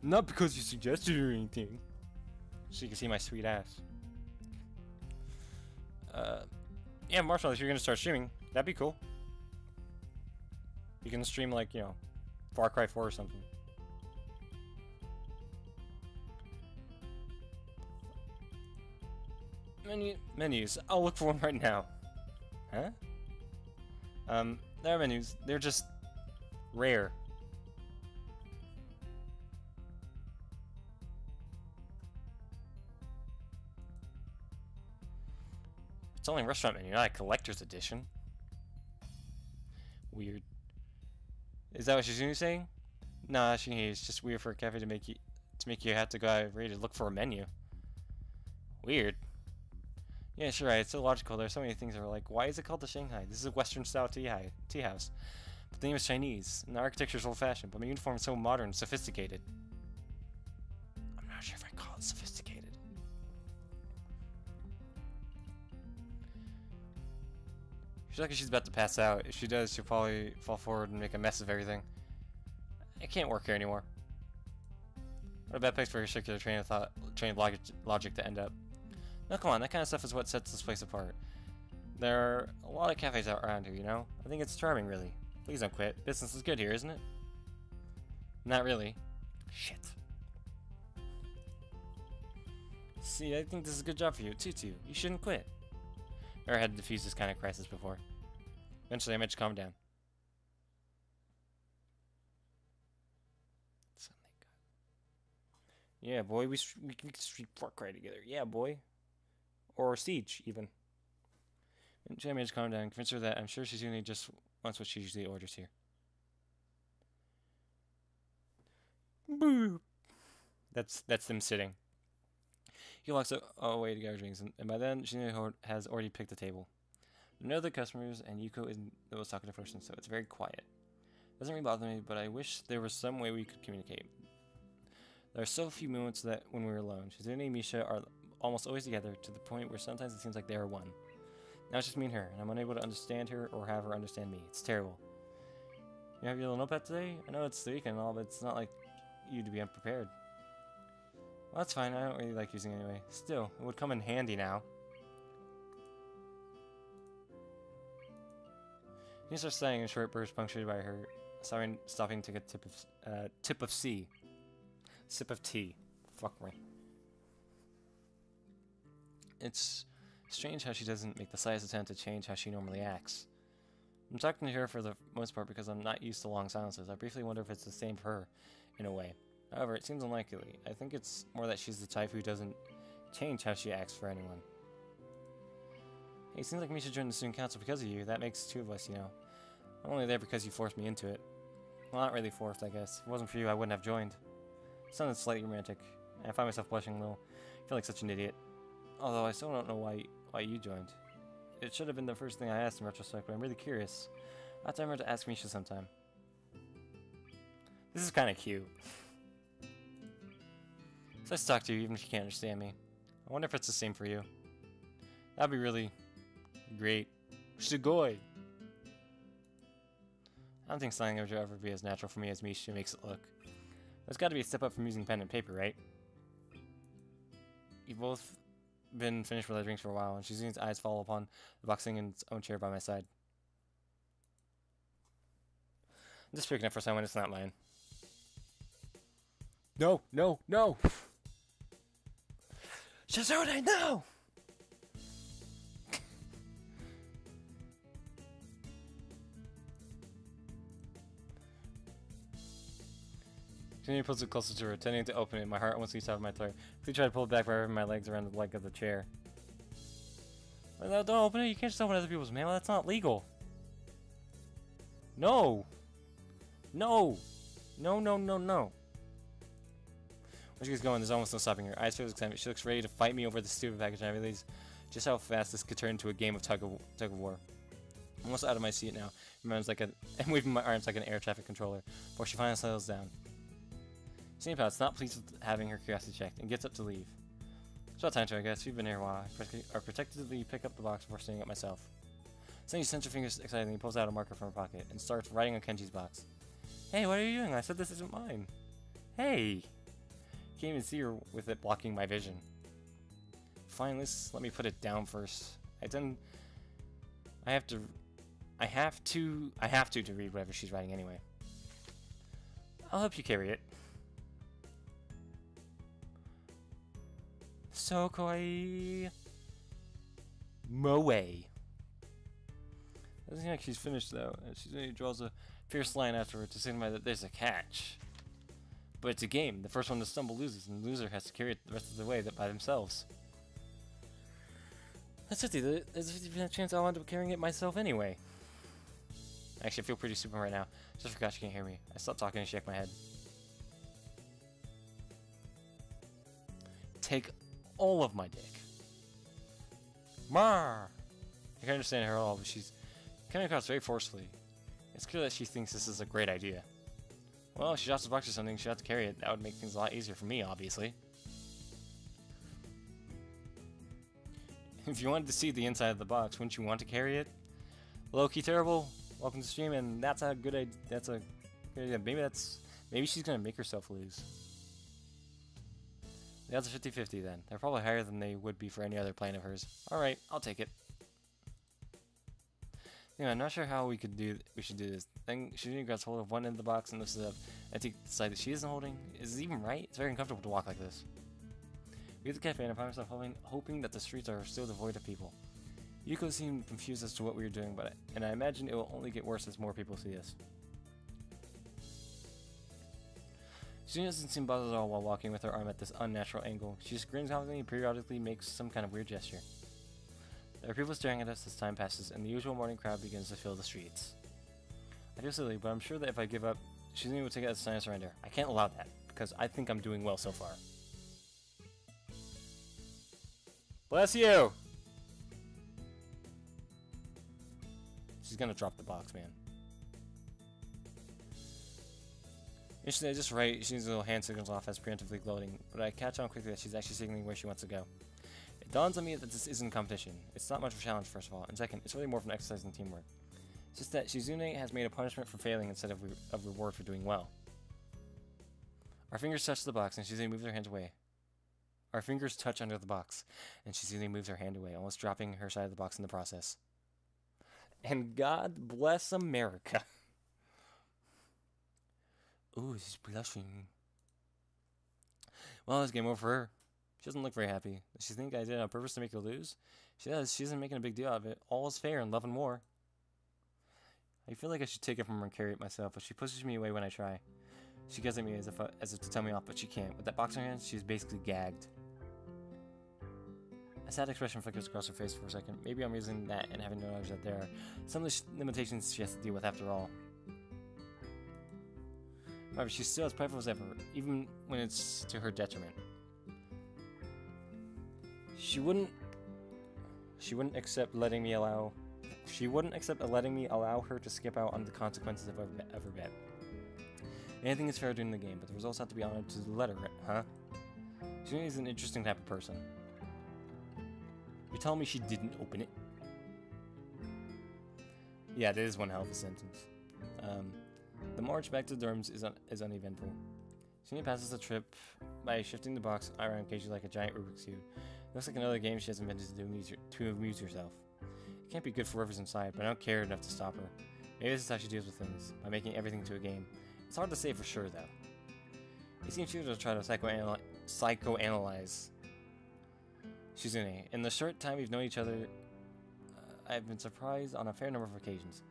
Not because you suggested it or anything. So you can see my sweet ass. Yeah, Marshall, if you're gonna start streaming, that'd be cool. You can stream like, you know, Far Cry 4 or something. Menus. I'll look for one right now. Huh? There are menus. They're just rare. It's only a restaurant menu, not a collector's edition. Weird. Is that what she's saying? Nah, it's just weird for a cafe to make you have to go out ready to look for a menu. Weird. Yeah, sure, right. It's so logical. There's so many things that are like, why is it called the Shanghai? This is a Western-style tea house. But the name is Chinese, and the architecture is old-fashioned, but my uniform is so modern and sophisticated. I'm not sure if I call it sophisticated. She's like she's about to pass out. If she does, she'll probably fall forward and make a mess of everything. I can't work here anymore. What a bad place for your circular train of logic to end up. No, come on, that kind of stuff is what sets this place apart. There are a lot of cafes out around here, you know? I think it's charming, really. Please don't quit. Business is good here, isn't it? Not really. Shit. See, I think this is a good job for you. Tutu, you shouldn't quit. Never had to defuse this kind of crisis before. Eventually, I managed to calm down. Yeah, boy, we can street Far Cry together. Yeah, boy. Or Siege, even. And I managed to calm down and convince her that I'm sure she's only just wants what she usually orders here. Boop. That's them sitting. He walks away to get our drinks, and by then she has already picked the table. There are no other customers, and Yuko isn't the one talking to first, so it's very quiet. Doesn't really bother me, but I wish there was some way we could communicate. There are so few moments that when we're alone, Shizune and Misha are almost always together, to the point where sometimes it seems like they are one. Now it's just me and her, and I'm unable to understand her or have her understand me. It's terrible. You have your little notepad today? I know it's the weekend and all, but it's not like you to be unprepared. Well, that's fine. I don't really like using it anyway. Still, it would come in handy now. He starts saying in short bursts punctuated by her stopping to get tip of sip of tea. Fuck me. It's strange how she doesn't make the slightest attempt to change how she normally acts. I'm talking to her for the most part because I'm not used to long silences. I briefly wonder if it's the same for her, in a way. However, it seems unlikely. I think it's more that she's the type who doesn't change how she acts for anyone. Hey, it seems like me should join the student council because of you. That makes two of us, you know. I'm only there because you forced me into it. Well, not really forced, I guess. If it wasn't for you, I wouldn't have joined. It sounded slightly romantic. I find myself blushing a little. I feel like such an idiot. Although I still don't know why you joined. It should have been the first thing I asked in retrospect, but I'm really curious. I'll have to remember to ask Misha sometime. This is kind of cute. So let's talk to you even if you can't understand me. I wonder if it's the same for you. That'd be really great. Sugoi! I don't think sign language will ever be as natural for me as Misha makes it look. There's got to be a step up from using pen and paper, right? You've both been finished with our drinks for a while, and Shizune's eyes fall upon the box sitting in its own chair by my side. I'm just picking up for someone, it's not mine. No, no, no! Shizune, no! Shizune pulls it closer to her, tending to open it. My heart almost leaps out of my throat. Please try to pull it back by wrapping my legs around the leg of the chair. Don't open it. You can't just open other people's mail. That's not legal. No. No. No, no, no, no. When she gets going, there's almost no stopping her. Eyes filled with excitement. She looks ready to fight me over this stupid package, and I realize just how fast this could turn into a game of tug of war. I'm almost out of my seat now. I'm waving my arms like an air traffic controller before she finally settles down. She pouts, not pleased with having her curiosity checked, and gets up to leave. It's about time to, I guess. We've been here a while. I protectively pick up the box before standing up myself. Suddenly, she sends her fingers excitedly and pulls out a marker from her pocket and starts writing on Kenji's box. Hey, what are you doing? I said this isn't mine. Hey! Can't even see her with it blocking my vision. Fine, let me put it down first. I have to read whatever she's writing anyway. I'll help you carry it. So kawaii. Moe. Doesn't seem like she's finished though. She draws a fierce line afterward to signify that there's a catch. But it's a game. The first one to stumble loses, and the loser has to carry it the rest of the way by themselves. That's 50. There's a 50% chance I'll end up carrying it myself anyway. Actually, I feel pretty stupid right now. Just forgot she can't hear me. I stopped talking and shake my head. Take all of my dick. Mar! I can understand her at all, but she's coming across very forcefully. It's clear that she thinks this is a great idea. Well, if she drops the box or something, she'll have to carry it. That would make things a lot easier for me, obviously. If you wanted to see the inside of the box, wouldn't you want to carry it? Low-key terrible. Welcome to the stream, and that's a good idea. That's a good idea. Maybe she's gonna make herself lose. The odds are 50-50 then. They're probably higher than they would be for any other plan of hers. Alright, I'll take it. Anyway, I'm not sure how we should do this. Then Shizune grabs hold of one end of the box and lifts it up. I take the side that she isn't holding. Is it even right? It's very uncomfortable to walk like this. We get to the cafe and I find myself hoping that the streets are still devoid of people. Yuko seemed confused as to what we were doing, and I imagine it will only get worse as more people see us. Shizune doesn't seem bothered at all while walking with her arm at this unnatural angle. She just grins confidently and periodically makes some kind of weird gesture. There are people staring at us as time passes, and the usual morning crowd begins to fill the streets. I feel silly, but I'm sure that if I give up, Shizune will take it as a sign of surrender. I can't allow that, because I think I'm doing well so far. Bless you! She's gonna drop the box, man. Interestingly, I just right, Shizune's little hand signals off as preemptively gloating, but I catch on quickly that she's actually signaling where she wants to go. It dawns on me that this isn't competition. It's not much of a challenge, first of all, and second, it's really more of an exercise in teamwork. It's just that Shizune has made a punishment for failing instead of reward for doing well. Our fingers touch the box, and Shizune moves her hands away. Our fingers touch under the box, and Shizune moves her hand away, almost dropping her side of the box in the process. And God bless America. Ooh, she's blushing. Well, it's game over for her. She doesn't look very happy. Does she think I did it on purpose to make her lose? She does. She isn't making a big deal out of it. All is fair in love and war. I feel like I should take it from her and carry it myself, but she pushes me away when I try. She gets at me as if to tell me off, but she can't. With that box in her hand, she's basically gagged. A sad expression flickers across her face for a second. Maybe I'm using that and having no knowledge that there are some of the limitations she has to deal with after all. However, she's still as prideful as ever, even when it's to her detriment. She wouldn't accept letting me allow her to skip out on the consequences of her bet. Anything is fair during the game, but the results have to be honored to the letter, huh? She is an interesting type of person. You're telling me she didn't open it? Yeah, that is one hell of a sentence. The march back to the dorms is uneventful. Sonia passes the trip by shifting the box around occasionally like a giant Rubik's Cube. It looks like another game she has invented to amuse herself. It can't be good for whoever's inside, but I don't care enough to stop her. Maybe this is how she deals with things, by making everything to a game. It's hard to say for sure, though. It seems she would try to psychoanalyze Shizune. In the short time we've known each other, I've been surprised on a fair number of occasions.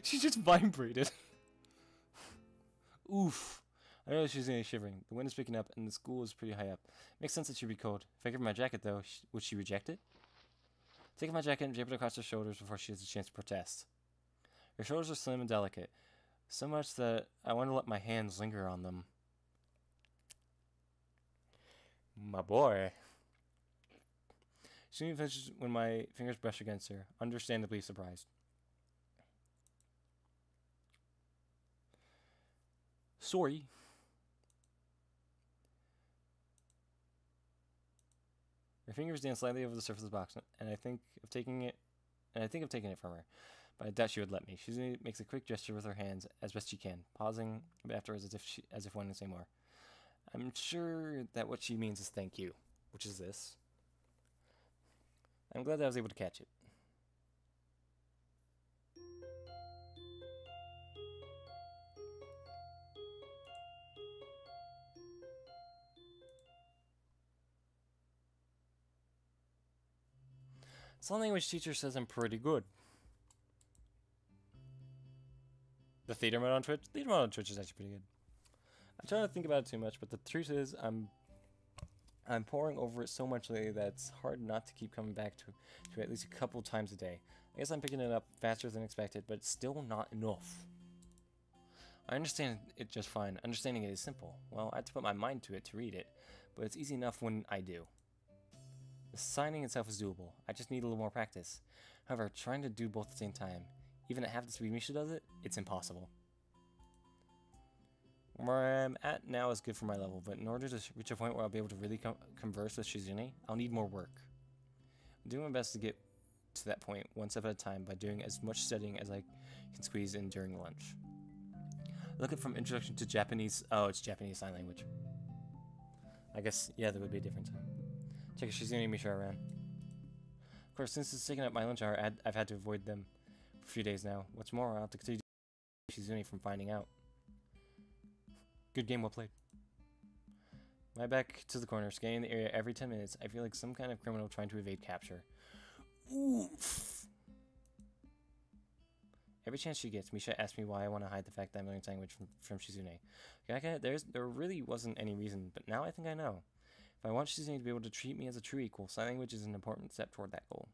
She just vibrated. Oof. I noticed Shizune shivering. The wind is picking up, and the school is pretty high up. Makes sense that she'd be cold. If I give her my jacket, though, would she reject it? Take my jacket and drape it across her shoulders before she has a chance to protest. Her shoulders are slim and delicate, so much that I want to let my hands linger on them. My boy. She finishes when my fingers brush against her, understandably surprised. Sorry. Her fingers dance slightly over the surface of the box, and I think of taking it from her, but I doubt she would let me. She makes a quick gesture with her hands as best she can, pausing a bit afterwards as if wanting to say more. I'm sure that what she means is thank you, which is this. I'm glad that I was able to catch it. Sign language teacher says I'm pretty good. The theater mode on Twitch? Theater mode on Twitch is actually pretty good. I try not to think about it too much, but the truth is I'm poring over it so much lately that it's hard not to keep coming back to at least a couple times a day. I guess I'm picking it up faster than expected, but it's still not enough. I understand it just fine. Understanding it is simple. Well, I have to put my mind to it to read it, but it's easy enough when I do. The signing itself is doable. I just need a little more practice. However, trying to do both at the same time, even at half the speed Misha does it, it's impossible. Where I'm at now is good for my level, but in order to reach a point where I'll be able to really converse with Shizune, I'll need more work. I'm doing my best to get to that point one step at a time by doing as much studying as I can squeeze in during lunch. Look at from introduction to Japanese. Oh, it's Japanese sign language. I guess, yeah, there would be a different time. Check if Shizune and Misha are around. Of course, since it's taken up my lunch hour, I've had to avoid them for a few days now. What's more, I'll have to continue to keep Shizune from finding out. Good game, well played. My back to the corner, scanning the area every 10 minutes. I feel like some kind of criminal trying to evade capture. Oof. Every chance she gets, Misha asks me why I want to hide the fact that I'm learning language from Shizune. There really wasn't any reason, but now I think I know. If I want Shizune to be able to treat me as a true equal, sign language is an important step toward that goal.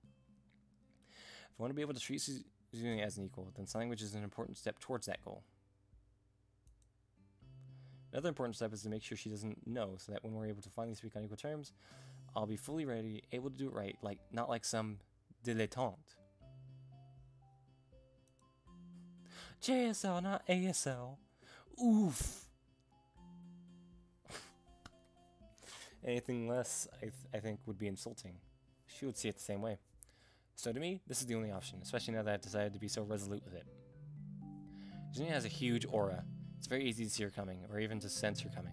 If I want to be able to treat Shizune as an equal, then sign language is an important step towards that goal. Another important step is to make sure she doesn't know, so that when we're able to finally speak on equal terms, I'll be fully ready, able to do it right, not like some dilettante. JSL, not ASL. Oof. Anything less, I think, would be insulting. She would see it the same way. So to me, this is the only option, especially now that I've decided to be so resolute with it. Shizune has a huge aura. It's very easy to see her coming, or even to sense her coming.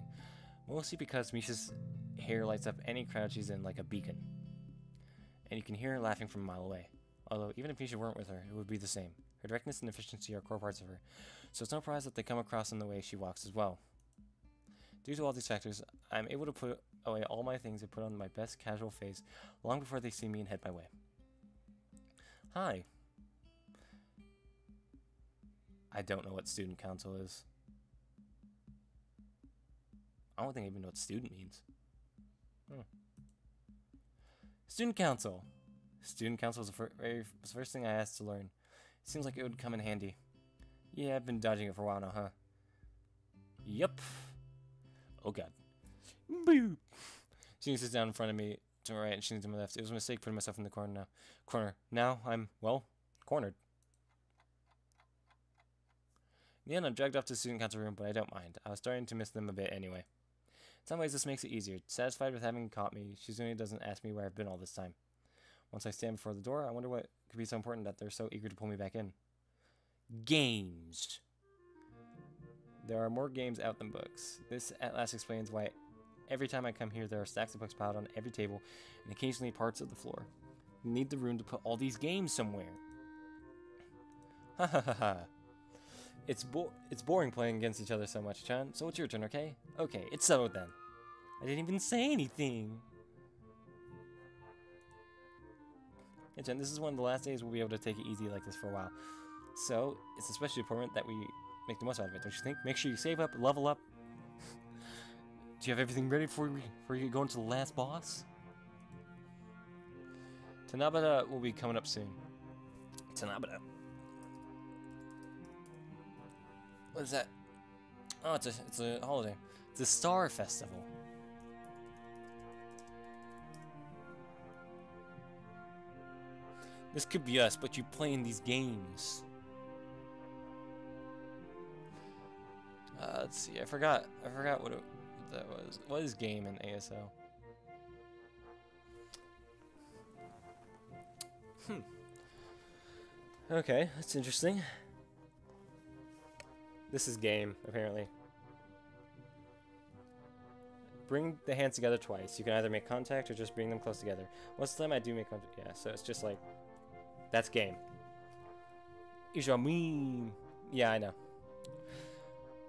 Mostly because Misha's hair lights up any crowd she's in like a beacon. And you can hear her laughing from a mile away. Although, even if Misha weren't with her, it would be the same. Her directness and efficiency are core parts of her, so it's no surprise that they come across in the way she walks as well. Due to all these factors, I'm able to put away all my things and put on my best casual face long before they see me and head my way. Hi. I don't know what student council is. I don't think I even know what student means. Student council. Student council was the first thing I asked to learn. It seems like it would come in handy. Yeah, I've been dodging it for a while now, huh? Yup. Oh god. Boop. She sits down in front of me to my right and she to my left. It was a mistake putting myself in the corner. Now I'm, well, cornered. In the end, I'm dragged off to the student council room, but I don't mind. I was starting to miss them a bit anyway. In some ways, this makes it easier. Satisfied with having caught me, Shizune doesn't ask me where I've been all this time. Once I stand before the door, I wonder what could be so important that they're so eager to pull me back in. Games. There are more games out than books. This at last explains why every time I come here, there are stacks of books piled on every table and occasionally parts of the floor. We need the room to put all these games somewhere. Ha ha ha ha. It's boring playing against each other so much, Chan. So it's your turn, okay? Okay, it's settled then. I didn't even say anything. Hey, Chan, this is one of the last days we'll be able to take it easy like this for a while. So, it's especially important that we make the most out of it, don't you think? Make sure you save up, level up. Do you have everything ready before you go into the last boss? Tanabata will be coming up soon. Tanabata. What is that? Oh, it's a holiday. It's a star festival. This could be us, but you playing these games. Let's see. I forgot what that was. What is game in ASL? Okay, that's interesting. This is game, apparently. Bring the hands together twice. You can either make contact or just bring them close together. Most of the time I do make contact. Yeah, so it's just like... That's game. Ishamim. Yeah, I know.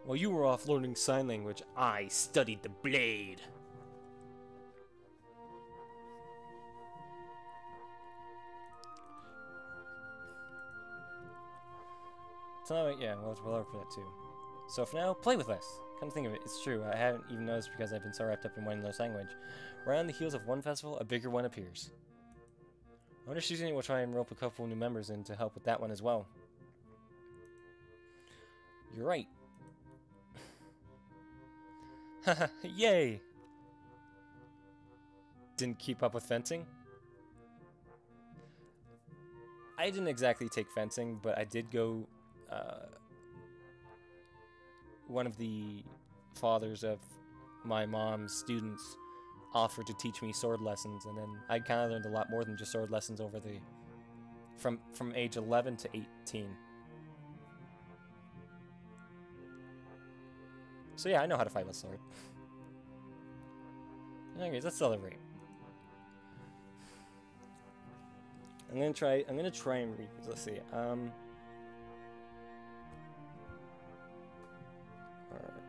While you were off learning sign language, I studied the blade. So, yeah, we'll look for that too. So for now, play with us. Come to think of it, it's true. I hadn't even noticed because I've been so wrapped up in one learning language. Right on the heels of one festival, a bigger one appears. I wonder if Shizune will try and rope a couple new members in to help with that one as well. You're right. Haha, yay! Didn't keep up with fencing? I didn't exactly take fencing, but I did go... one of the fathers of my mom's students offered to teach me sword lessons, and then I kind of learned a lot more than just sword lessons over the... From age 11 to 18. So yeah, I know how to fight with a sword. Anyways, let's celebrate. I'm gonna try and read. Let's see.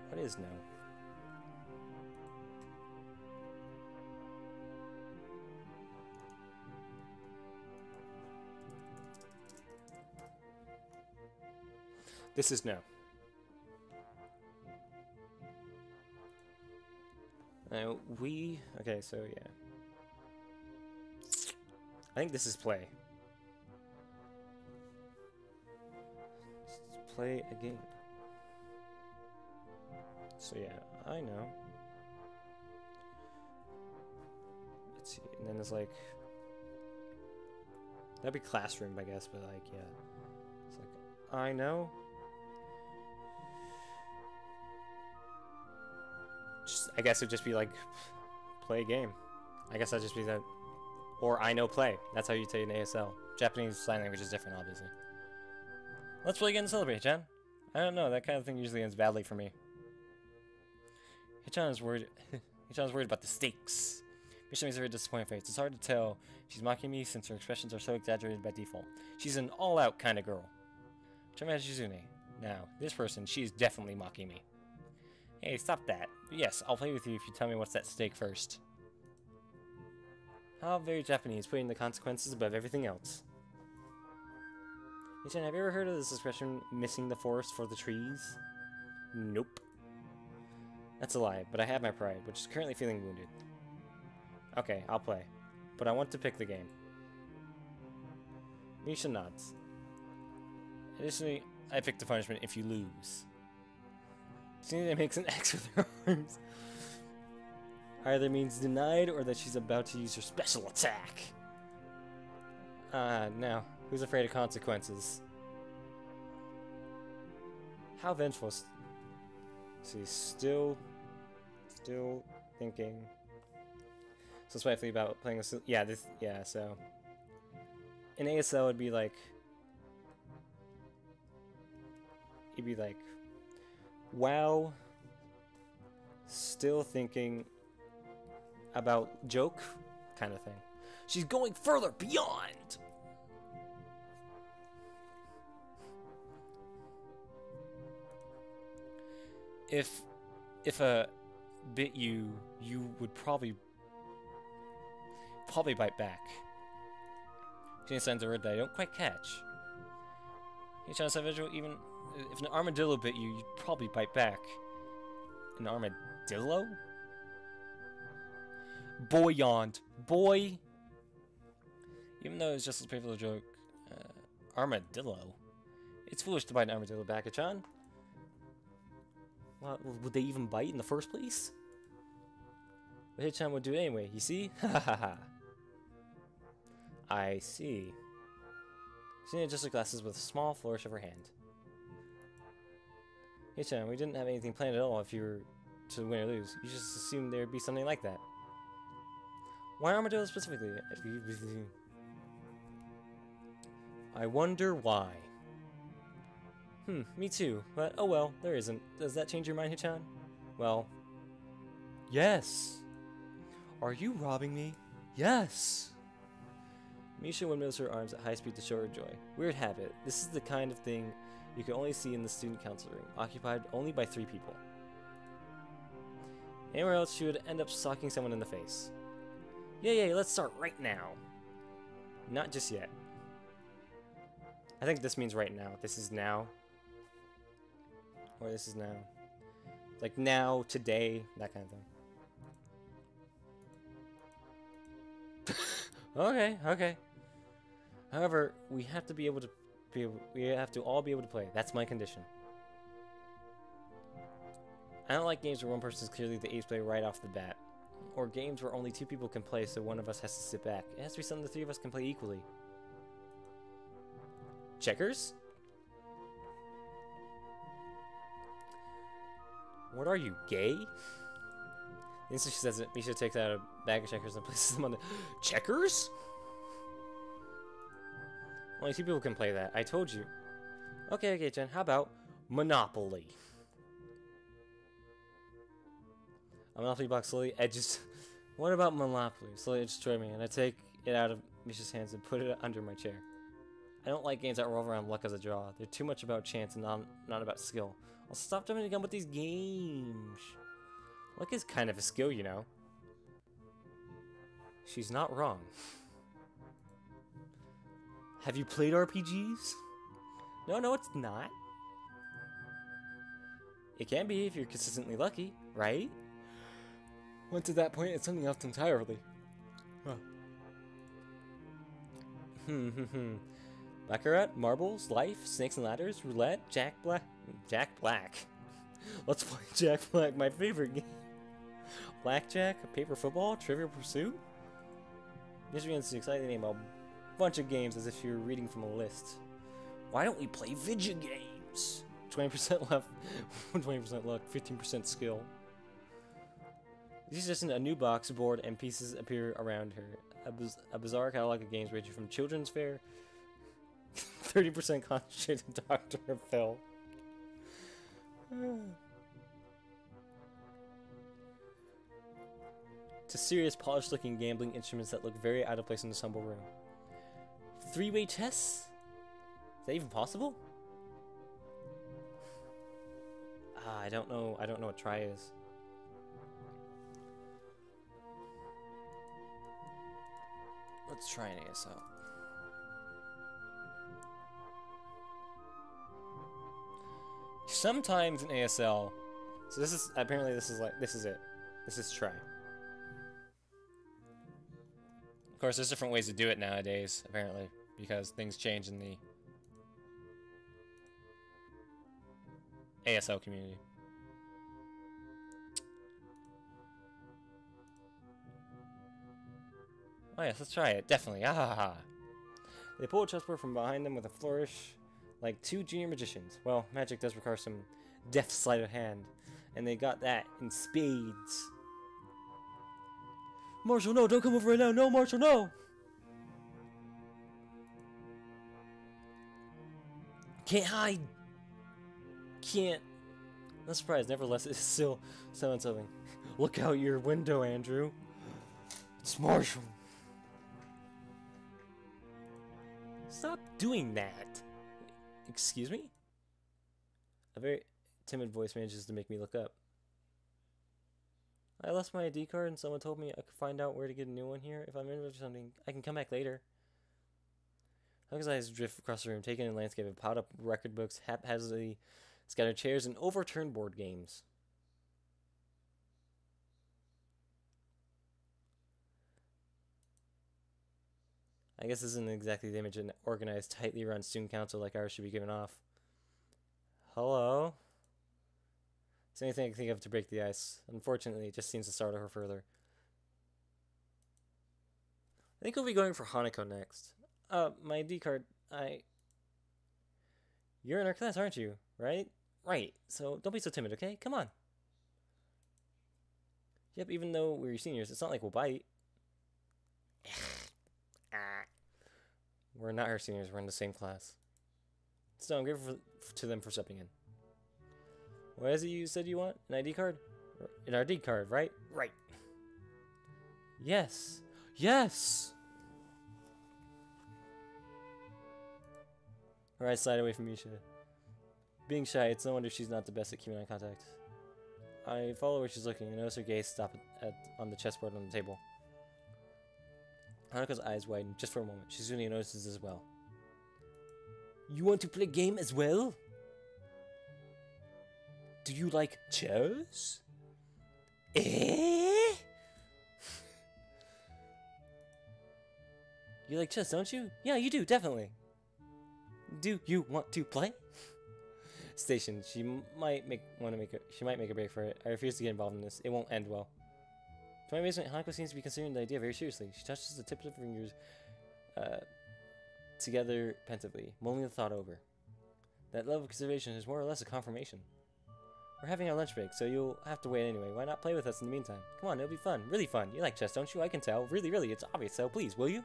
What is no? This is no. Okay, so yeah. I think this is play. Let's play a game. So yeah, I know. Let's see, and then there's like... That'd be classroom, I guess, but like, yeah. It's like, I know. I guess it'd just be like, play a game. I guess that'd just be that. Or I know play. That's how you say it in ASL. Japanese sign language is different, obviously. Let's play again and celebrate, Chan. I don't know, that kind of thing usually ends badly for me. Hichan is worried. Hichan is worried about the stakes. Misha makes a very disappointed face. It's hard to tell she's mocking me since her expressions are so exaggerated by default. She's an all-out kind of girl. Chama Shizune. Now, this person, she's definitely mocking me. Hey, stop that. Yes, I'll play with you if you tell me what's at stake first. How very Japanese, putting the consequences above everything else. Michan, have you ever heard of this expression, missing the forest for the trees? Nope. That's a lie, but I have my pride, which is currently feeling wounded. Okay, I'll play. But I want to pick the game. Misha nods. Additionally, I pick the punishment if you lose. Tsunade makes an X with her arms. Either means denied or that she's about to use her special attack. Now, who's afraid of consequences? How vengeful. See, still thinking. So swiftly about playing a... Yeah, so... In ASL, it'd be like... wow, still thinking about joke kind of thing. She's going further beyond! If a bit you would probably bite back. She sends a word that I don't quite catch. You trying to say visual? Even if an armadillo bit you, you'd probably bite back. An armadillo? Boy yawned. Boy. Even though it's just a playful joke, armadillo. It's foolish to bite an armadillo back, Achan. Well, would they even bite in the first place? But Hitchan would do it anyway, you see? Ha ha ha. I see. She adjusts her glasses with a small flourish of her hand. Hitchan, we didn't have anything planned at all if you were to win or lose. You just assumed there'd be something like that. Why armadillo specifically? I wonder why. Me too, but oh well, there isn't. Does that change your mind, Hitchan? Well, yes. Are you robbing me? Yes. Misha windmills her arms at high speed to show her joy. Weird habit. This is the kind of thing you can only see in the student council room, occupied only by 3 people. Anywhere else, she would end up socking someone in the face. Yeah, let's start right now. Not just yet. I think this means right now. This is now. Or this is now. Like now, today, that kind of thing. Okay. However, we have to all be able to play. That's my condition. I don't like games where one person is clearly the ace player right off the bat. Or games where only 2 people can play, so one of us has to sit back. It has to be something the 3 of us can play equally. Checkers? What are you, gay? The instant she says it, Misha takes out a bag of checkers and places them on the... Checkers? Only 2 people can play that. I told you. Okay, Jen. How about Monopoly? A Monopoly box slowly edges... What about Monopoly? Slowly edges toward me, and I take it out of Misha's hands and put it under my chair. I don't like games that revolve around luck as a draw. They're too much about chance and not about skill. I'll stop jumping the gun with these games. Luck is kind of a skill, you know. She's not wrong. Have you played RPGs? No, it's not. It can be if you're consistently lucky, right? Once at that point, it's something else entirely. Huh. Baccarat, marbles, life, snakes and ladders, roulette, Jack Black. Let's play Jack Black, my favorite game. Blackjack, paper football, Trivial Pursuit. This begins to excitedly name a bunch of games as if you're reading from a list. Why don't we play video games? 20% left, 20% luck, 15% skill. This is just a new box, board, and pieces appear around her. A bizarre catalog of games ranging from children's fair, 30% concentrated Dr. Phil. to serious, polished-looking gambling instruments that look very out of place in this humble room. Three-way chess? Is that even possible? I don't know. I don't know what try is. Let's try an ASL. Sometimes in ASL, so this is apparently this is it. This is try. Of course, there's different ways to do it nowadays, apparently, because things change in the ASL community. Oh yes, let's try it. Definitely. Ah ha ha. They pull a chessboard from behind them with a flourish, like two junior magicians. Well, magic does require some deft sleight of hand, and they got that in spades. Marshall, no! Don't come over right now! No, Marshall, no! Can't hide! Can't. Not surprised, nevertheless, it's still something. Look out your window, Andrew. It's Marshall. Stop doing that. Excuse me? A very timid voice manages to make me look up. I lost my ID card and someone told me I could find out where to get a new one here. If I'm interested in something, I can come back later. Huck's eyes drift across the room, taking in a landscape of piled up record books, haphazardly scattered chairs, and overturned board games. I guess this isn't exactly the image an organized, tightly run student council like ours should be giving off. Hello? It's the only thing I can think of to break the ice. Unfortunately, it just seems to startle her further. I think we'll be going for Hanako next. My ID card, You're in our class, aren't you? Right? Right. So don't be so timid, okay? Come on. Yep, even though we're your seniors, it's not like we'll bite. We're not her seniors, we're in the same class. So I'm grateful to them for stepping in. What is it you said you want? An ID card? An ID card, right? Right. Yes. Yes! Her eyes slide away from Misha. Being shy, it's no wonder she's not the best at keeping eye contact. I follow where she's looking and notice her gaze stop on the chessboard on the table. Hanako's eyes widen just for a moment. She soon notices as well. You want to play a game as well? Do you like chess? Eh? You like chess, don't you? Yeah, you do, definitely. Do you want to play? Station. She might make a break for it. I refuse to get involved in this. It won't end well. To my amazement, Hanako seems to be considering the idea very seriously. She touches the tips of her fingers together pensively, mulling the thought over. That level of consideration is more or less a confirmation. We're having our lunch break, so you'll have to wait anyway. Why not play with us in the meantime? Come on, it'll be fun. Really fun. You like chess, don't you? I can tell. Really, really, it's obvious, so please, will you?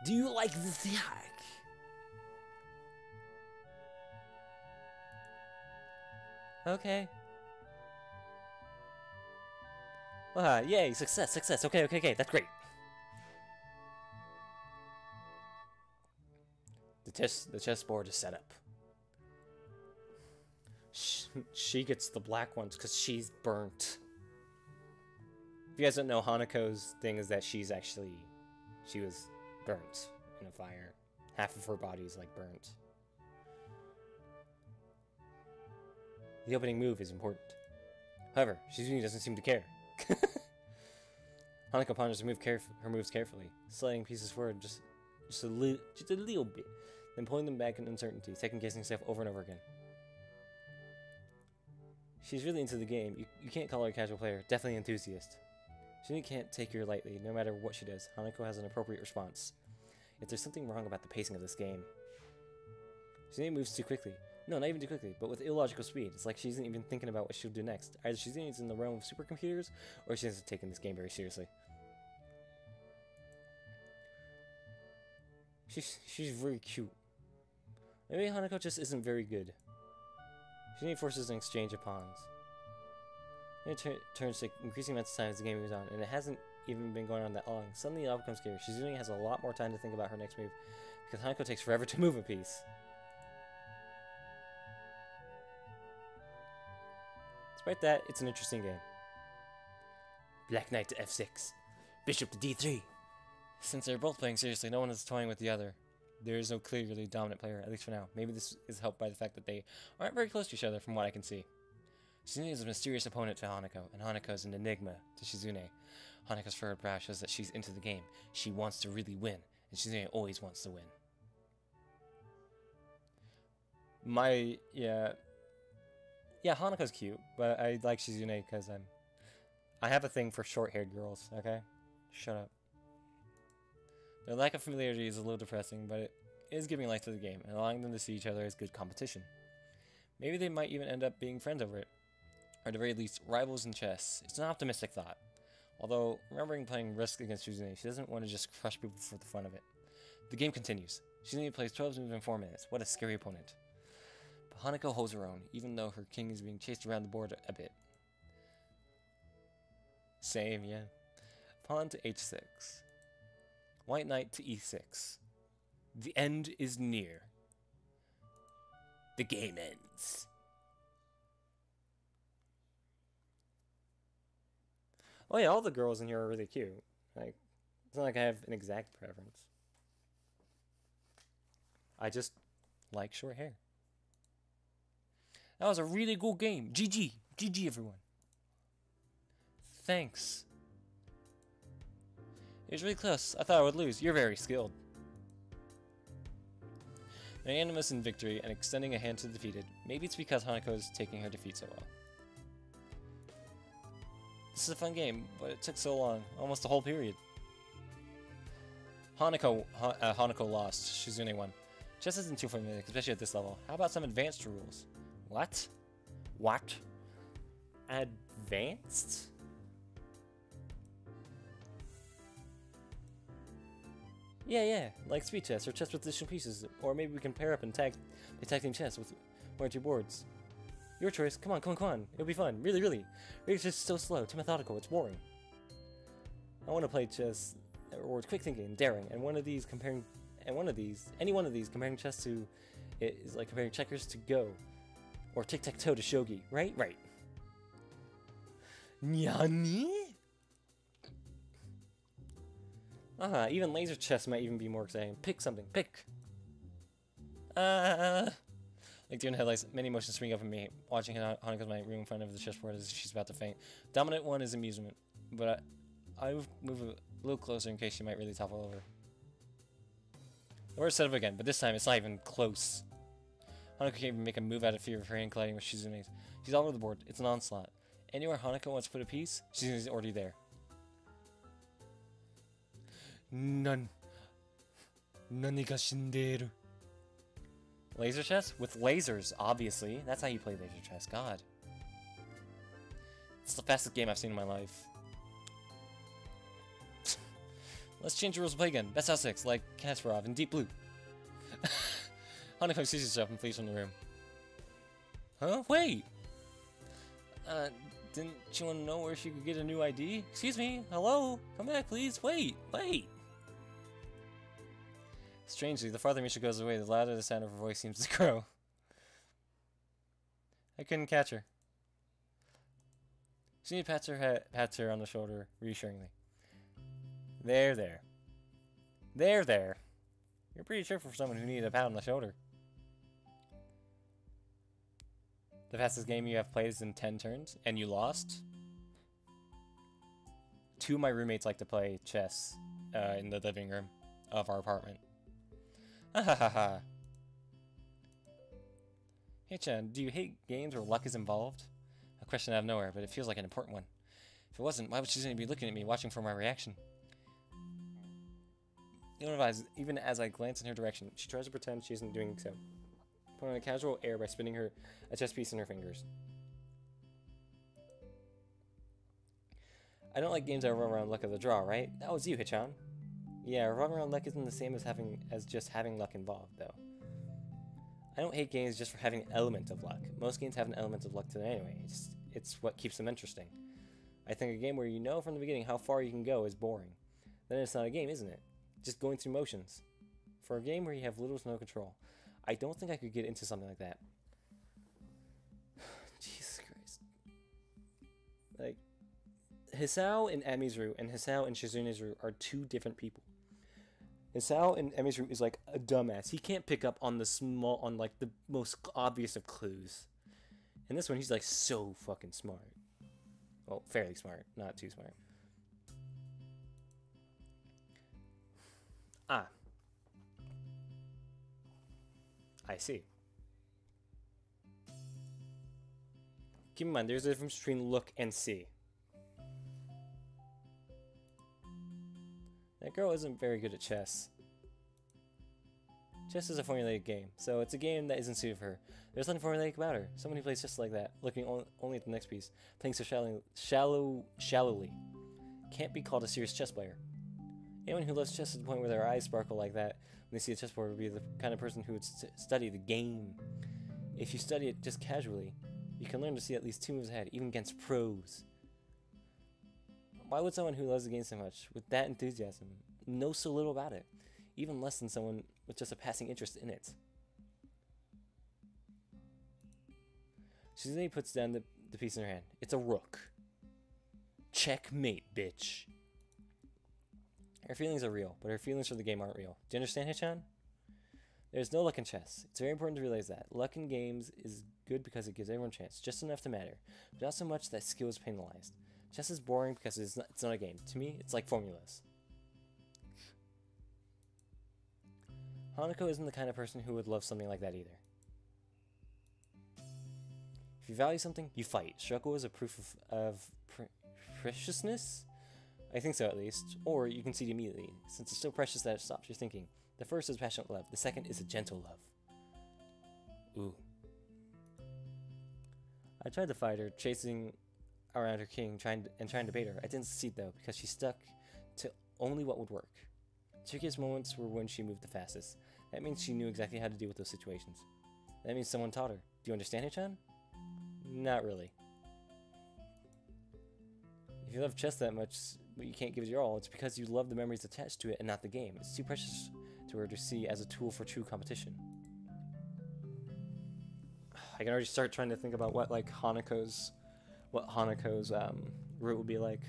Do you like the attack? Okay. Yay, success, success. Okay, that's great. The chessboard is set up. She gets the black ones because she's burnt. If you guys don't know, Hanako's thing is that she was burnt in a fire. Half of her body is like burnt. The opening move is important. However, Shizune doesn't seem to care. Hanako ponders her moves carefully, sliding pieces forward just a little bit, then pulling them back in uncertainty, second-guessing herself over and over again. She's really into the game. You can't call her a casual player, definitely an enthusiast. Shizune can't take her lightly, no matter what she does. Hanako has an appropriate response. If there's something wrong about the pacing of this game. Shizune moves too quickly. No, not even too quickly, but with illogical speed. It's like she isn't even thinking about what she'll do next. Either Shizune in the realm of supercomputers, or she hasn't taken this game very seriously. She's very cute. Maybe Hanako just isn't very good. Shizune forces an exchange of pawns. It turns to increasing amounts of time as the game moves on, and it hasn't even been going on that long. Suddenly it all becomes clear. Shizune has a lot more time to think about her next move, because Hanako takes forever to move a piece. Despite that, it's an interesting game. Black Knight to f6. Bishop to d3. Since they're both playing seriously, no one is toying with the other. There is no clearly dominant player, at least for now. Maybe this is helped by the fact that they aren't very close to each other from what I can see. Shizune is a mysterious opponent to Hanako, and Hanako is an enigma to Shizune. Hanako's furrowed brow shows that she's into the game. She wants to really win, and Shizune always wants to win. Yeah, Hanako's cute, but I like Shizune because I have a thing for short-haired girls, okay? Shut up. Their lack of familiarity is a little depressing, but it is giving life to the game, and allowing them to see each other as good competition. Maybe they might even end up being friends over it, or at the very least, rivals in chess. It's an optimistic thought. Although, remembering playing Risk against Shizune, she doesn't want to just crush people for the fun of it. The game continues. Shizune plays 12 moves in 4 minutes. What a scary opponent. But Hanako holds her own, even though her king is being chased around the board a bit. Same, yeah. Pawn to h6. White knight to e6. The end is near. The game ends. Oh yeah, all the girls in here are really cute. Like, it's not like I have an exact preference. I just like short hair. That was a really good game. GG. GG, everyone. Thanks. It was really close. I thought I would lose. You're very skilled. Unanimous in victory and extending a hand to the defeated. Maybe it's because Hanako is taking her defeat so well. This is a fun game, but it took so long. Almost the whole period. Hanako lost. Shizune won. Chess isn't too familiar, especially at this level. How about some advanced rules? What? What? Advanced? Yeah, like speed chess or chess with additional pieces, or maybe we can pair up and play tag team chess with 1 or 2 boards. Your choice. Come on. It'll be fun. Really. It's just so slow, too methodical. It's boring. I want to play chess, or quick thinking, daring, and any one of these comparing chess to it is like comparing checkers to Go, or tic-tac-toe to shogi. Right. Nyani? Even laser chess might even be more exciting. Pick something. Pick. Like deer in headlights, many emotions spring up in me, watching Hanako's my room in front of the chessboard as she's about to faint. Dominant one is amusement, but I move a little closer in case she might really topple over. The word set up again, but this time it's not even close. Hanako can't even make a move out of fear of her hand colliding with Shizune's. She's all over the board. It's an onslaught. Anywhere Hanako wants to put a piece, Shizune's already there. Nani ga shinderu. Laser chess? With lasers, obviously. That's how you play laser chess. God. It's the fastest game I've seen in my life. Let's change the rules of play again. Best out of 6, like Kasparov in Deep Blue. Hanako sees herself and flees from the room. Huh? Wait! Didn't you want to know where she could get a new ID? Excuse me? Hello? Come back, please. Wait! Strangely, the farther Misha goes away, the louder the sound of her voice seems to grow. I couldn't catch her. She pats her on the shoulder reassuringly. There. You're pretty cheerful for someone who needed a pat on the shoulder. The fastest game you have played is in 10 turns, and you lost? 2 of my roommates like to play chess in the living room of our apartment. Hahaha. Hey Chan, do you hate games where luck is involved? A question out of nowhere, but it feels like an important one. If it wasn't, why would Shizune be looking at me, watching for my reaction? Even as I glance in her direction, she tries to pretend she isn't doing so, putting on a casual air by spinning a chess piece in her fingers. I don't like games that revolve around luck of the draw, right? That was you, Hichan. Yeah, revolving around luck isn't the same as just having luck involved, though. I don't hate games just for having an element of luck. Most games have an element of luck to them anyway. It's what keeps them interesting. I think a game where you know from the beginning how far you can go is boring. Then it's not a game, isn't it? Just going through motions. For a game where you have little to no control, I don't think I could get into something like that. Jesus Christ. Like, Hisao in Amizuru and Hisao in Shizune's are two different people. Hisao in Amizuru is like a dumbass. He can't pick up on like the most obvious of clues. In this one, he's like so fucking smart. Well, fairly smart, not too smart. Ah. I see. Keep in mind, there's a difference between look and see. That girl isn't very good at chess. Chess is a formulaic game, so it's a game that isn't suited for her. There's nothing formulaic about her. Someone who plays just like that, looking only at the next piece, playing so shallowly, can't be called a serious chess player. Anyone who loves chess to the point where their eyes sparkle like that when they see a chessboard would be the kind of person who would study the game. If you study it just casually, you can learn to see at least 2 moves ahead, even against pros. Why would someone who loves the game so much, with that enthusiasm, know so little about it? Even less than someone with just a passing interest in it. Shizune puts down the piece in her hand. It's a rook. Checkmate, bitch. Her feelings are real, but her feelings for the game aren't real. Do you understand, Hichan? There's no luck in chess. It's very important to realize that. Luck in games is good because it gives everyone a chance, just enough to matter, but not so much that skill is penalized. Chess is boring because it's not a game. To me, it's like formulas. Hanako isn't the kind of person who would love something like that either. If you value something, you fight. Struggle is a proof of preciousness? I think so, at least. Or you concede immediately, since it's so precious that it stops your thinking. The first is passionate love. The second is a gentle love. Ooh. I tried to fight her, chasing around her king, trying to bait her. I didn't succeed, though, because she stuck to only what would work. The trickiest moments were when she moved the fastest. That means she knew exactly how to deal with those situations. That means someone taught her. Do you understand, Hichan? Not really. If you love chess that much, but you can't give it your all, it's because you love the memories attached to it and not the game. It's too precious to her to see as a tool for true competition. I can already start trying to think about what Hanako's route would be like.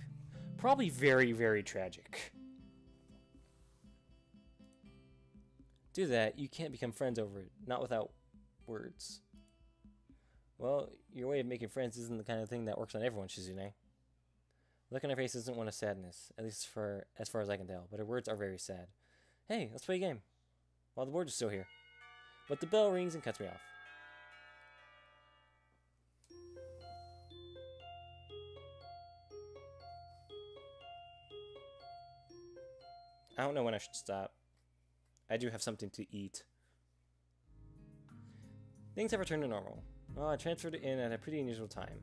Probably very, very tragic. Do that, you can't become friends over it, not without words. Well, your way of making friends isn't the kind of thing that works on everyone, Shizune. Look on her face isn't one of sadness, at least as far as I can tell, but her words are very sad. Hey, let's play a game. While the board is still here. But the bell rings and cuts me off. I don't know when I should stop. I do have something to eat. Things have returned to normal. Well, I transferred in at a pretty unusual time.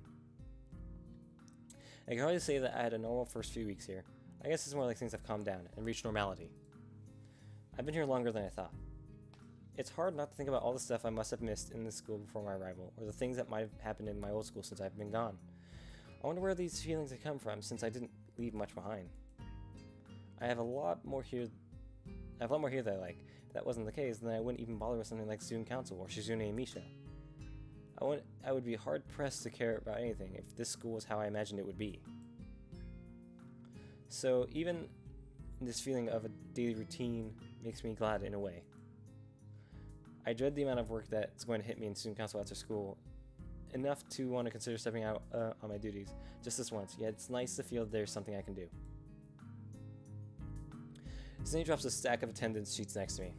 I can hardly say that I had a normal first few weeks here. I guess it's more like things have calmed down and reached normality. I've been here longer than I thought. It's hard not to think about all the stuff I must have missed in this school before my arrival, or the things that might have happened in my old school since I've been gone. I wonder where these feelings have come from, since I didn't leave much behind. I have a lot more here that I like. If that wasn't the case, then I wouldn't even bother with something like Student Council or Shizune and Misha. I would be hard-pressed to care about anything if this school was how I imagined it would be. So even this feeling of a daily routine makes me glad in a way. I dread the amount of work that's going to hit me in Student Council after school, enough to want to consider stepping out on my duties, just this once, yet it's nice to feel there's something I can do. Disney drops a stack of attendance sheets next to me.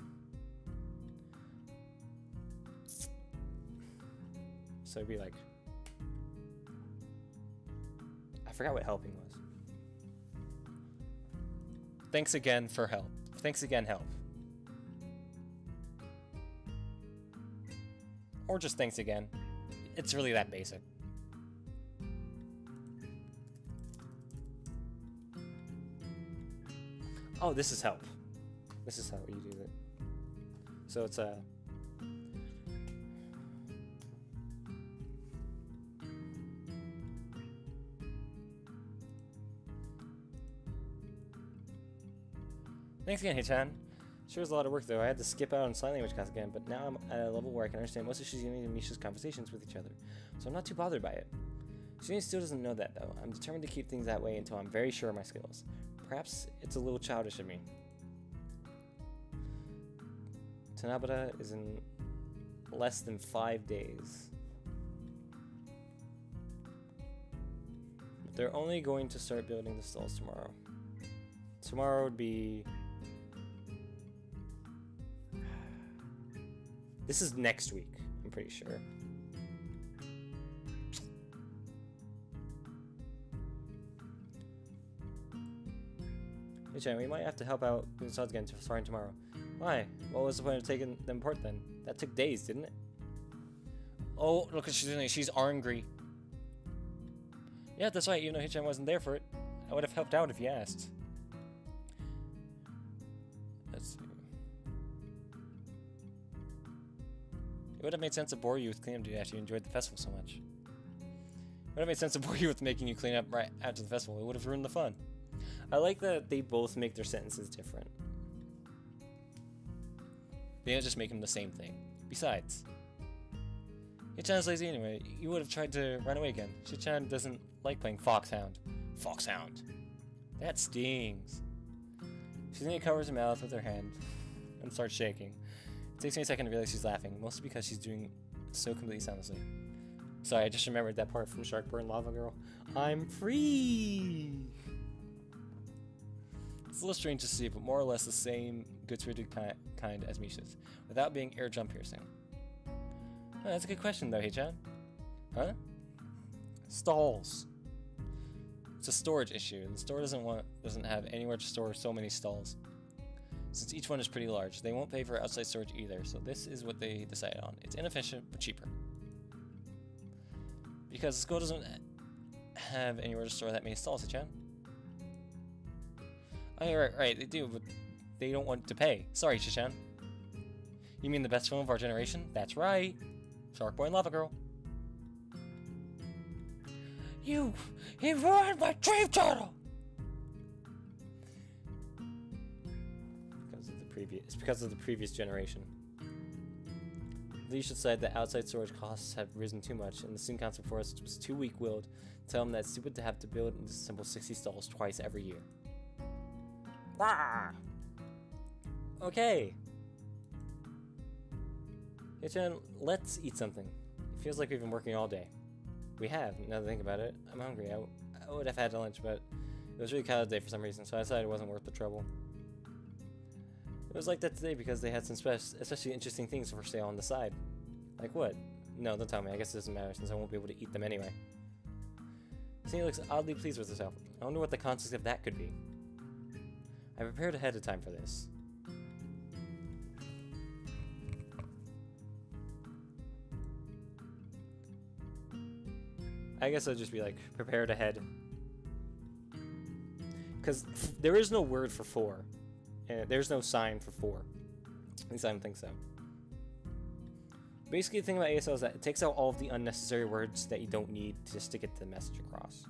So it'd be like... I forgot what helping was. Thanks again for help. Thanks again, help. Or just thanks again. It's really that basic. Oh, this is help. This is how you do it. So it's a... Thanks again, Hichan. Sure was a lot of work though. I had to skip out on sign language class again, but now I'm at a level where I can understand most of Shizune and Misha's conversations with each other, so I'm not too bothered by it. Shizune still doesn't know that though. I'm determined to keep things that way until I'm very sure of my skills. Perhaps it's a little childish of me. Tanabata is in less than 5 days. But they're only going to start building the stalls tomorrow. Tomorrow would be... This is next week, I'm pretty sure. Hey Chan, we might have to help out the stalls again starting tomorrow. Why? What was the point of taking them apart then? That took days, didn't it? Oh, look at Shizune, she's angry. Yeah, that's right, even though Hichan wasn't there for it. I would have helped out if you asked. Let's see. It would have made sense to bore you with cleanup duty after you enjoyed the festival so much. It would have made sense to bore you with making you clean up right after the festival. It would have ruined the fun. I like that they both make their sentences different. They don't just make them the same thing. Besides, Hichan's lazy anyway. You would have tried to run away again. Hichan doesn't like playing Foxhound. Foxhound. That stings. Shizune covers her mouth with her hand and starts shaking. It takes me a second to realize she's laughing, mostly because she's doing it so completely soundlessly. Sorry, I just remembered that part from Sharkburn Lava Girl. I'm free! It's a little strange to see, but more or less the same good-spirited kind as Misha's, without being ear jump piercing. Oh, that's a good question though, Hichan. Huh? Stalls. It's a storage issue, and the store doesn't have anywhere to store so many stalls. Since each one is pretty large, they won't pay for outside storage either, so this is what they decided on. It's inefficient, but cheaper. Because the school doesn't have anywhere to store that many stalls, Hichan. Oh, yeah, right, they do, but they don't want to pay. Sorry, Hichan. You mean the best film of our generation? That's right. Shark Boy and Lava Girl. He ruined my dream title! It's because of the previous generation. Lee should said that outside storage costs have risen too much, and the student council for us was too weak-willed to tell them that it's stupid to have to build and disassemble 60 stalls twice every year. Ah! Okay. Hichan, let's eat something. It feels like we've been working all day. We have, now that I think about it. I'm hungry. I would have had lunch, but it was really kind of day for some reason, so I decided it wasn't worth the trouble. It was like that today because they had some especially interesting things for sale on the side. Like what? No, don't tell me. I guess it doesn't matter since I won't be able to eat them anyway. Cindy looks oddly pleased with herself. I wonder what the context of that could be. I prepared ahead of time for this. I guess I'll just be like, prepared ahead. Because there is no word for 4. There's no sign for 4. At least I don't think so. Basically, the thing about ASL is that it takes out all of the unnecessary words that you don't need just to get the message across.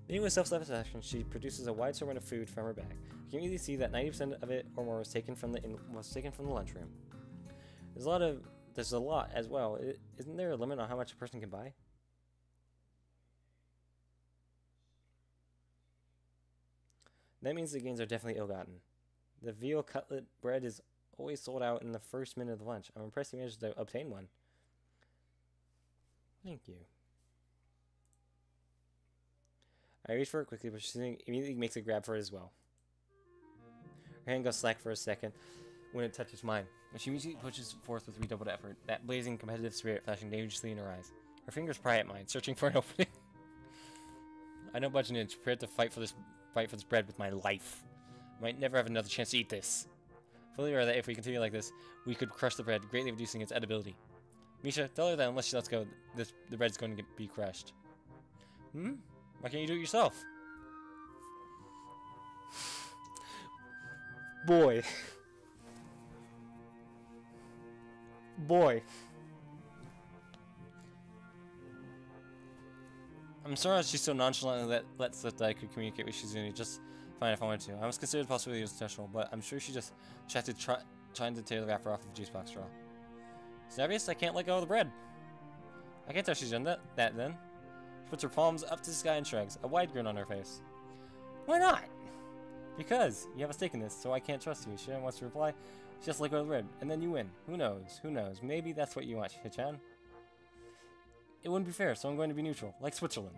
Being with self-satisfaction, she produces a wide assortment of food from her bag. You can easily see that 90% of it or more was taken from the lunchroom. There's a lot as well. Isn't there a limit on how much a person can buy? That means the gains are definitely ill-gotten. The veal cutlet bread is always sold out in the first minute of the lunch. I'm impressed you managed to obtain one. Thank you. I reach for it quickly, but she immediately makes a grab for it as well. Her hand goes slack for a second when it touches mine, but she immediately pushes forth with redoubled effort, that blazing competitive spirit flashing dangerously in her eyes. Her fingers pry at mine, searching for an opening. I don't budge an inch, prepared to fight for this bread with my life. I might never have another chance to eat this. Fully aware that if we continue like this, we could crush the bread, greatly reducing its edibility. Misha, tell her that unless she lets go, the bread's going to be crushed. Why can't you do it yourself? Boy. I'm sorry she's so nonchalantly lets that I could communicate with Shizune. Just Fine if I wanted to. I almost considered the possibility it was intentional, but I'm sure she just chatted trying to tear the wrapper off of the juice box straw. It's obvious I can't let go of the bread. I can't tell she's done that then. She puts her palms up to the sky and shrugs, a wide grin on her face. Why not? Because you have a stake in this, so I can't trust you. She wants to reply. She just let go of the bread, and then you win. Who knows? Who knows? Maybe that's what you want, Hichan. It wouldn't be fair, so I'm going to be neutral, like Switzerland.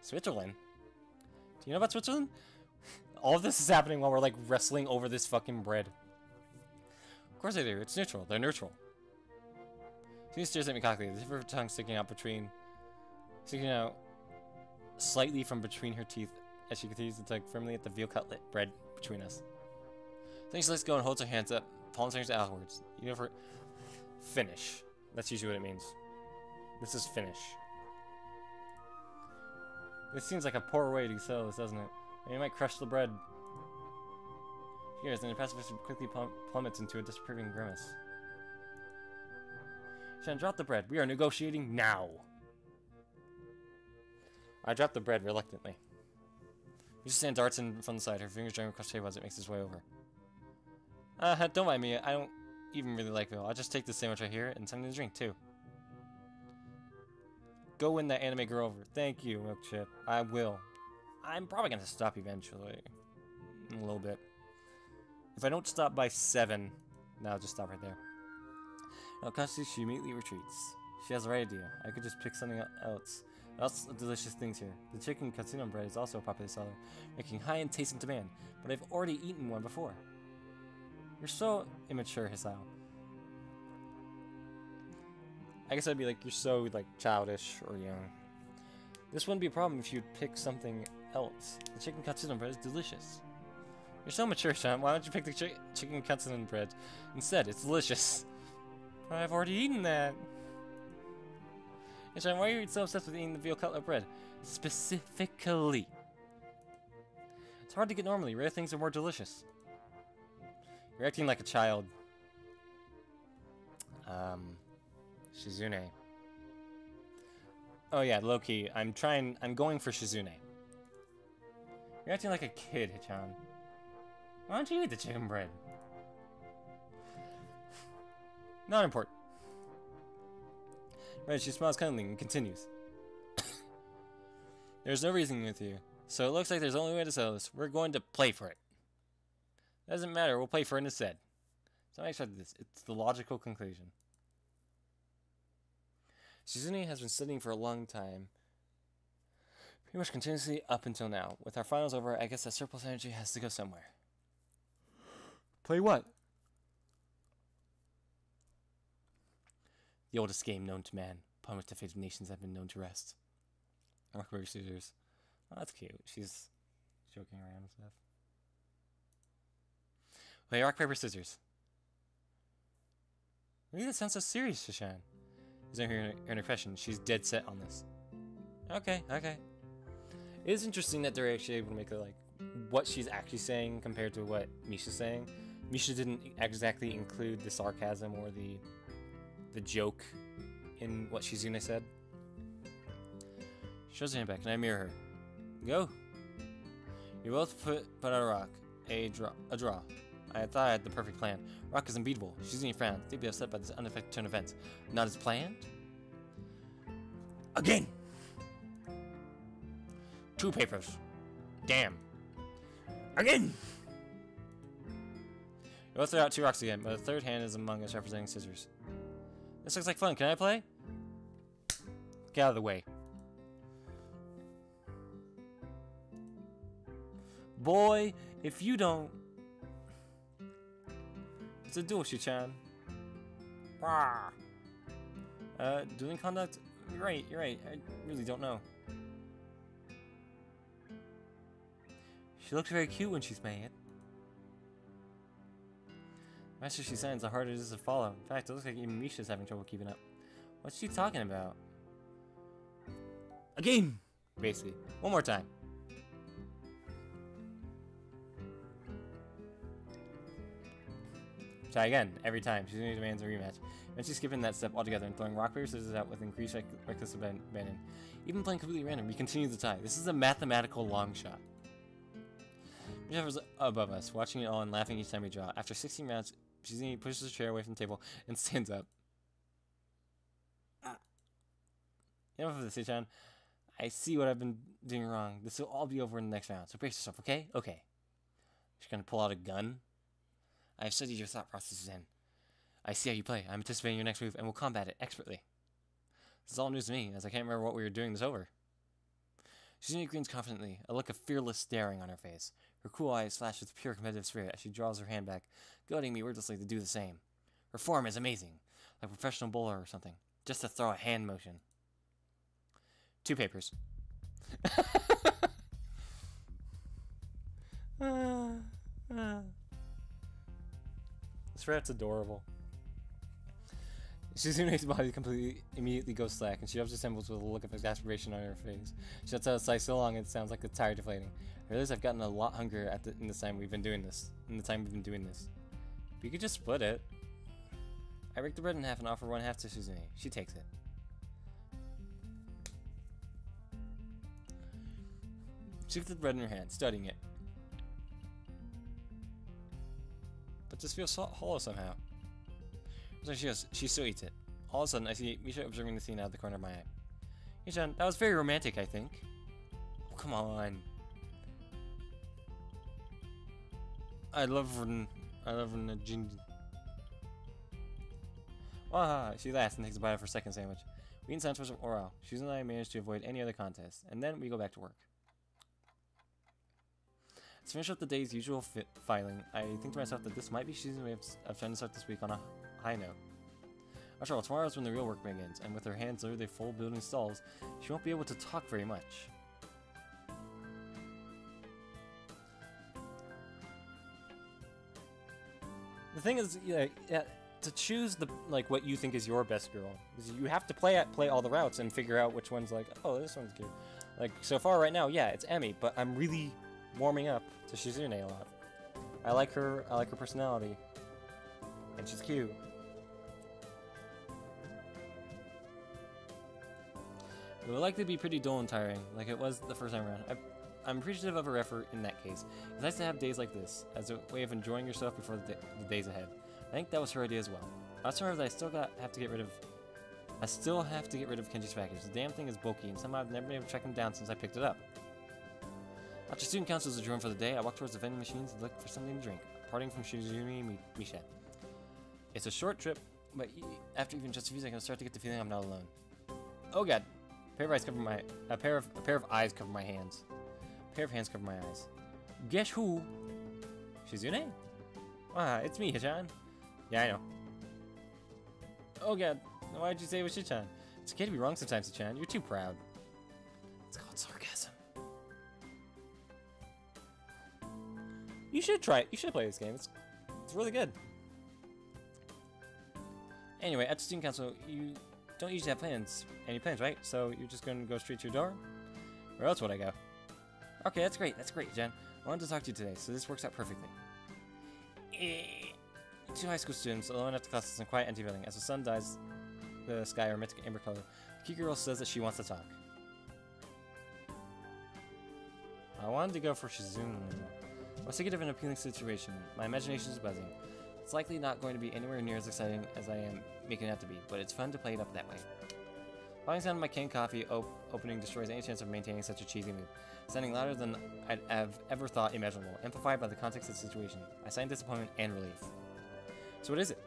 Switzerland? Do you know about Switzerland? All of this is happening while we're like wrestling over this fucking bread. Of course I do. It's neutral. They're neutral. She stares at me cockily, the tip of her tongue sticking out slightly from between her teeth as she continues to tug firmly at the veal cutlet bread between us. Then she lets go and holds her hands up, palms fingers outwards. You know, for finish. That's usually what it means. This is finish. This seems like a poor way to sell this, doesn't it? You might crush the bread. Here's, and the pacifist quickly plummets into a disapproving grimace. Shan, drop the bread. We are negotiating now. I drop the bread reluctantly. Yusha-san darts in from the side, her fingers dragging across the table as it makes its way over. Don't mind me. I don't even really like veal. I'll just take this sandwich right here and something to drink, too. Go win that anime girl over. Thank you, Milk Chip. I will. I'm probably going to stop eventually. A little bit. If I don't stop by 7, no, I'll just stop right there. Alkashi, she immediately retreats. She has the right idea. I could just pick something else. Lots of delicious things here. The chicken katsudon bread is also a popular seller, making high in taste and demand, but I've already eaten one before. You're so immature, Hisao. I guess I'd be like, you're so, like, childish or young. This wouldn't be a problem if you'd pick something else. The chicken katsudon bread is delicious. You're so mature, Sean. Why don't you pick the chicken katsudon bread instead? It's delicious. I've already eaten that. Hey, Sean, why are you so obsessed with eating the veal cutlet bread? Specifically. It's hard to get normally. Rare things are more delicious. You're acting like a child. Shizune. Oh yeah, low-key. I'm going for Shizune. You're acting like a kid, Hichan. Why don't you eat the chicken bread? Not important. Right, she smiles kindly and continues. There's no reasoning with you, so it looks like there's only a way to settle this. We're going to play for it. Doesn't matter, we'll play for it instead. So I expected this. It's the logical conclusion. Shizune has been studying for a long time. Pretty much continuously up until now. With our finals over, I guess that surplus energy has to go somewhere. Play what? The oldest game known to man, upon which the fate of nations have been known to rest. Rock, paper, scissors. Oh, that's cute. She's joking around and stuff. Wait, rock, paper, scissors. Maybe that sounds so serious, Shishan. Isn't her impression? She's dead set on this. Okay. It is interesting that they're actually able to make it like what she's actually saying compared to what Misha's saying. Misha didn't exactly include the sarcasm or the joke in what Shizune said. She shows her hand back, and I mirror her. Go. You both put out a rock. A draw. I thought I had the perfect plan. Rock is unbeatable. Shizune frowns, deeply upset by this unexpected turn of events. Not as planned? Again! 2 papers. Damn. Again! We both throw out 2 rocks again, but a third hand is among us representing scissors. This looks like fun. Can I play? Get out of the way. Boy, if you don't... It's a duel, Shuchan. Dueling conduct? You're right. I really don't know. She looks very cute when she's mad. The faster she signs, the harder it is to follow. In fact, it looks like even Misha's having trouble keeping up. What's she talking about? Again! Basically. One more time. Try again, every time. She demands a rematch. And she's skipping that step altogether and throwing rock, paper, scissors out with increased reckless abandon. Even playing completely random, we continue the tie. This is a mathematical long shot. Jeff was above us, watching it all and laughing each time we draw. After 16 rounds, Shizune pushes her chair away from the table and stands up. Enough of this, Hichan. I see what I've been doing wrong. This will all be over in the next round, so brace yourself, okay? Okay. She's gonna pull out a gun. I have studied your thought processes, and I see how you play. I'm anticipating your next move, and will combat it expertly. This is all news to me, as I can't remember what we were doing this over. Shizune grins confidently, a look of fearless staring on her face. Her cool eyes flash with pure competitive spirit as she draws her hand back, goading me wordlessly to do the same. Her form is amazing, like a professional bowler or something, just to throw a hand motion. 2 papers. This rat's adorable. Shizune's body immediately goes slack, and she rubs her temples with a look of exasperation on her face. She lets out a sigh so long it sounds like the tire deflating. I realize I've gotten a lot hungrier in the time we've been doing this. We could just split it. I break the bread in half and offer one half to Shizune. She takes it. She lifts the bread in her hand, studying it. But this feels hollow somehow. So she still eats it. All of a sudden, I see Misha observing the scene out of the corner of my eye. Misha, that was very romantic, I think. Oh, come on. I love when a gin. Wah! She laughs and takes a bite of her second sandwich. We eat sandwiches of oral. Shizune and I manage to avoid any other contest, and then we go back to work. To finish up the day's usual filing, I think to myself that this might be Shizune's way of trying to start this week on a high note. After all, tomorrow is when the real work begins, and with her hands literally full building stalls, she won't be able to talk very much. The thing is, to choose what you think is your best girl, is you have to play all the routes and figure out which one's like, oh, this one's cute. Like so far right now, yeah, it's Emmy, but I'm really warming up to Shizune a lot. I like her personality, and she's cute. It will likely be pretty dull and tiring, like it was the first time around. I'm appreciative of her effort in that case. It's nice to have days like this, as a way of enjoying yourself before the days ahead. I think that was her idea as well. I also remember that I still have to get rid of Kenji's package. The damn thing is bulky, and somehow I've never been able to track him down since I picked it up. After student council is adjourned for the day, I walk towards the vending machines and look for something to drink, parting from Shizune and Misha. It's a short trip, but after even just a few seconds, I start to get the feeling I'm not alone. Oh god. A pair of eyes cover my hands. A pair of hands cover my eyes. Guess who? Shizune? Ah, it's me, Hichan. Yeah, I know. Oh god, why'd you say it was Hichan? It's okay to be wrong sometimes, Hichan. You're too proud. It's called sarcasm. You should try it. You should play this game. It's really good. Anyway, at the student council, you don't usually have any plans, right? So you're just going to go straight to your door? Where else would I go? Okay, that's great, Jen. I wanted to talk to you today, so this works out perfectly. 2 high school students alone after classes in a quiet, empty building. As the sun dyes the sky a mythic amber color, the key girl says that she wants to talk. I wanted to go for Shizune. I was thinking of an appealing situation. My imagination is buzzing. It's likely not going to be anywhere near as exciting as I am making it out to be, but it's fun to play it up that way. Following sound of my canned coffee opening destroys any chance of maintaining such a cheesy mood. Sounding louder than I'd have ever thought imaginable, amplified by the context of the situation. I sign disappointment and relief. So what is it?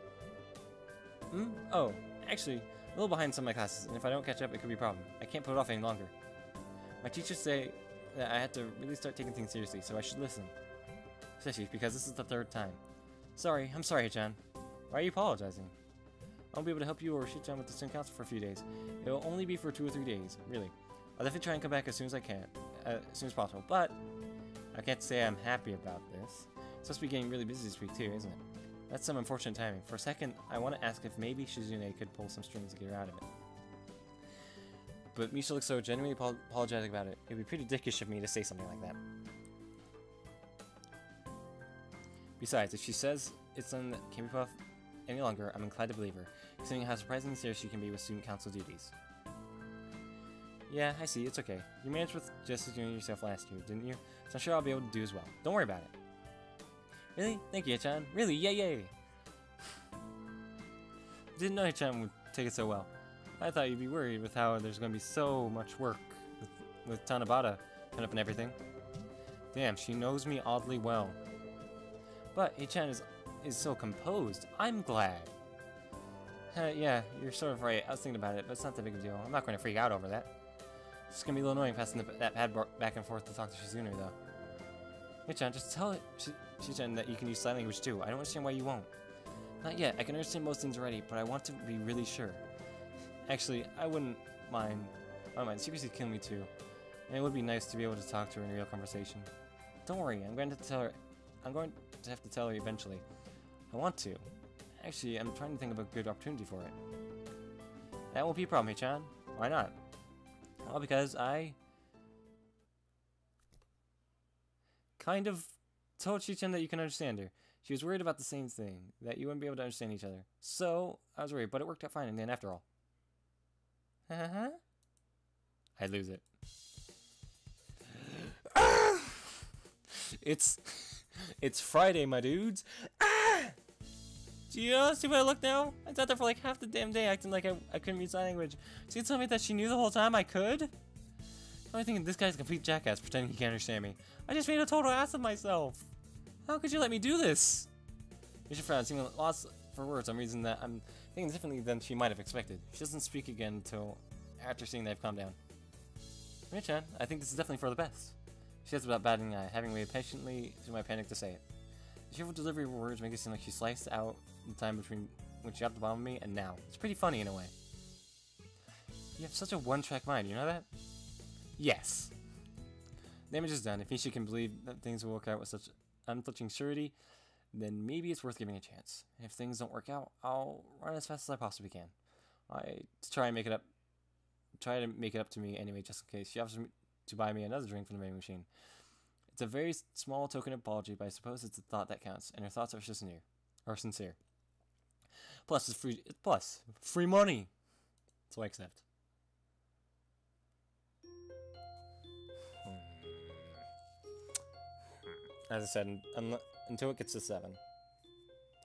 Oh, actually, a little behind some of my classes, and if I don't catch up, it could be a problem. I can't put it off any longer. My teachers say that I have to really start taking things seriously, so I should listen. Especially because this is the 3rd time. I'm sorry, Hichan. Why are you apologizing? I won't be able to help you or Shichan with the student council for a few days. It will only be for 2 or 3 days, really. I'll definitely try and come back as soon as I can, as soon as possible, but I can't say I'm happy about this. It's supposed to be getting really busy this week too, isn't it? That's some unfortunate timing. For a second, I want to ask if maybe Shizune could pull some strings to get her out of it. But Misha looks so genuinely apologetic about it. It would be pretty dickish of me to say something like that. Besides, if she says it's something that can't be put off any longer, I'm inclined to believe her, considering how surprisingly serious she can be with student council duties. Yeah, I see. It's okay. You managed with just as doing it yourself last year, didn't you? So I'm sure I'll be able to do as well. Don't worry about it. Really? Thank you, Hichan. Really? Yay, yay. Didn't know Hichan would take it so well. I thought you'd be worried with how there's going to be so much work with Tanabata coming up and everything. Damn, she knows me oddly well. But Hichan is so composed. I'm glad. Yeah, you're sort of right. I was thinking about it, but it's not that big of a deal. I'm not going to freak out over that. It's going to be a little annoying passing that pad back and forth to talk to Shizune, though. Hichan, just tell Shizune that you can use sign language too. I don't understand why you won't. Not yet. I can understand most things already, but I want to be really sure. Actually, I wouldn't mind. I don't mind. Seriously, kill me too. And it would be nice to be able to talk to her in a real conversation. Don't worry. I'm going to tell her. I'm going to have to tell her eventually. I want to. Actually, I'm trying to think of a good opportunity for it. That won't be a problem, Hichan. Why not? Well, because I kind of told Shichan that you can understand her. She was worried about the same thing, that you wouldn't be able to understand each other. So, I was worried, but it worked out fine in the end after all. I'd lose it. It's Friday, my dudes. Do you see what I look now? I sat there for like half the damn day acting like I couldn't read sign language. She told me that she knew the whole time I could? I'm only thinking this guy's a complete jackass pretending he can't understand me. I just made a total ass of myself. How could you let me do this? Misha frowned, seeming lost for words on reason that I'm thinking differently than she might have expected. She doesn't speak again until after seeing they've calmed down. Michan, I think this is definitely for the best. She says without batting an eye, having waited patiently through my panic to say it. The cheerful delivery of her words makes it seem like she sliced out the time between when she got the bomb of me and now. It's pretty funny in a way. You have such a one-track mind, you know that? Yes. Damage is done. If Misha can believe that things will work out with such unflinching surety, then maybe it's worth giving a chance. If things don't work out, I'll run as fast as I possibly can. Try to make it up to me anyway, just in case. She offers me to buy me another drink from the vending machine. It's a very small token of apology, but I suppose it's the thought that counts, and her thoughts are sincere. Plus, it's free. Plus, free money. So I accept. As I said, until it gets to 7.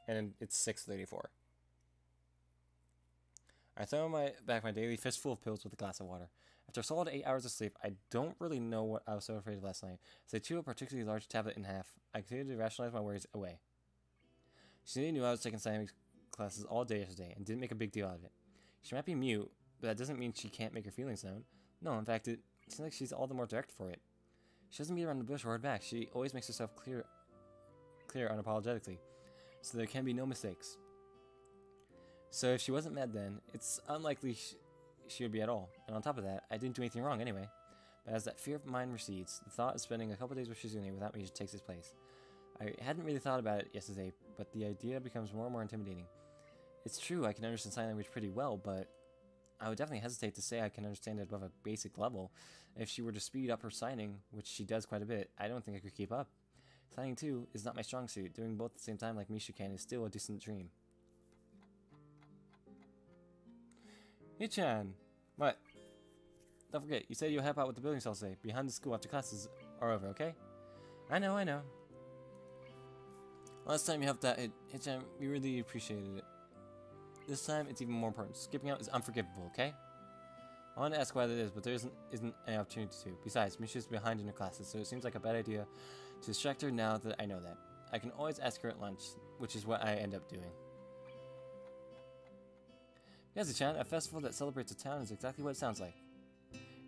And it's 6:34. I throw back my daily fistful of pills with a glass of water. After a solid 8 hours of sleep, I don't really know what I was so afraid of last night. As I chew a particularly large tablet in half, I continued to rationalize my worries away. She knew I was taking science classes all day yesterday and didn't make a big deal out of it. She might be mute, but that doesn't mean she can't make her feelings known. No, in fact, it seems like she's all the more direct for it. She doesn't beat around the bush or hold back. She always makes herself clear unapologetically, so there can be no mistakes. So if she wasn't mad then, it's unlikely she would be at all. And on top of that, I didn't do anything wrong anyway. But as that fear of mine recedes, the thought of spending a couple days with Shizune without me takes its place. I hadn't really thought about it yesterday, but the idea becomes more and more intimidating. It's true, I can understand sign language pretty well, but I would definitely hesitate to say I can understand it above a basic level. If she were to speed up her signing, which she does quite a bit, I don't think I could keep up. Signing too is not my strong suit. Doing both at the same time like Misha can is still a distant dream. Hichan! What? Don't forget, you said you'll help out with the building cells today, behind the school after classes are over, okay? I know. Last time you helped out, Hichan, we really appreciated it. This time, it's even more important. Skipping out is unforgivable, okay? I want to ask why that is, but there isn't any opportunity to. Besides, Misha's behind in her classes, so it seems like a bad idea to distract her now that I know that. I can always ask her at lunch, which is what I end up doing. Yes, Hichan, a festival that celebrates a town is exactly what it sounds like.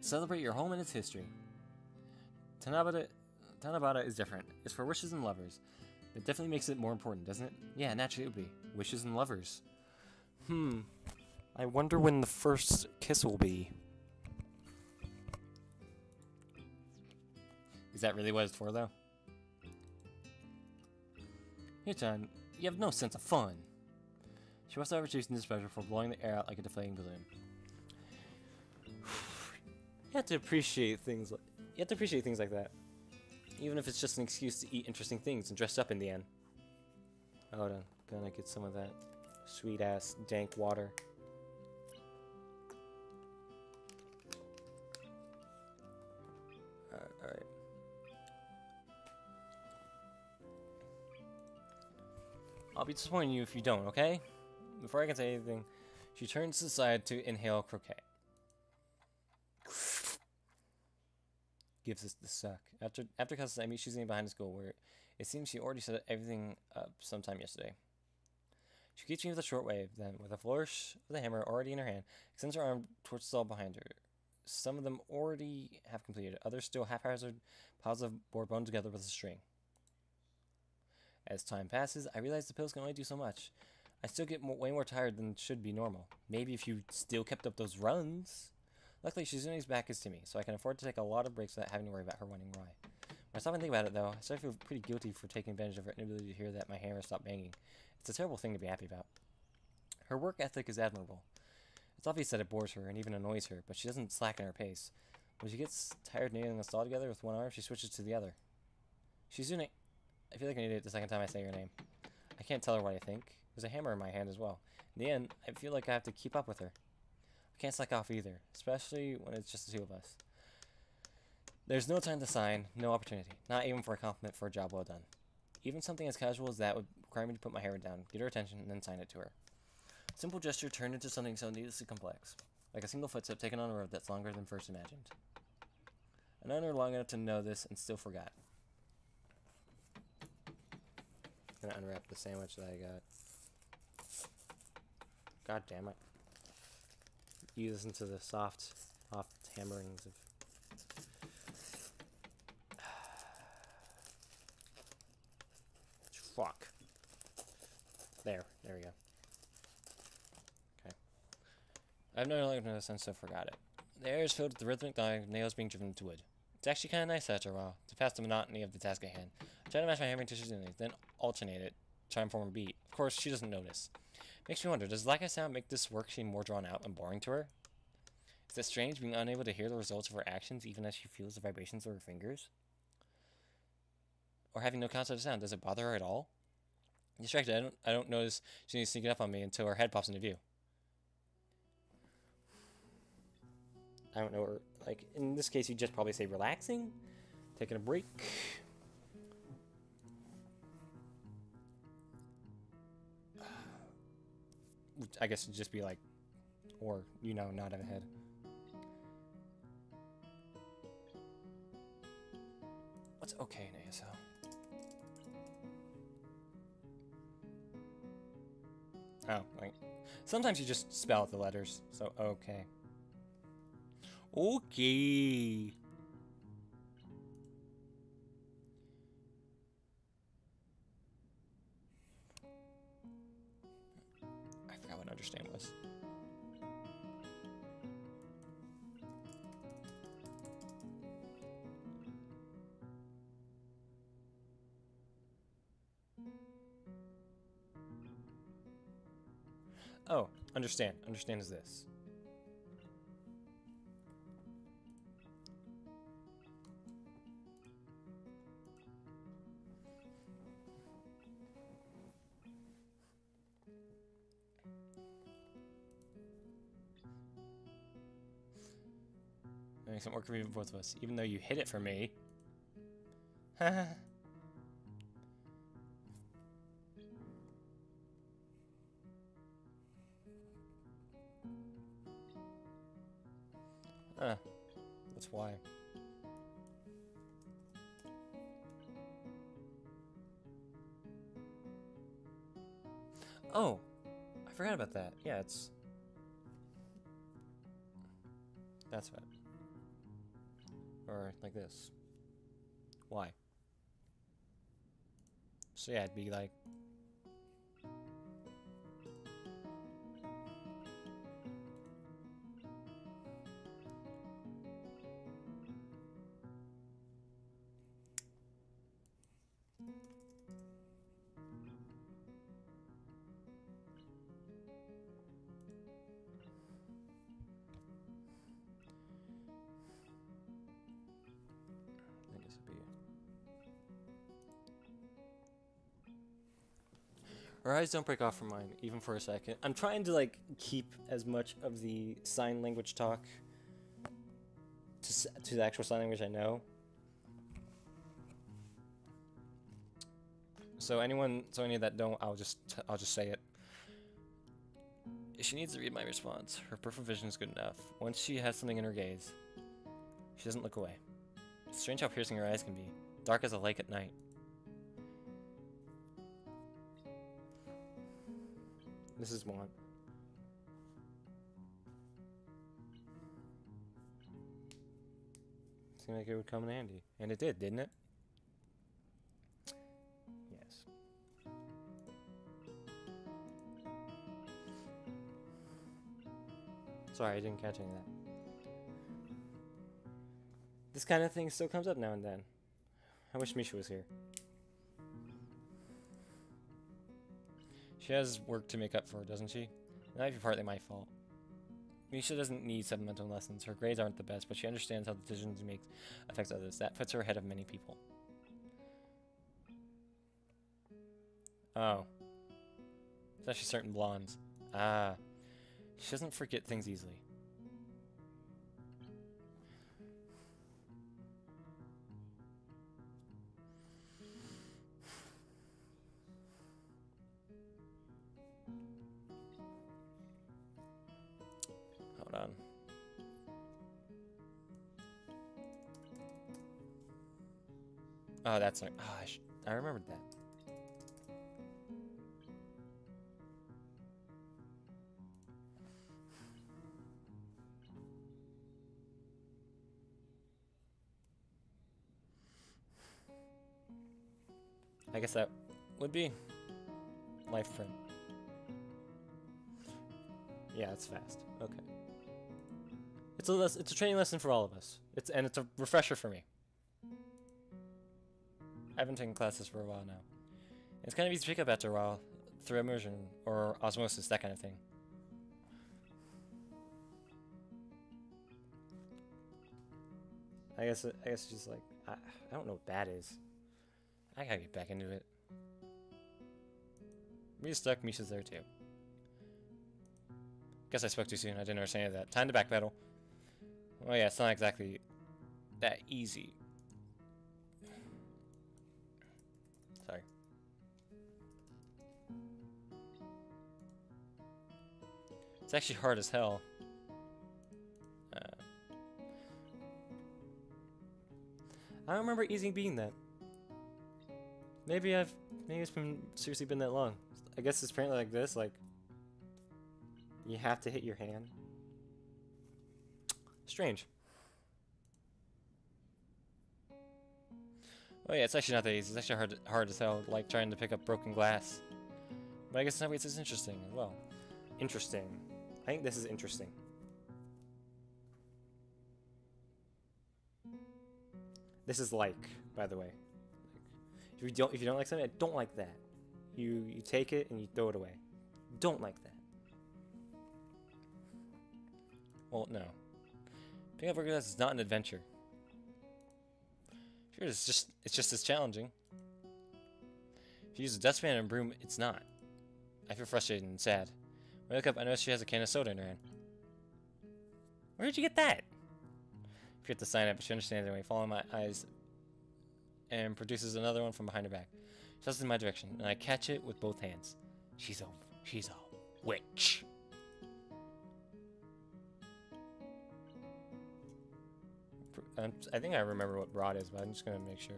Celebrate your home and its history. Tanabata is different. It's for wishes and lovers. It definitely makes it more important, doesn't it? Yeah, naturally it would be. Wishes and lovers. I wonder when the first kiss will be. Is that really what it's for, though? Hichan, you have no sense of fun. She must have overtaken displeasure for blowing the air out like a deflating balloon. You have to appreciate things like that. Even if it's just an excuse to eat interesting things and dress up in the end. Hold on, gonna get some of that sweet ass dank water. I'll be disappointing you if you don't, okay? Before I can say anything, she turns to the side to inhale croquet. Gives us the suck. After classes, I meet Shizune behind the school, where it seems she already set everything up sometime yesterday. She greets me with a short wave, then, with a flourish of the hammer already in her hand, extends her arm towards the stall behind her. Some of them already have completed, others still haphazard piles of board bound together with a string. As time passes, I realize the pills can only do so much. I still get way more tired than should be normal. Maybe if you still kept up those runs. Luckily, Shizune's back is to me, so I can afford to take a lot of breaks without having to worry about her wondering why. When I stop and think about it, though, I start to feel pretty guilty for taking advantage of her inability to hear that my hammer stopped banging. It's a terrible thing to be happy about. Her work ethic is admirable. It's obvious that it bores her and even annoys her, but she doesn't slacken her pace. When she gets tired nailing the stall together with one arm, she switches to the other. Shizune, I feel like an idiot the second time I say your name. I can't tell her what I think. There's a hammer in my hand as well. In the end, I feel like I have to keep up with her. I can't slack off either, especially when it's just the two of us. There's no time to sign, no opportunity, not even for a compliment for a job well done. Even something as casual as that would require me to put my hammer down, get her attention, and then sign it to her. A simple gesture turned into something so needlessly complex, like a single footstep taken on a road that's longer than first imagined. I've known her long enough to know this and still forgot. I'm gonna unwrap the sandwich that I got. God damn it. You listen to the soft hammerings of... Fuck. There we go. Okay. I've never learned this and so forgot it. The air is filled with the rhythmic dying of nails being driven into wood. It's actually kind of nice after a while, to pass the monotony of the task at hand. I try to match my hammering to Shizune's, then alternate it, try and form a beat. Of course, she doesn't notice. Makes me wonder, does lack of sound make this work seem more drawn out and boring to her? Is it strange being unable to hear the results of her actions even as she feels the vibrations of her fingers? Or having no concept of sound, does it bother her at all? Distracted, I don't notice she needs sneaking up on me until her head pops into view. I don't know, or like in this case, you'd just probably say relaxing, taking a break. I guess it'd just be like, or nod of a head. What's okay in ASL? Oh, like sometimes you just spell out the letters. So okay. Okay. I forgot what understand was. Oh, understand. Understand is this. That makes it more convenient for both of us, even though you hid it from me. Haha. That's why. Oh, I forgot about that. Yeah, it's... That's right. Or like this. Why? So yeah, it'd be like... I guess it'd be... Her eyes don't break off from mine, even for a second. I'm trying to, like, keep as much of the sign language talk to the actual sign language I know. So any that don't, I'll just say it. She needs to read my response. Her peripheral vision is good enough. Once she has something in her gaze, she doesn't look away. It's strange how piercing her eyes can be. Dark as a lake at night. This is want. Seemed like it would come in handy. And it did, didn't it? Yes. Sorry, I didn't catch any of that. This kind of thing still comes up now and then. I wish Misha was here. She has work to make up for, doesn't she? That might be partly my fault. Misha doesn't need supplemental lessons. Her grades aren't the best, but she understands how the decisions she makes affects others. That puts her ahead of many people. Oh. Especially certain blondes. Ah. She doesn't forget things easily. Hold on. Oh, that's like, oh, I remembered that. I guess that would be life print. Yeah, it's fast. Okay. It's a training lesson for all of us. It's a refresher for me. I haven't taken classes for a while now. It's kind of easy to pick up after a while through immersion or osmosis, that kind of thing. I guess it's just like I don't know what that is. I gotta get back into it. Rita's stuck, Misha's there too. Guess I spoke too soon, I didn't understand any of that. Time to backpedal. Oh yeah, it's not exactly that easy. Sorry. It's actually hard as hell. I don't remember easy being that. Maybe it's been seriously been that long. I guess it's apparently like this, like you have to hit your hand. Strange. Oh yeah, it's actually not that easy. It's actually hard as hell, like trying to pick up broken glass. But I guess in some ways it's interesting as well. Interesting. I think this is interesting. This is like, by the way. If you don't like something, I don't like that. You take it and you throw it away. Don't like that. Well, no. Picking up broken glass is not an adventure. Sure, it's just as challenging. If you use a dustpan and a broom, it's not. I feel frustrated and sad. When I look up, I notice she has a can of soda in her hand. Where did you get that? I forget to sign it, but she understands anyway. Following my eyes and produces another one from behind her back. She tosses in my direction, and I catch it with both hands. She's a witch. I think I remember what rod is, but I'm just gonna make sure.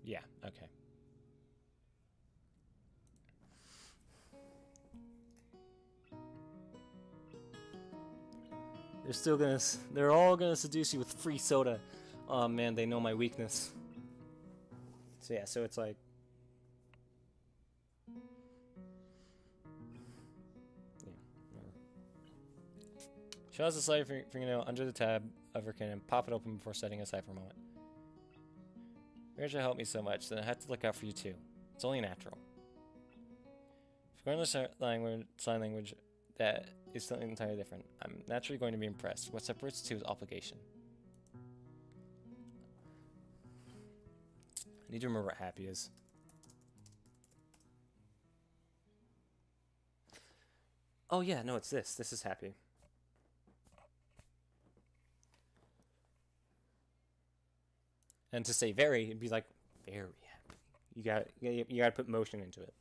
Yeah, okay. They're all gonna seduce you with free soda. Oh man, they know my weakness. So yeah, so it's like, she has a slight fingernail under the tab of her can and pop it open before setting it aside for a moment. Marriage will help me so much, then I have to look out for you too. It's only natural. If you're going to sign language, that is something entirely different. I'm naturally going to be impressed. What separates the two is obligation. I need to remember what happy is. Oh yeah, no, it's this. This is happy. And to say very, it'd be like, very happy. You gotta put motion into it.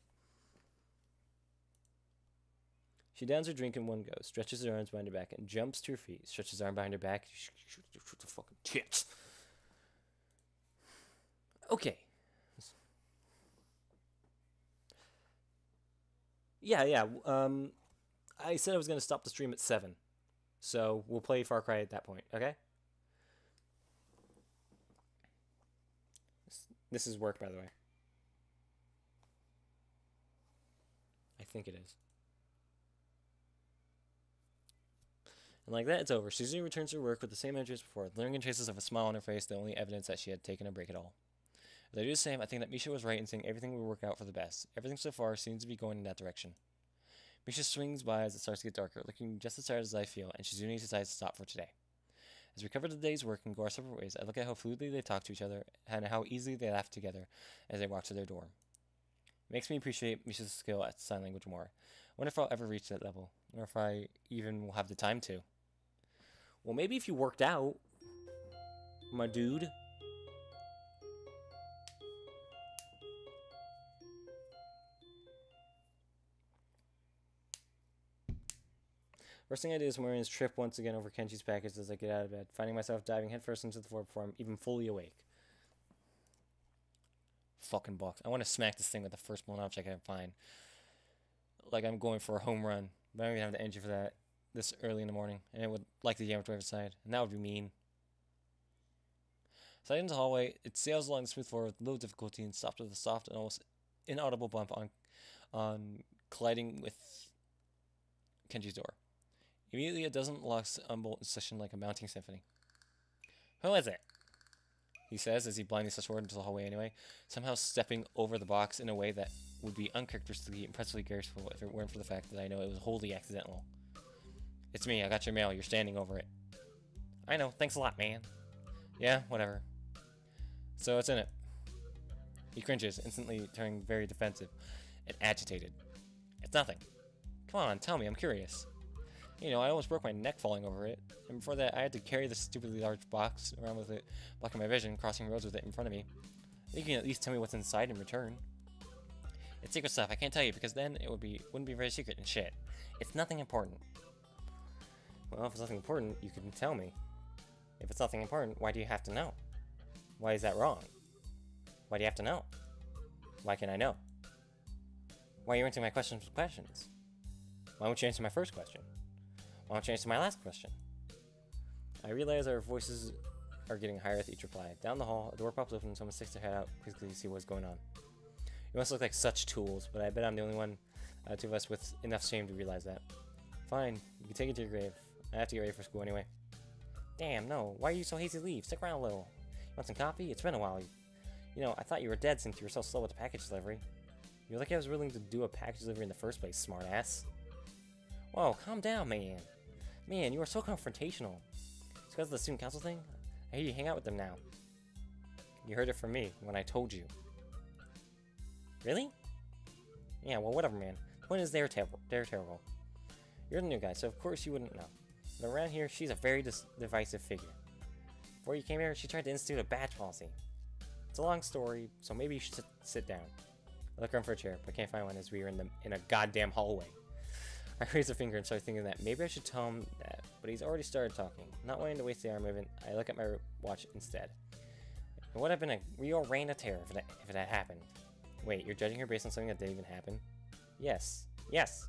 She downs her drink in one go, stretches her arms behind her back, and jumps to her feet. Stretches her arm behind her back. Shoot the fucking tits. Okay. Yeah. I said I was gonna stop the stream at 7, so we'll play Far Cry at that point. Okay. This is work, by the way. I think it is. And like that, it's over. Susie returns to work with the same energy as before, lingering traces of a smile on her face, the only evidence that she had taken a break at all. As I do the same, I think that Misha was right in saying everything will work out for the best. Everything so far seems to be going in that direction. Misha swings by as it starts to get darker, looking just as tired as I feel, and Shizune decides to stop for today. As we cover the day's work and go our separate ways, I look at how fluidly they talk to each other, and how easily they laugh together as they walk to their door. It makes me appreciate Misha's skill at sign language more. I wonder if I'll ever reach that level, or if I even will have the time to. Well, maybe if you worked out, my dude. First thing I do is Marian's trip once again over Kenji's package as I get out of bed, finding myself diving headfirst into the floor before I'm even fully awake. Fucking box. I want to smack this thing with the first blown object I can find. Like I'm going for a home run, but I don't even have the energy for that this early in the morning, and it would like the yam to every side, and that would be mean. Sliding into the hallway, it sails along the smooth floor with low difficulty and stopped with a soft and almost inaudible bump on colliding with Kenji's door. Immediately, a dozen locks unbolt in succession like a mounting symphony. Who is it? He says as he blindly steps forward into the hallway anyway, somehow stepping over the box in a way that would be uncharacteristically impressively graceful if it weren't for the fact that I know it was wholly accidental. It's me, I got your mail, you're standing over it. I know, thanks a lot, man. Yeah, whatever. So what's in it? He cringes, instantly turning very defensive and agitated. It's nothing. Come on, tell me, I'm curious. You know, I almost broke my neck falling over it, and before that I had to carry this stupidly large box around with it, blocking my vision, crossing roads with it in front of me. You can at least tell me what's inside in return. It's secret stuff, I can't tell you, because then it wouldn't be very secret and shit. It's nothing important. Well, if it's nothing important, you can tell me. If it's nothing important, why do you have to know? Why is that wrong? Why do you have to know? Why can I know? Why are you answering my questions with questions? Why won't you answer my first question? Why don't you answer my last question? I realize our voices are getting higher with each reply. Down the hall, a door pops open and someone sticks their head out quickly to see what's going on. You must look like such tools, but I bet I'm the only one two of us with enough shame to realize that. Fine, you can take it to your grave. I have to get ready for school anyway. Damn, no. Why are you so hasty to leave? Stick around a little. You want some coffee? It's been a while. You know, I thought you were dead since you were so slow with the package delivery. You're lucky I was willing to do a package delivery in the first place, smartass. Whoa, calm down, man. Man, you are so confrontational. It's because of the student council thing? I hear you hang out with them now. You heard it from me when I told you. Really? Yeah, well, whatever, man. The point is, they're terrible. You're the new guy, so of course you wouldn't know. But around here, she's a very divisive figure. Before you came here, she tried to institute a badge policy. It's a long story, so maybe you should sit down. I look around for a chair, but can't find one as we are in a goddamn hallway. I raise a finger and start thinking that maybe I should tell him that, but he's already started talking. Not wanting to waste the arm movement, I look at my watch instead. It would have been a real reign of terror if it had happened. Wait, you're judging her based on something that didn't even happen? Yes. Yes!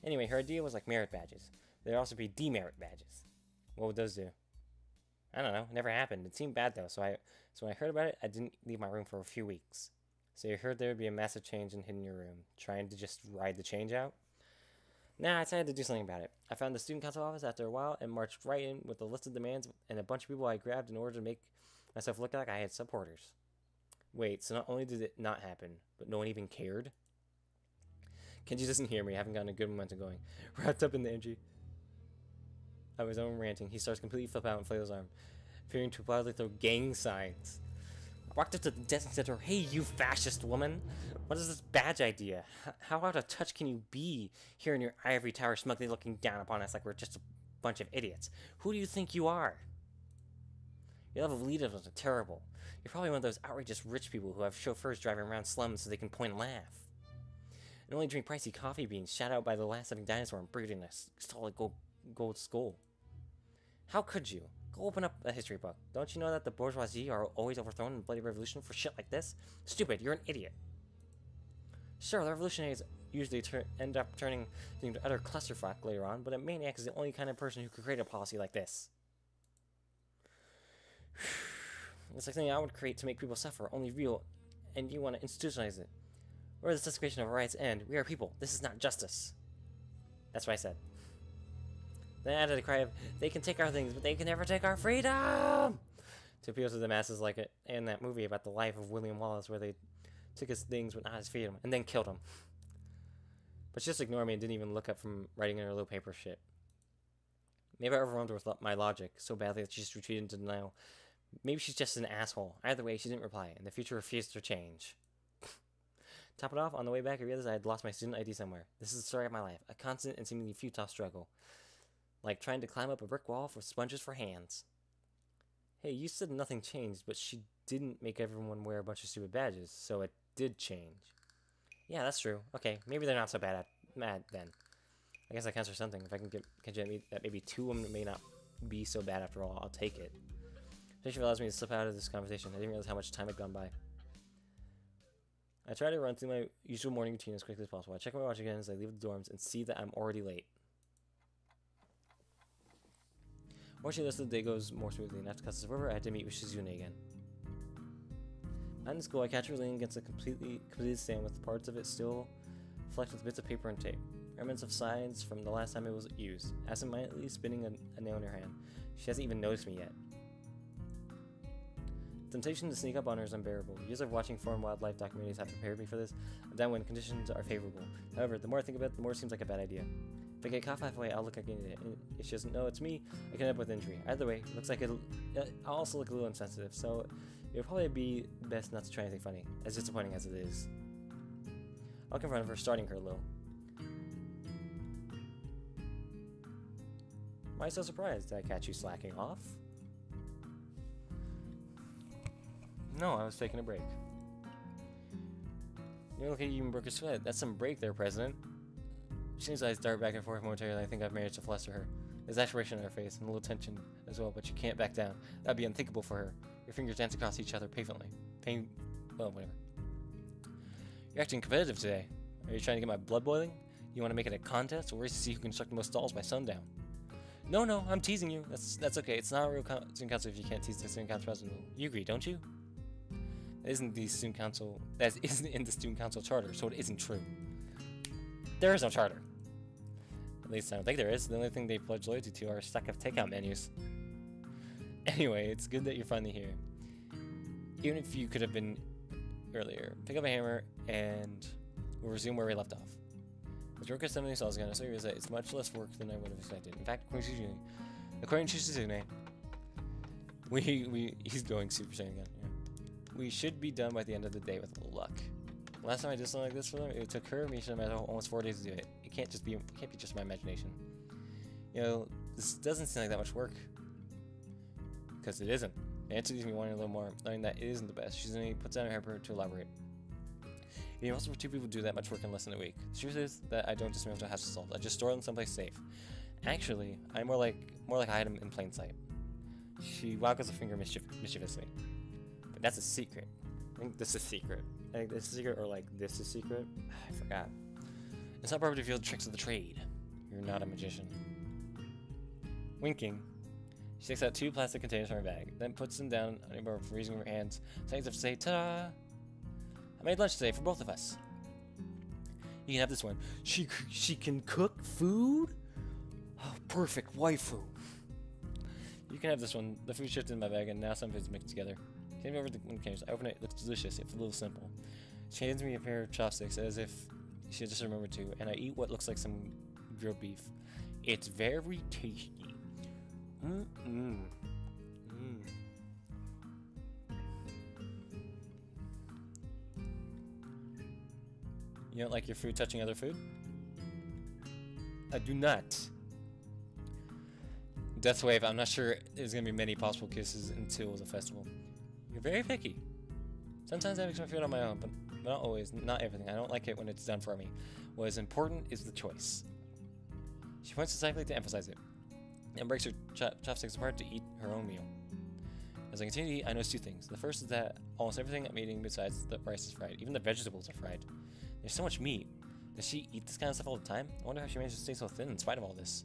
Anyway, her idea was like merit badges. There'd also be demerit badges. What would those do? I don't know. It never happened. It seemed bad though, so when I heard about it, I didn't leave my room for a few weeks. So you heard there would be a massive change and hid in your room, trying to just ride the change out? Nah, I decided to do something about it. I found the student council office after a while and marched right in with a list of demands and a bunch of people I grabbed in order to make myself look like I had supporters. Wait, so not only did it not happen, but no one even cared? Kenji doesn't hear me, I haven't gotten a good momentum going. Wrapped up in the energy of his own ranting, he starts completely flip out and flail his arm, appearing to wildly throw gang signs. I walked up to the desk and said to her, "Hey, you fascist woman! What is this badge idea? How out of touch can you be here in your ivory tower smugly looking down upon us like we're just a bunch of idiots? Who do you think you are?" Your level of elitism is terrible. You're probably one of those outrageous rich people who have chauffeurs driving around slums so they can point and laugh. And only drink pricey coffee beans shot out by the last living dinosaur and brewed in a solid gold skull. How could you? Go open up a history book. Don't you know that the bourgeoisie are always overthrown in the bloody revolution for shit like this? Stupid, you're an idiot. Sure, the revolutionaries usually end up turning into utter clusterfuck later on, but a maniac is the only kind of person who could create a policy like this. It's like something I would create to make people suffer, only real, and you want to institutionalize it. Where does the desecration of our rights end? We are people. This is not justice. That's what I said. Then I added a cry of, they can take our things, but they can never take our freedom! To appeal to the masses like it in that movie about the life of William Wallace where they took his things but not his freedom, and then killed him. But she just ignored me and didn't even look up from writing in her little paper shit. Maybe I overwhelmed her with my logic so badly that she just retreated into denial. Maybe she's just an asshole. Either way, she didn't reply, and the future refused to change. Top it off, on the way back I realized I had lost my student ID somewhere. This is the story of my life, a constant and seemingly futile struggle. Like trying to climb up a brick wall with sponges for hands. Hey, you said nothing changed, but she didn't make everyone wear a bunch of stupid badges, so it did change. Yeah, that's true. Okay, maybe they're not so mad then. I guess that counts for something. If I can get that maybe 2 of them may not be so bad after all, I'll take it. She allows me to slip out of this conversation. I didn't realize how much time had gone by. I try to run through my usual morning routine as quickly as possible. I check my watch again as I leave the dorms and see that I'm already late. Fortunately, the rest of the day goes more smoothly, and after classes are over, I had to meet with Shizune again. Out in school, I catch her leaning against a completed stand with parts of it still flecked with bits of paper and tape. Remnants of signs from the last time it was used. Absentmindedly spinning a nail in her hand. She hasn't even noticed me yet. The temptation to sneak up on her is unbearable. Years of watching foreign wildlife documentaries have prepared me for this, and then when conditions are favorable. However, the more I think about it, the more it seems like a bad idea. If I get caught halfway, I'll look like an idiot, and if she doesn't know it's me, I can end up with injury. Either way, it looks like I'll also look a little insensitive, so it would probably be best not to try anything funny, as disappointing as it is. I'll confront her, starting her a little. Why so surprised? Did I catch you slacking off? No, I was taking a break. You look like you even broke a sweat. That's some break there, President. She seems eyes dart back and forth momentarily. I think I've managed to fluster her. There's aspiration on her face and a little tension as well, but she can't back down. That'd be unthinkable for her. Your fingers dance across each other painfully. Well, whatever. You're acting competitive today. Are you trying to get my blood boiling? You want to make it a contest, or race to see who can construct the most stalls by sundown? No, I'm teasing you. That's okay. It's not a real student council if you can't tease the student council president. You agree, don't you? That isn't in the student council charter, so it isn't true. There is no charter. At least I don't think there is. The only thing they pledge loyalty to are a stack of takeout menus. Anyway, it's good that you're finally here. Even if you could have been earlier. Pick up a hammer and we'll resume where we left off. As work is 70 cells again, I realize that it's much less work than I would have expected. In fact, according to Shizune, he's going Super Saiyan again. Yeah. We should be done by the end of the day with a little luck. Last time I did something like this for them, it took her and me almost 4 days to do it. It can't be just my imagination. You know, this doesn't seem like that much work. Because it isn't. The answer leaves me wanting a little more, knowing that it isn't the best. Shizune puts down her hammer to elaborate. It'd be impossible for 2 people to do that much work in less than a week. The truth is that I don't dismantle hassle solved. I just store them someplace safe. Actually, I'm more like I hide them in plain sight. She waggles a finger mischievously. But that's a secret. I think this is secret. I think this is secret, or like this is secret. I forgot. It's not proper to feel the tricks of the trade. You're not a magician. Winking, she takes out 2 plastic containers from her bag, then puts them down on her for using her hands. So I have to say, ta-da! I made lunch today for both of us. You can have this one. She can cook food? Oh, perfect waifu. You can have this one. The food shifted in my bag, and now some food's mixed together. She handed me over the containers. I open it. It looks delicious, if a little simple. She hands me a pair of chopsticks, as if she had just remembered to, and I eat what looks like some grilled beef. It's very tasty. You don't like your food touching other food? I do not. Death Wave, I'm not sure there's gonna be many possible kisses until the festival. You're very picky. Sometimes I make my food on my own, but not always, not everything. I don't like it when it's done for me. What is important is the choice. She points decisively to emphasize it, and breaks her chopsticks apart to eat her own meal. As I continue to eat, I notice two things. The first is that almost everything I'm eating besides the rice is fried. Even the vegetables are fried. There's so much meat. Does she eat this kind of stuff all the time? I wonder how she manages to stay so thin in spite of all this.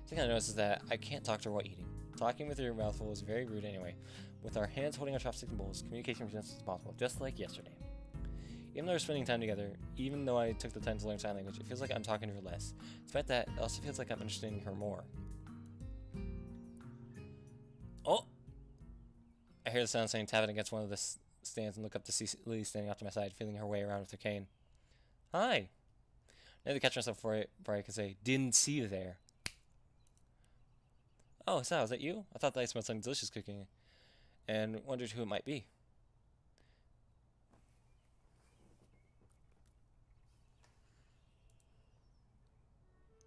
The thing I notice is that I can't talk to her while eating. Talking with your mouth full is very rude anyway. With our hands holding our chopsticks and bowls, communication presents as possible, just like yesterday. Even though we're spending time together, even though I took the time to learn sign language, it feels like I'm talking to her less. Despite that, it also feels like I'm understanding her more. Oh! I hear the sound saying tapping against one of the stands and look up to see Lily standing off to my side, feeling her way around with her cane. Hi! I had to catch myself before I could say, didn't see you there. Oh, Sal, is that you? I thought that I smelled something delicious cooking, and wondered who it might be.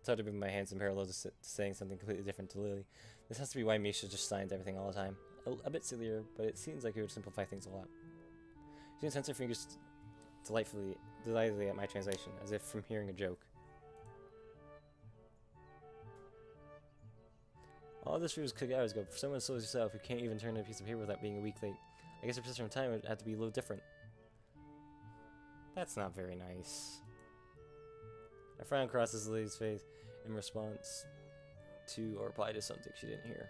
Thought to move my hands in parallel to saying something completely different to Lily. This has to be why Misha just signs everything all the time. A bit sillier, but it seems like it would simplify things a lot. She didn't sense her fingers delightedly at my translation, as if from hearing a joke. All this food was cooked hours ago. For someone so as yourself who can't even turn in a piece of paper without being a week late, I guess your perception of time would have to be a little different. That's not very nice. A frown crosses Lily's face in response to or reply to something she didn't hear.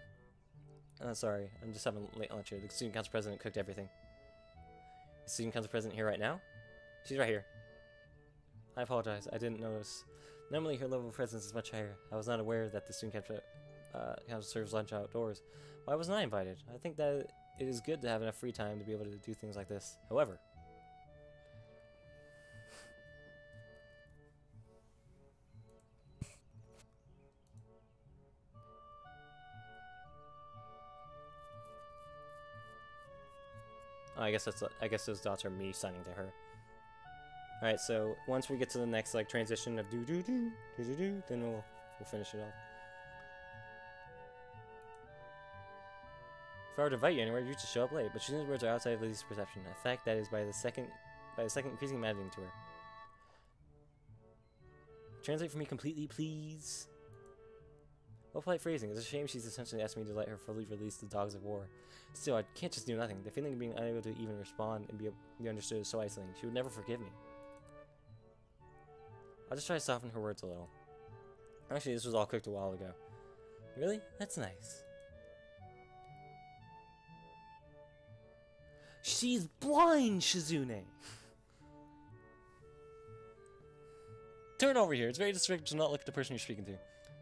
Sorry, I'm just having late lunch here. The student council president cooked everything. Is the student council president here right now? She's right here. I apologize, I didn't notice. Normally her level of presence is much higher. I was not aware that the student council serves lunch outdoors. Why wasn't I invited? I think that it is good to have enough free time to be able to do things like this. However, I guess those dots are me signing to her. Alright, so once we get to the next like transition of do do do do do do, then we'll finish it off. If I were to invite you anywhere, you'd just show up late, but Shizun's words are outside of Lily's perception, a fact that is by the second increasing maddening to her. Translate for me completely, please. Well, polite phrasing. It's a shame she's essentially asked me to let her fully release the dogs of war. Still, I can't just do nothing. The feeling of being unable to even respond and be understood is so isolating. She would never forgive me. I'll just try to soften her words a little. Actually, this was all cooked a while ago. Really? That's nice. She's blind, Shizune! Turn over here. It's very disrespectful to not look at the person you're speaking to.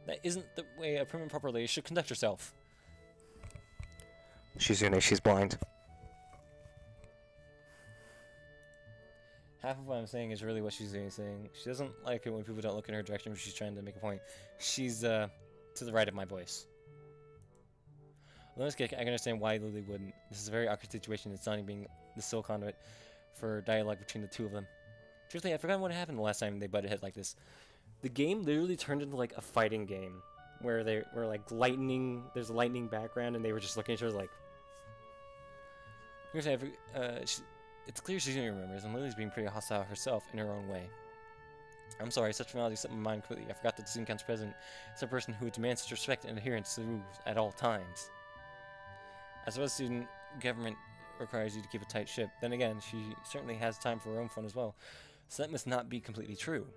That isn't the way a prim and proper lady should conduct herself. Shizune, she's blind. Half of what I'm saying is really what Shizune is saying. She doesn't like it when people don't look in her direction when she's trying to make a point. She's, to the right of my voice. I can understand why Lily wouldn't. This is a very awkward situation, it's not being the sole conduit for dialogue between the two of them. Truthfully, I've forgotten what happened the last time they butted heads like this. The game literally turned into like a fighting game, where they were like lightning, there's a lightning background, and they were just looking at each other like... It's clear Shizune remembers, and Lily's being pretty hostile herself in her own way. I'm sorry, such formality slipped my mind completely. I forgot that the student council president is a person who demands such respect and adherence to the rules at all times. I suppose student government requires you to keep a tight ship. Then again, she certainly has time for her own fun as well. So that must not be completely true.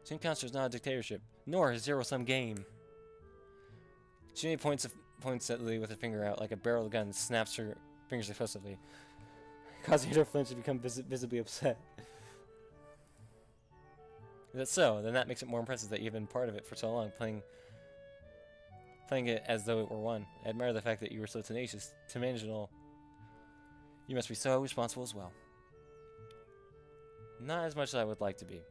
Student council is not a dictatorship, nor a zero-sum game. She points at Lily with her finger out like a barrel of a gun and snaps her fingers explosively, causing her to flinch and become visibly upset. Is that so? Then that makes it more impressive that you've been part of it for so long, playing it as though it were one. I admire the fact that you were so tenacious to manage it all. You must be so responsible as well. Not as much as I would like to be.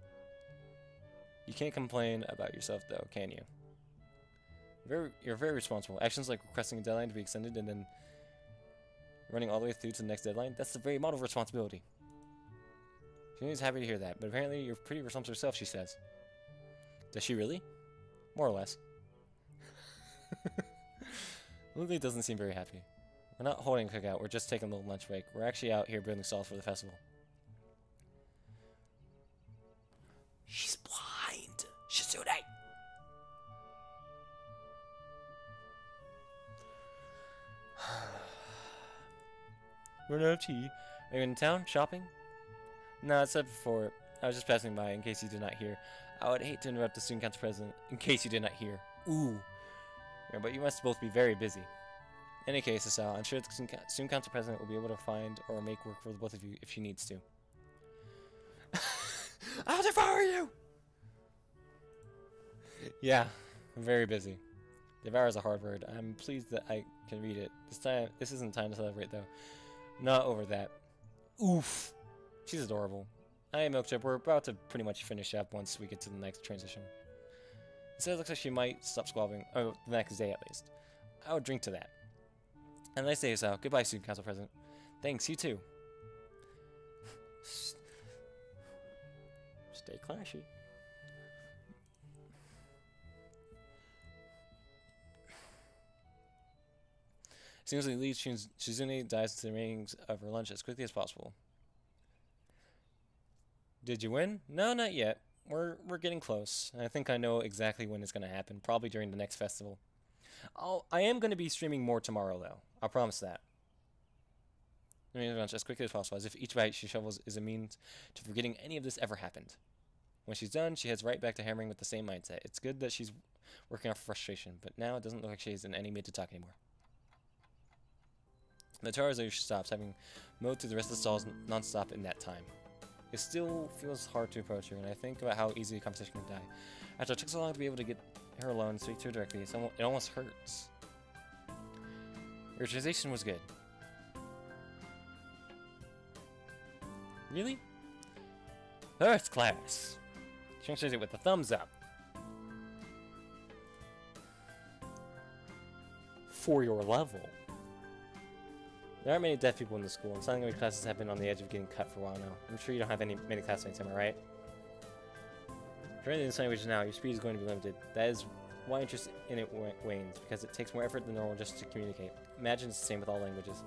You can't complain about yourself though, can you? You're very responsible. Actions like requesting a deadline to be extended and then running all the way through to the next deadline, that's the very model of responsibility. She's happy to hear that, but apparently you're pretty responsible yourself, she says. Does she really? More or less. Lily doesn't seem very happy. We're not holding a cookout, we're just taking a little lunch break. We're actually out here building stalls for the festival. She's blind! Shizune! We're out of tea. Are you in town? Shopping? No, I said before. I was just passing by in case you did not hear. I would hate to interrupt the student council president in case you did not hear. Ooh. Yeah, but you must both be very busy. In any case, Asao, I'm sure the student council president will be able to find or make work for the both of you if she needs to. I'll devour you! Yeah, I'm very busy. Devour is a hard word. I'm pleased that I can read it. This isn't time to celebrate, though. Not over that. Oof. She's adorable. I am Milkchip. We're about to pretty much finish up once we get to the next transition. Instead, it looks like she might stop squabbling. Oh, the next day at least. I would drink to that. And nice day, Asao. Goodbye, student council president. Thanks, you too. Stay clashy. As soon as he leaves, Shizune dives into the remains of her lunch as quickly as possible. Did you win? No, not yet. We're getting close. I think I know exactly when it's going to happen. Probably during the next festival. I am going to be streaming more tomorrow, though. I promise that. I mean, as quickly as possible, as if each bite she shovels is a means to forgetting any of this ever happened. When she's done, she heads right back to hammering with the same mindset. It's good that she's working off frustration, but now it doesn't look like she's in any mood to talk anymore. The Charizard stops, having mowed through the rest of the stalls non-stop in that time. It still feels hard to approach her, and I think about how easy the competition can die. After it took so long to be able to get her alone and speak to her directly, it almost hurts. Your translation was good. Really? First class. She translates it with a thumbs up. For your level. There aren't many deaf people in the school, and sign language classes have been on the edge of getting cut for a while now. I'm sure you don't have many classmates, am I right? If you're in sign language now, your speed is going to be limited. That is why interest in it wanes, because it takes more effort than normal just to communicate. Imagine it's the same with all languages.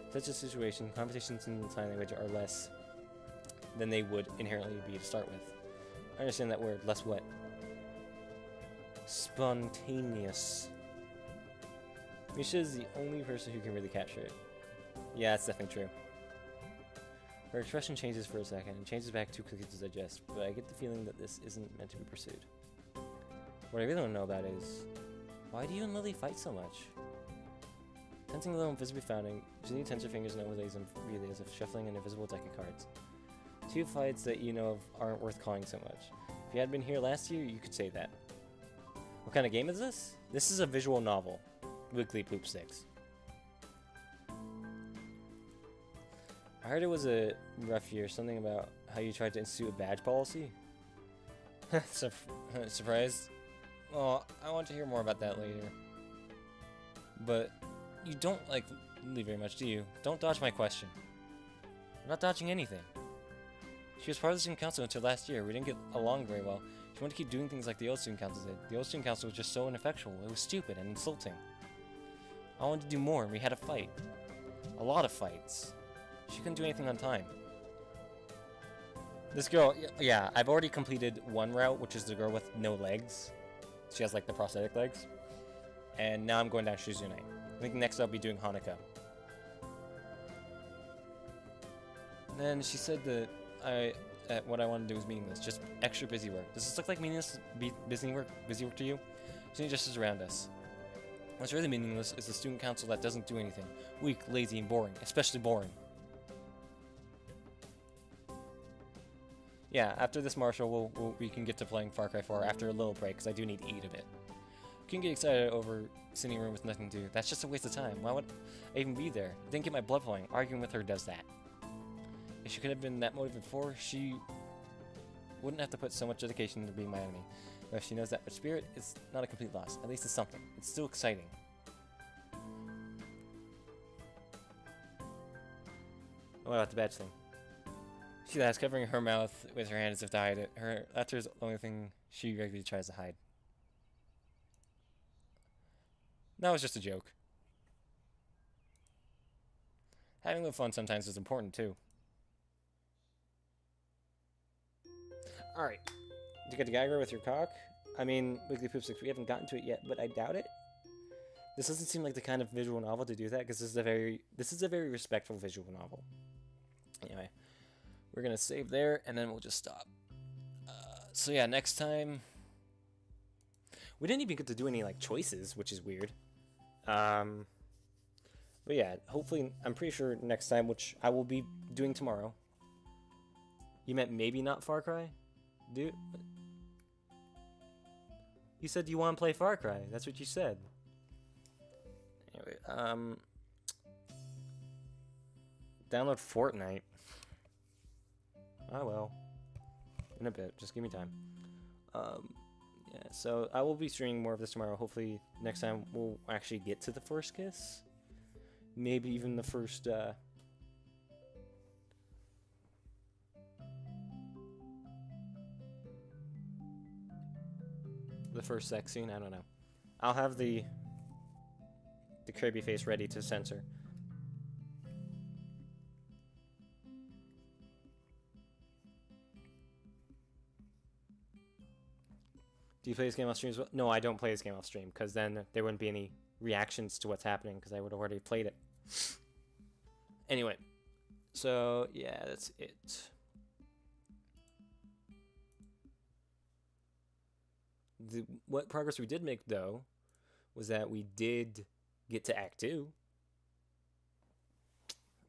In such a situation, competitions in sign language are less than they would inherently be to start with. I understand that word. Less what? Spontaneous. Misha is the only person who can really capture it. Yeah, that's definitely true. Her expression changes for a second and changes back too quickly to digest, but I get the feeling that this isn't meant to be pursued. What I really want to know about is, why do you and Lily fight so much? Tensing a little and visibly frowning, Ginny tenses her fingers and overlays them freely as if shuffling an invisible deck of cards. Two fights that you know of aren't worth calling so much. If you had been here last year, you could say that. What kind of game is this? This is a visual novel. Wiggly Poop Sticks. I heard it was a rough year, something about how you tried to institute a badge policy. Surprised? Well, I want to hear more about that later. But you don't like Lily very much, do you? Don't dodge my question. I'm not dodging anything. She was part of the student council until last year. We didn't get along very well. She wanted to keep doing things like the old student council did. The old student council was just so ineffectual. It was stupid and insulting. I wanted to do more, and we had a fight. A lot of fights. She couldn't do anything on time. This girl, yeah, I've already completed one route, which is the girl with no legs. She has, like, the prosthetic legs. And now I'm going down Shizune. I think next I'll be doing Hanukkah. And then she said that what I want to do is meaningless, just extra busy work. Does this look like meaningless busy work to you? She just is around us. What's really meaningless is the student council that doesn't do anything. Weak, lazy, and boring. Especially boring. Yeah, after this Marshall, we can get to playing Far Cry 4 after a little break, because I do need to eat a bit. You can get excited over sitting in a room with nothing to do. That's just a waste of time. Why would I even be there? I didn't get my blood flowing. Arguing with her does that. If she could have been that motivated before, she wouldn't have to put so much dedication into being my enemy. But if she knows that with spirit, it's not a complete loss. At least it's something. It's still exciting. What about the badge thing? She laughs, covering her mouth with her hand as if to hide it. Her laughter is the only thing she regularly tries to hide. That was just a joke. Having a little fun sometimes is important, too. Alright. Did you get the Geiger with your cock? I mean, Wiggly Poop 6, we haven't gotten to it yet, but I doubt it. This doesn't seem like the kind of visual novel to do that, because this is a very respectful visual novel. Anyway, we're gonna save there, and then we'll just stop. So yeah, next time... We didn't even get to do any, like, choices, which is weird. But yeah, hopefully, I'm pretty sure next time, which I will be doing tomorrow. You meant maybe not Far Cry? Dude? You said you want to play Far Cry. That's what you said. Anyway, download Fortnite. Oh well. In a bit. Just give me time. Yeah, so I will be streaming more of this tomorrow. Hopefully next time we'll actually get to the first kiss. Maybe even the first, the first sex scene. I don't know. I'll have the Kirby face ready to censor. Do you play this game off stream as well? No, I don't play this game off stream, because then there wouldn't be any reactions to what's happening, because I would have already played it. Anyway, so yeah, that's it. What progress we did make, though, was that we did get to Act 2.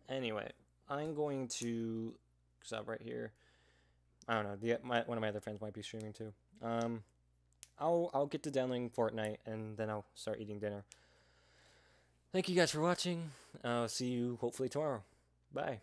Anyway, I'm going to stop right here. I don't know. One of my other friends might be streaming too. I'll get to downloading Fortnite, and then I'll start eating dinner. Thank you guys for watching. I'll see you hopefully tomorrow. Bye.